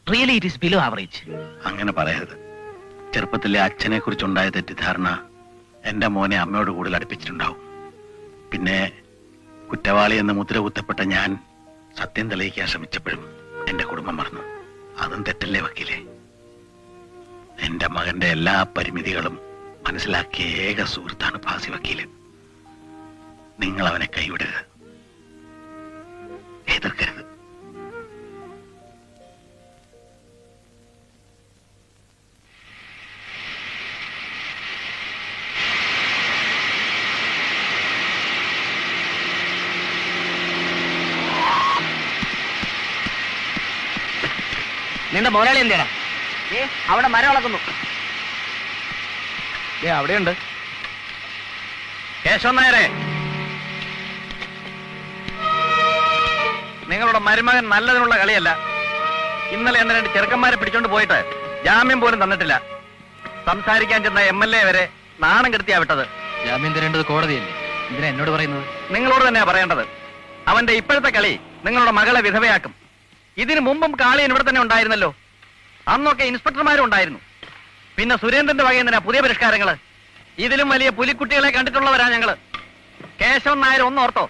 really it is below average. അങ്ങനെ പറയരുത്. ചെറുപ്പത്തിലെ അച്ഛനെ കുറിച്ചുണ്ടായ തെറ്റിദ്ധാരണ എന്റെ മോനെ അമ്മയോട് കൂടുതൽ അടുപ്പിച്ചിട്ടുണ്ടാവും. പിന്നെ കുറ്റവാളി എന്ന് മുദ്ര കുത്തപ്പെട്ട ഞാൻ സത്യം തെളിയിക്കാൻ ശ്രമിച്ചപ്പോഴും എന്റെ കുടുംബം മറന്നു. അതും തെറ്റല്ലേ വക്കീലെ? എന്റെ മകന്റെ എല്ലാ പരിമിതികളും മനസ്സിലാക്കിയ ഏക സുഹൃത്താണ് ഭാസി വക്കീല്. നിങ്ങൾ അവനെ കൈവിടരുത്, എതിർക്കരുത്. നിന്റെ മോലാളി എന്തിനാ അവിടെ മരം വളക്കുന്നു? അവിടെയുണ്ട്. കേശവൻ നായരെ, നിങ്ങളുടെ മരുമകൻ നല്ലതിനുള്ള കളിയല്ല. ഇന്നലെ എന്നെ 2 ചെറുക്കന്മാരെ പിടിച്ചോണ്ട് പോയിട്ട് ജാമ്യം പോലും തന്നിട്ടില്ല. സംസാരിക്കാൻ ചെന്ന MLA വരെ നാണം കെടുത്തിയാ വിട്ടത്. ജാമ്യം തരേണ്ടത് കോടതിയല്ലേ? ഇതിനാ എന്നോട് പറയുന്നത്? നിങ്ങളോട് തന്നെയാ പറയേണ്ടത്. അവന്റെ ഇപ്പോഴത്തെ കളി നിങ്ങളുടെ മകളെ വിധവയാക്കും. ഇതിനു മുമ്പും കാളിയൻ ഇവിടെ തന്നെ ഉണ്ടായിരുന്നല്ലോ. അന്നൊക്കെ ഇൻസ്പെക്ടർമാരും ഉണ്ടായിരുന്നു. പിന്നെ സുരേന്ദ്രന്റെ വകയെന്തിനാ പുതിയ പരിഷ്കാരങ്ങള്? ഇതിലും വലിയ പുലിക്കുട്ടികളെ കണ്ടിട്ടുള്ളവരാ ഞങ്ങള്. കേശവൻ നായർ ഒന്നോർത്തോ,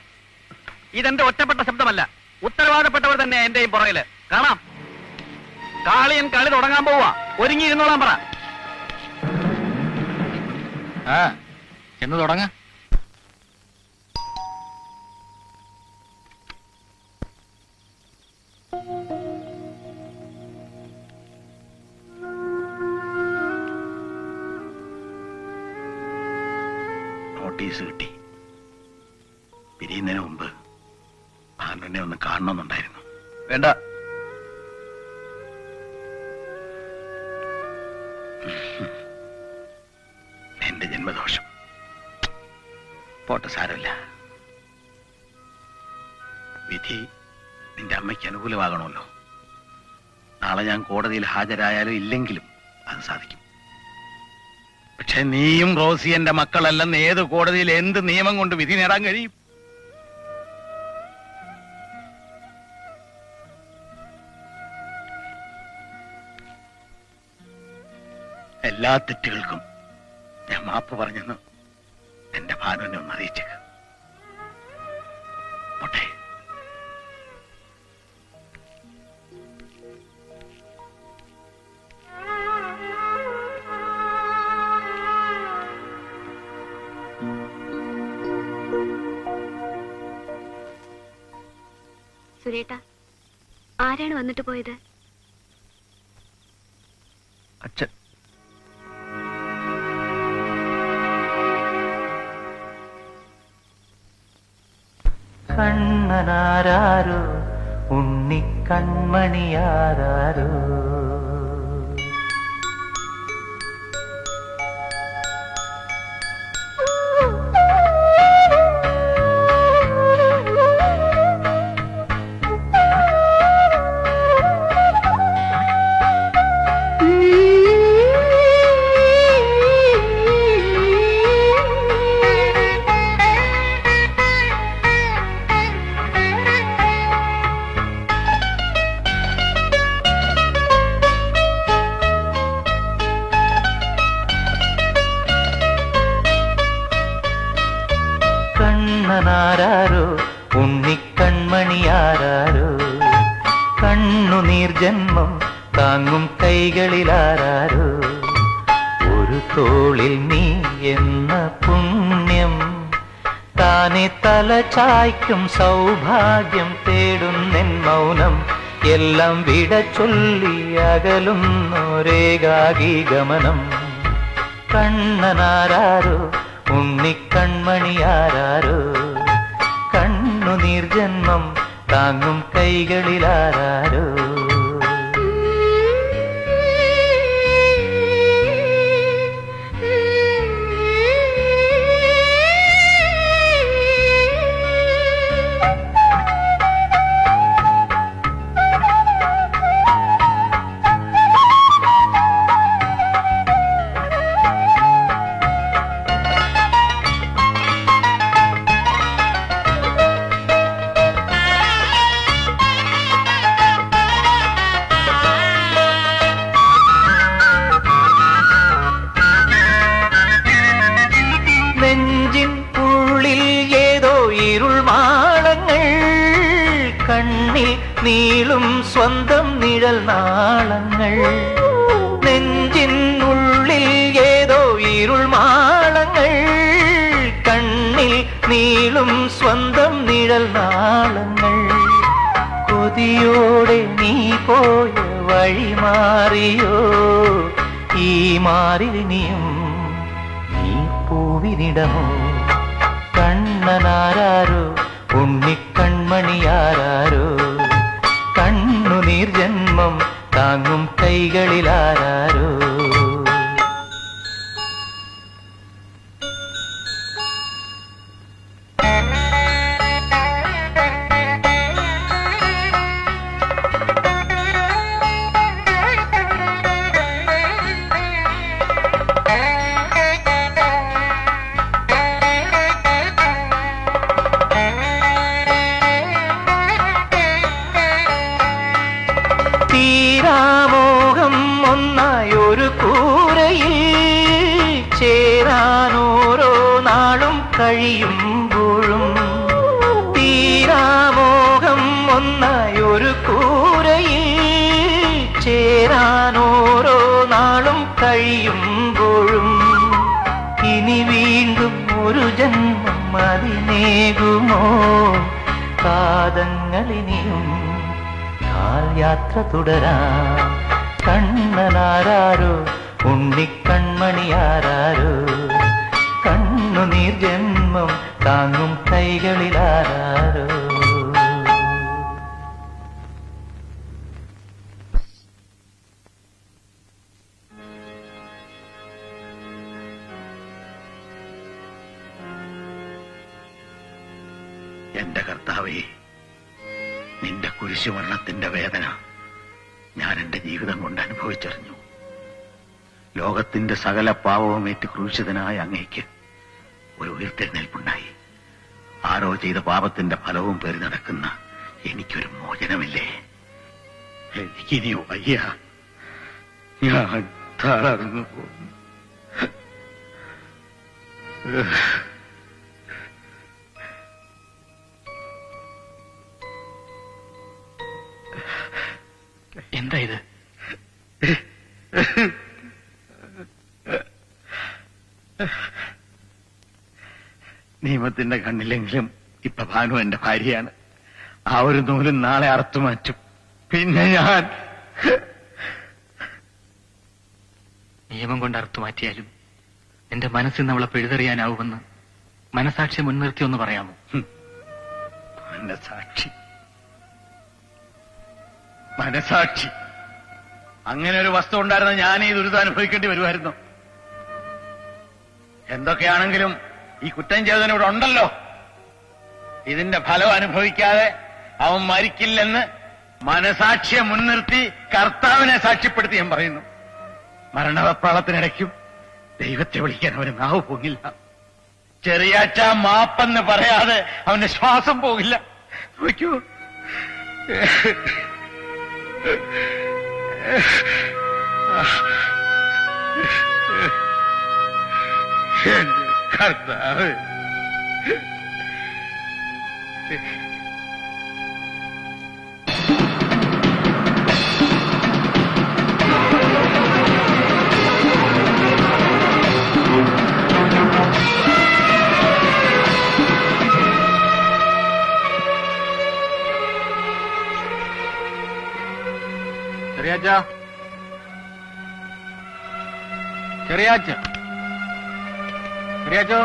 ഇതെന്റെ ഒറ്റപ്പെട്ട ശബ്ദമല്ല. ഉത്തരവാദപ്പെട്ടവർ തന്നെ എന്റെയും പുറകില്. കാണാം, കാളിയൻ കളി തുടങ്ങാൻ പോവാ. ഒരുങ്ങിയിരുന്നോളാൻ പറ. എന്ന് തുടങ്ങ. നോട്ടീസ് കിട്ടി. പിരിയുന്നതിന് മുമ്പ് ഭാനുവിനെ ഒന്ന് കാണണമെന്നുണ്ടായിരുന്നു. വേണ്ട. എന്റെ ജന്മദോഷം. പോട്ടെ, സാരമില്ല. വിധി നിന്റെ അമ്മയ്ക്ക് അനുകൂലമാകണമല്ലോ. നാളെ ഞാൻ കോടതിയിൽ ഹാജരായാലും ഇല്ലെങ്കിലും അത് സാധിക്കും. പക്ഷെ നീയും റോസി എന്റെ മക്കളല്ലെന്ന് ഏത് കോടതിയിൽ എന്ത് നിയമം കൊണ്ട് വിധി നേടാൻ കഴിയും? എല്ലാ തെറ്റുകൾക്കും ഞാൻ മാപ്പ് പറഞ്ഞെന്ന് എന്റെ ഭാനുവിനെ ഒന്ന് അറിയിച്ചേക്ക്. പോട്ടെ. സുരേട്ട, ആരാണ് വന്നിട്ട് പോയത്? അച്ഛൻ. കണ്ണനാരോ ഉണ്ണിക്കൺമണിയാരോ കണ്ണനാരോ ഉണ്ണിക്കൺമണിയാരോ കണ്ണുനീർ ജന്മം താങ്ങും കൈകളിലാരോ ഒരു തോളിൽ നീ എന്ന പുണ്യം താനെ തല ചായ്ക്കും സൗഭാഗ്യം തേടുന്നെൻ മൗനം എല്ലാം വിട ചൊല്ലി അകലുന്നൊരേകാകി ഗമനം കണ്ണനാരോ ഉണ്ണിക്കൺമണിയാരോ കണ്ണുനീർ ജന്മം താങ്ങും കൈകളിലാരോ നെഞ്ചിൻ ഉള്ളിൽ ഏതോ ഇരുൾ മാളങ്ങൾ കണ്ണിൽ നീളും സ്വന്തം നിഴൽ നാളങ്ങൾ നെഞ്ചിൻ ഉള്ളിൽ ഏതോ ഇരുൾ മാളങ്ങൾ കണ്ണിൽ നീളും സ്വന്തം നിഴൽ നാളങ്ങൾ കൊതിയോടെ നീ പോയ വഴി മാറിയോ ഈ മാറിനിയും പൂവിനിടമോ കണ്ണനാരോ ഉണ്ണിക്കൺമണിയാരോ കണ്ണുനീർ ജന്മം താങ്ങും കൈകളിലാരോ തീരാമോഹം ഒന്നായൊരു കൂരയിൽ ചേരാനോരോ നാളും കഴിയുമ്പോഴും തീരാമോഹം ഒന്നായൊരു കൂരയിൽ ചേരാനോരോ നാളും കഴിയുമ്പോഴും ഇനി വീണ്ടും ഒരു ജന്മം അതിനേകുമോ പാദങ്ങളിനിയും യാത്ര തുടരാം കണ്ണനാരോ ഉണ്ണിക്കൺമണിയാരോ കണ്ണുനീർ ജന്മം താങ്ങും കൈകളിലാരോ കർത്താവേ, നിന്റെ കുരിശുമരണത്തിന്റെ വേദന ഞാൻ എന്റെ ജീവിതം കൊണ്ട് അനുഭവിച്ചറിഞ്ഞു. ലോകത്തിന്റെ സകല പാവവും ഏറ്റ് ക്രൂശിതനായ അങ്ങേക്ക് ഒരു ഉയർത്തെഴുന്നേൽപ്പുണ്ടായി. ആരോ ചെയ്ത പാപത്തിന്റെ ഫലവും പേറി നടക്കുന്ന എനിക്കൊരു മോചനമില്ലേ? എനിക്കിനി വയ്യ, ഞാൻ തളർന്നു പോകുന്നു. എന്താ ഇത്? നിയമത്തിന്റെ കണ്ണിലെങ്കിലും ഇപ്പൊ ഭാനു എന്റെ ഭാര്യയാണ്. ആ ഒരു നൂലും നാളെ അറുത്തു മാറ്റും. പിന്നെ ഞാൻ നിയമം കൊണ്ട് അറുത്തു മാറ്റിയാലും എന്റെ മനസ്സിൽ നിന്ന് അവളെ പിഴുതെറിയാനാവുമെന്ന് മനസാക്ഷി മുൻനിർത്തി ഒന്ന് പറയാമോ? മനസാക്ഷി, മനസാക്ഷി. അങ്ങനെ ഒരു വസ്തു ഉണ്ടായിരുന്ന ഞാൻ ഈ ദുരിതം അനുഭവിക്കേണ്ടി വരുമായിരുന്നു. എന്തൊക്കെയാണെങ്കിലും ഈ കുറ്റം ചെയ്തവൻ ഇവിടെ ഉണ്ടല്ലോ. ഇതിന്റെ ഫലം അനുഭവിക്കാതെ അവൻ മരിക്കില്ലെന്ന് മനസാക്ഷിയെ മുൻനിർത്തി കർത്താവിനെ സാക്ഷ്യപ്പെടുത്തി ഞാൻ പറയുന്നു. മരണവെപ്രാളത്തിനിടയ്ക്കും ദൈവത്തെ വിളിക്കാൻ അവന് നാവ് പോകില്ല. ചെറിയാച്ച മാപ്പെന്ന് പറയാതെ അവന്റെ ശ്വാസം പോകില്ല. നോക്കൂ, എന്റെ കർത്താവ്. ചെറിയാച്ച, ചെറിയാച്ച, ചെറിയാച്ചോ,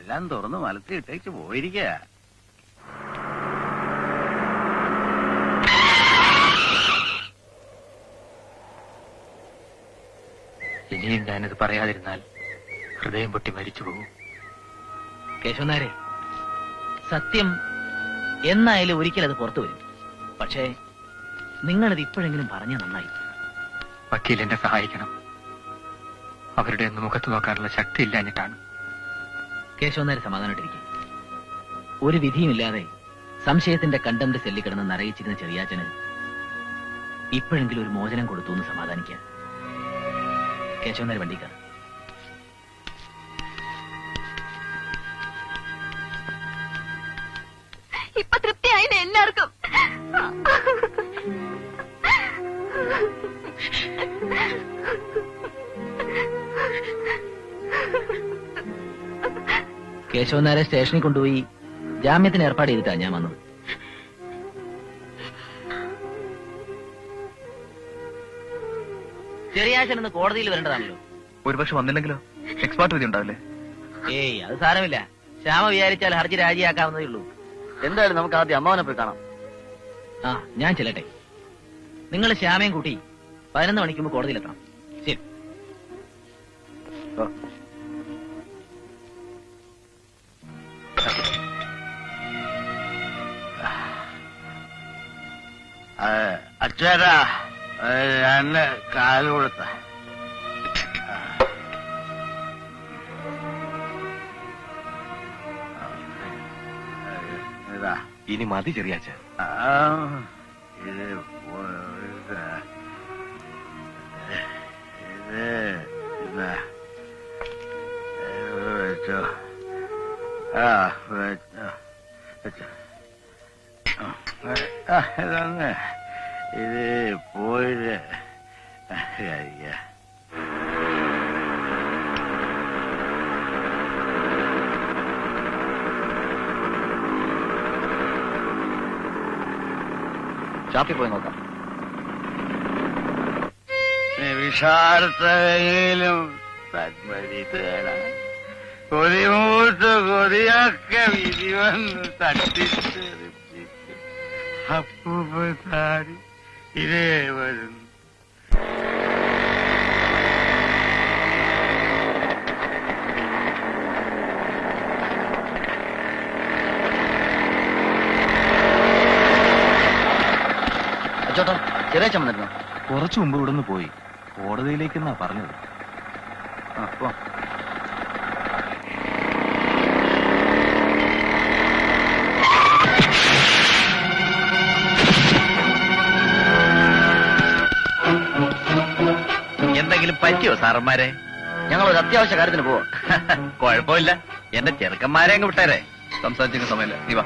എല്ലാം തുറന്ന് മലത്തി ഇട്ടേച്ച് പോയിരിക്കുക. ഇനിയും ഞാനിത് പറയാതിരുന്നാൽ ഹൃദയം പൊട്ടി മരിച്ചു പോകും. കേശവനാരെ, സത്യം എന്നായാലും ഒരിക്കൽ അത് പുറത്തു വരും. പക്ഷേ നിങ്ങളത് ഇപ്പോഴെങ്കിലും പറഞ്ഞ നന്നായി. വക്കീൽ എന്നെ സഹായിക്കണം. അവരുടെ ഒന്ന് മുഖത്ത് നോക്കാനുള്ള ശക്തി ഇല്ലാഞ്ഞിട്ടാണ്. കേശവനാരെ സമാധാനമായിട്ടിരിക്കും. ഒരു വിധിയുമില്ലാതെ സംശയത്തിന്റെ കണ്ടംപ്റ്റ് സെല്ലിൽ കിടന്ന് നരയിച്ചിരുന്ന ചെറിയാച്ചന് ഇപ്പോഴെങ്കിലും ഒരു മോചനം കൊടുത്തു എന്ന് സമാധാനിക്കുക. കേശവനാര് വണ്ടിക്കാർ. ഇപ്പൊ തൃപ്തിയായില്ലേ എല്ലാവർക്കും? കേശവൻ നേരെ സ്റ്റേഷനിൽ കൊണ്ടുപോയി ജാമ്യത്തിന് ഏർപ്പാട് ചെയ്തിട്ടാ ഞാൻ വന്നത്. ചെറിയാച്ചൻ കോടതിയിൽ വരേണ്ടതാണല്ലോ. ഒരുപക്ഷെ വന്നില്ലെങ്കിലോ? എക്സ്പേർട്ട് വിധി ഉണ്ടാവില്ലേ? ഏയ് അത് സാരമില്ല. ശ്യാമ വിചാരിച്ചാൽ ഹർജി രാജിയാക്കാവുന്നതേ ഉള്ളൂ. എന്തായാലും നമുക്ക് ആദ്യം അമ്മാവനെ പോയി കാണാം. ആ ഞാൻ ചെല്ലട്ടെ. നിങ്ങൾ ശ്യാമയും കൂട്ടി 11 മണിക്ക് മുമ്പ് കോടതിയിലെത്തണം. ശരി. അച്ഛാ എന്നെ കാല് കൊടുത്ത ഇനി മതി ചെറിയാച്ച. ഇത് വെച്ചോ. ഇതൊന്ന് ഇത് പോയിട്ട് കഴിക്കാം. ഷാപ്പിൽ പോയി നോക്കാം. വിഷാദത്തിലും കൊതിമൂത്ത് കൊതിയൊക്കെ വിധി വന്ന് തട്ടിത്തെറിപ്പിക്കും. അപ്പൂപ്പത്താടി ഇതേ വരുന്നു. അച്ചോട്ടാ, ചെറിയാച്ചൻ വന്നിരുന്നോ? കുറച്ചു മുമ്പ് ഇവിടുന്ന് പോയി. കോടതിയിലേക്കെന്നാ പറഞ്ഞത്. ആ പോ. എന്തെങ്കിലും പറ്റിയോ സാറന്മാരെ? ഞങ്ങൾ ഒരു അത്യാവശ്യ കാര്യത്തിന് പോവാ. കുഴപ്പമില്ല, എന്റെ ചെറുക്കന്മാരെ അങ്ങ് വിട്ടേരെ. സംസാരിച്ചിരിക്കുന്ന സമയമില്ല, നീ വാ.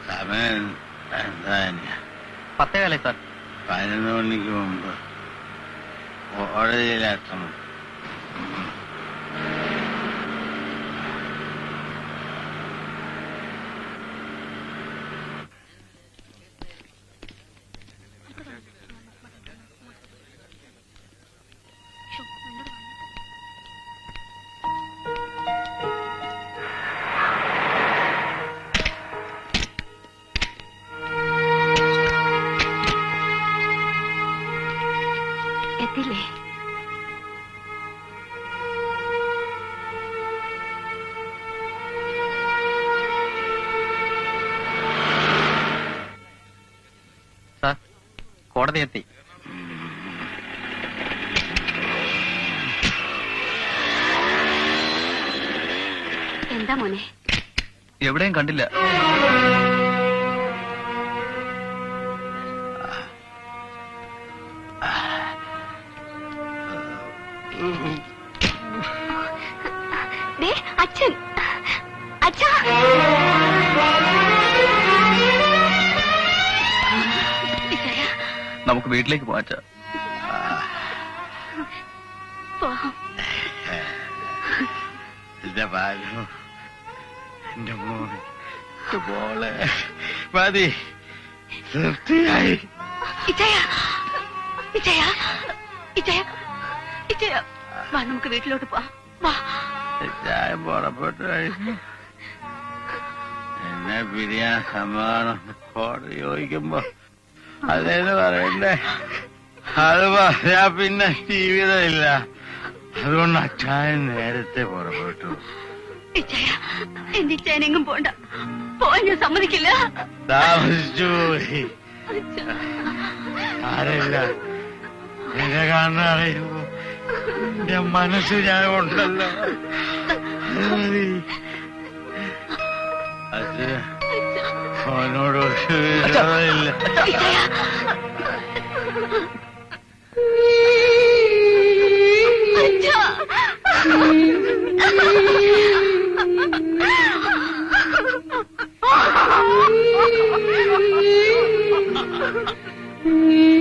സമയം എന്താ? 10:15 സാർ. 11 മണിക്ക് മുമ്പ് കോടതിയിലെത്തണം. നിർത്തിയില്ലേ? സാർ, കോടതി എത്തി. എന്താ മോനെ? എവിടെയും കണ്ടില്ല. ദേ, അച്ഛൻ. അച്ഛാ, നമുക്ക് വീട്ടിലേക്ക് പോവാ. അച്ഛാ, പോവാം. എന്റെ ബാലു, എന്റെ മോൻ, മോളെ മതി, തൃപ്തിയായി. ഇച്ചയ, ഇച്ചയ, ഇച്ചയ, ഇച്ചയ, വാ നമുക്ക് വീട്ടിലോട്ട് പോവാം. വാ. ചായ പുറപ്പെട്ടു കഴിഞ്ഞു. എന്നെ പിരിയാൻ സമാധാനം കോടതി ചോദിക്കുമ്പോ അതേന്ന് പറയണ്ടേ? അത് പറയാ പിന്നെ ജീവിതമില്ല. അതുകൊണ്ട് അച്ചായൻ നേരത്തെ പുറപ്പെട്ടു. ഇച്ചയ, എന്റെ ഇച്ചയനെങ്ങും പോണ്ട. പോവാൻ ഞാൻ സമ്മതിക്കില്ല. താമസിച്ചു പോയി. ആരല്ല എന്നെ കാണാറിയുമ്പോ എന്റെ മനസ്സ് ഞാൻ ഉണ്ടല്ലോ. അത് അവനോട് ഒരു വിരോധമില്ല. Mm-hmm.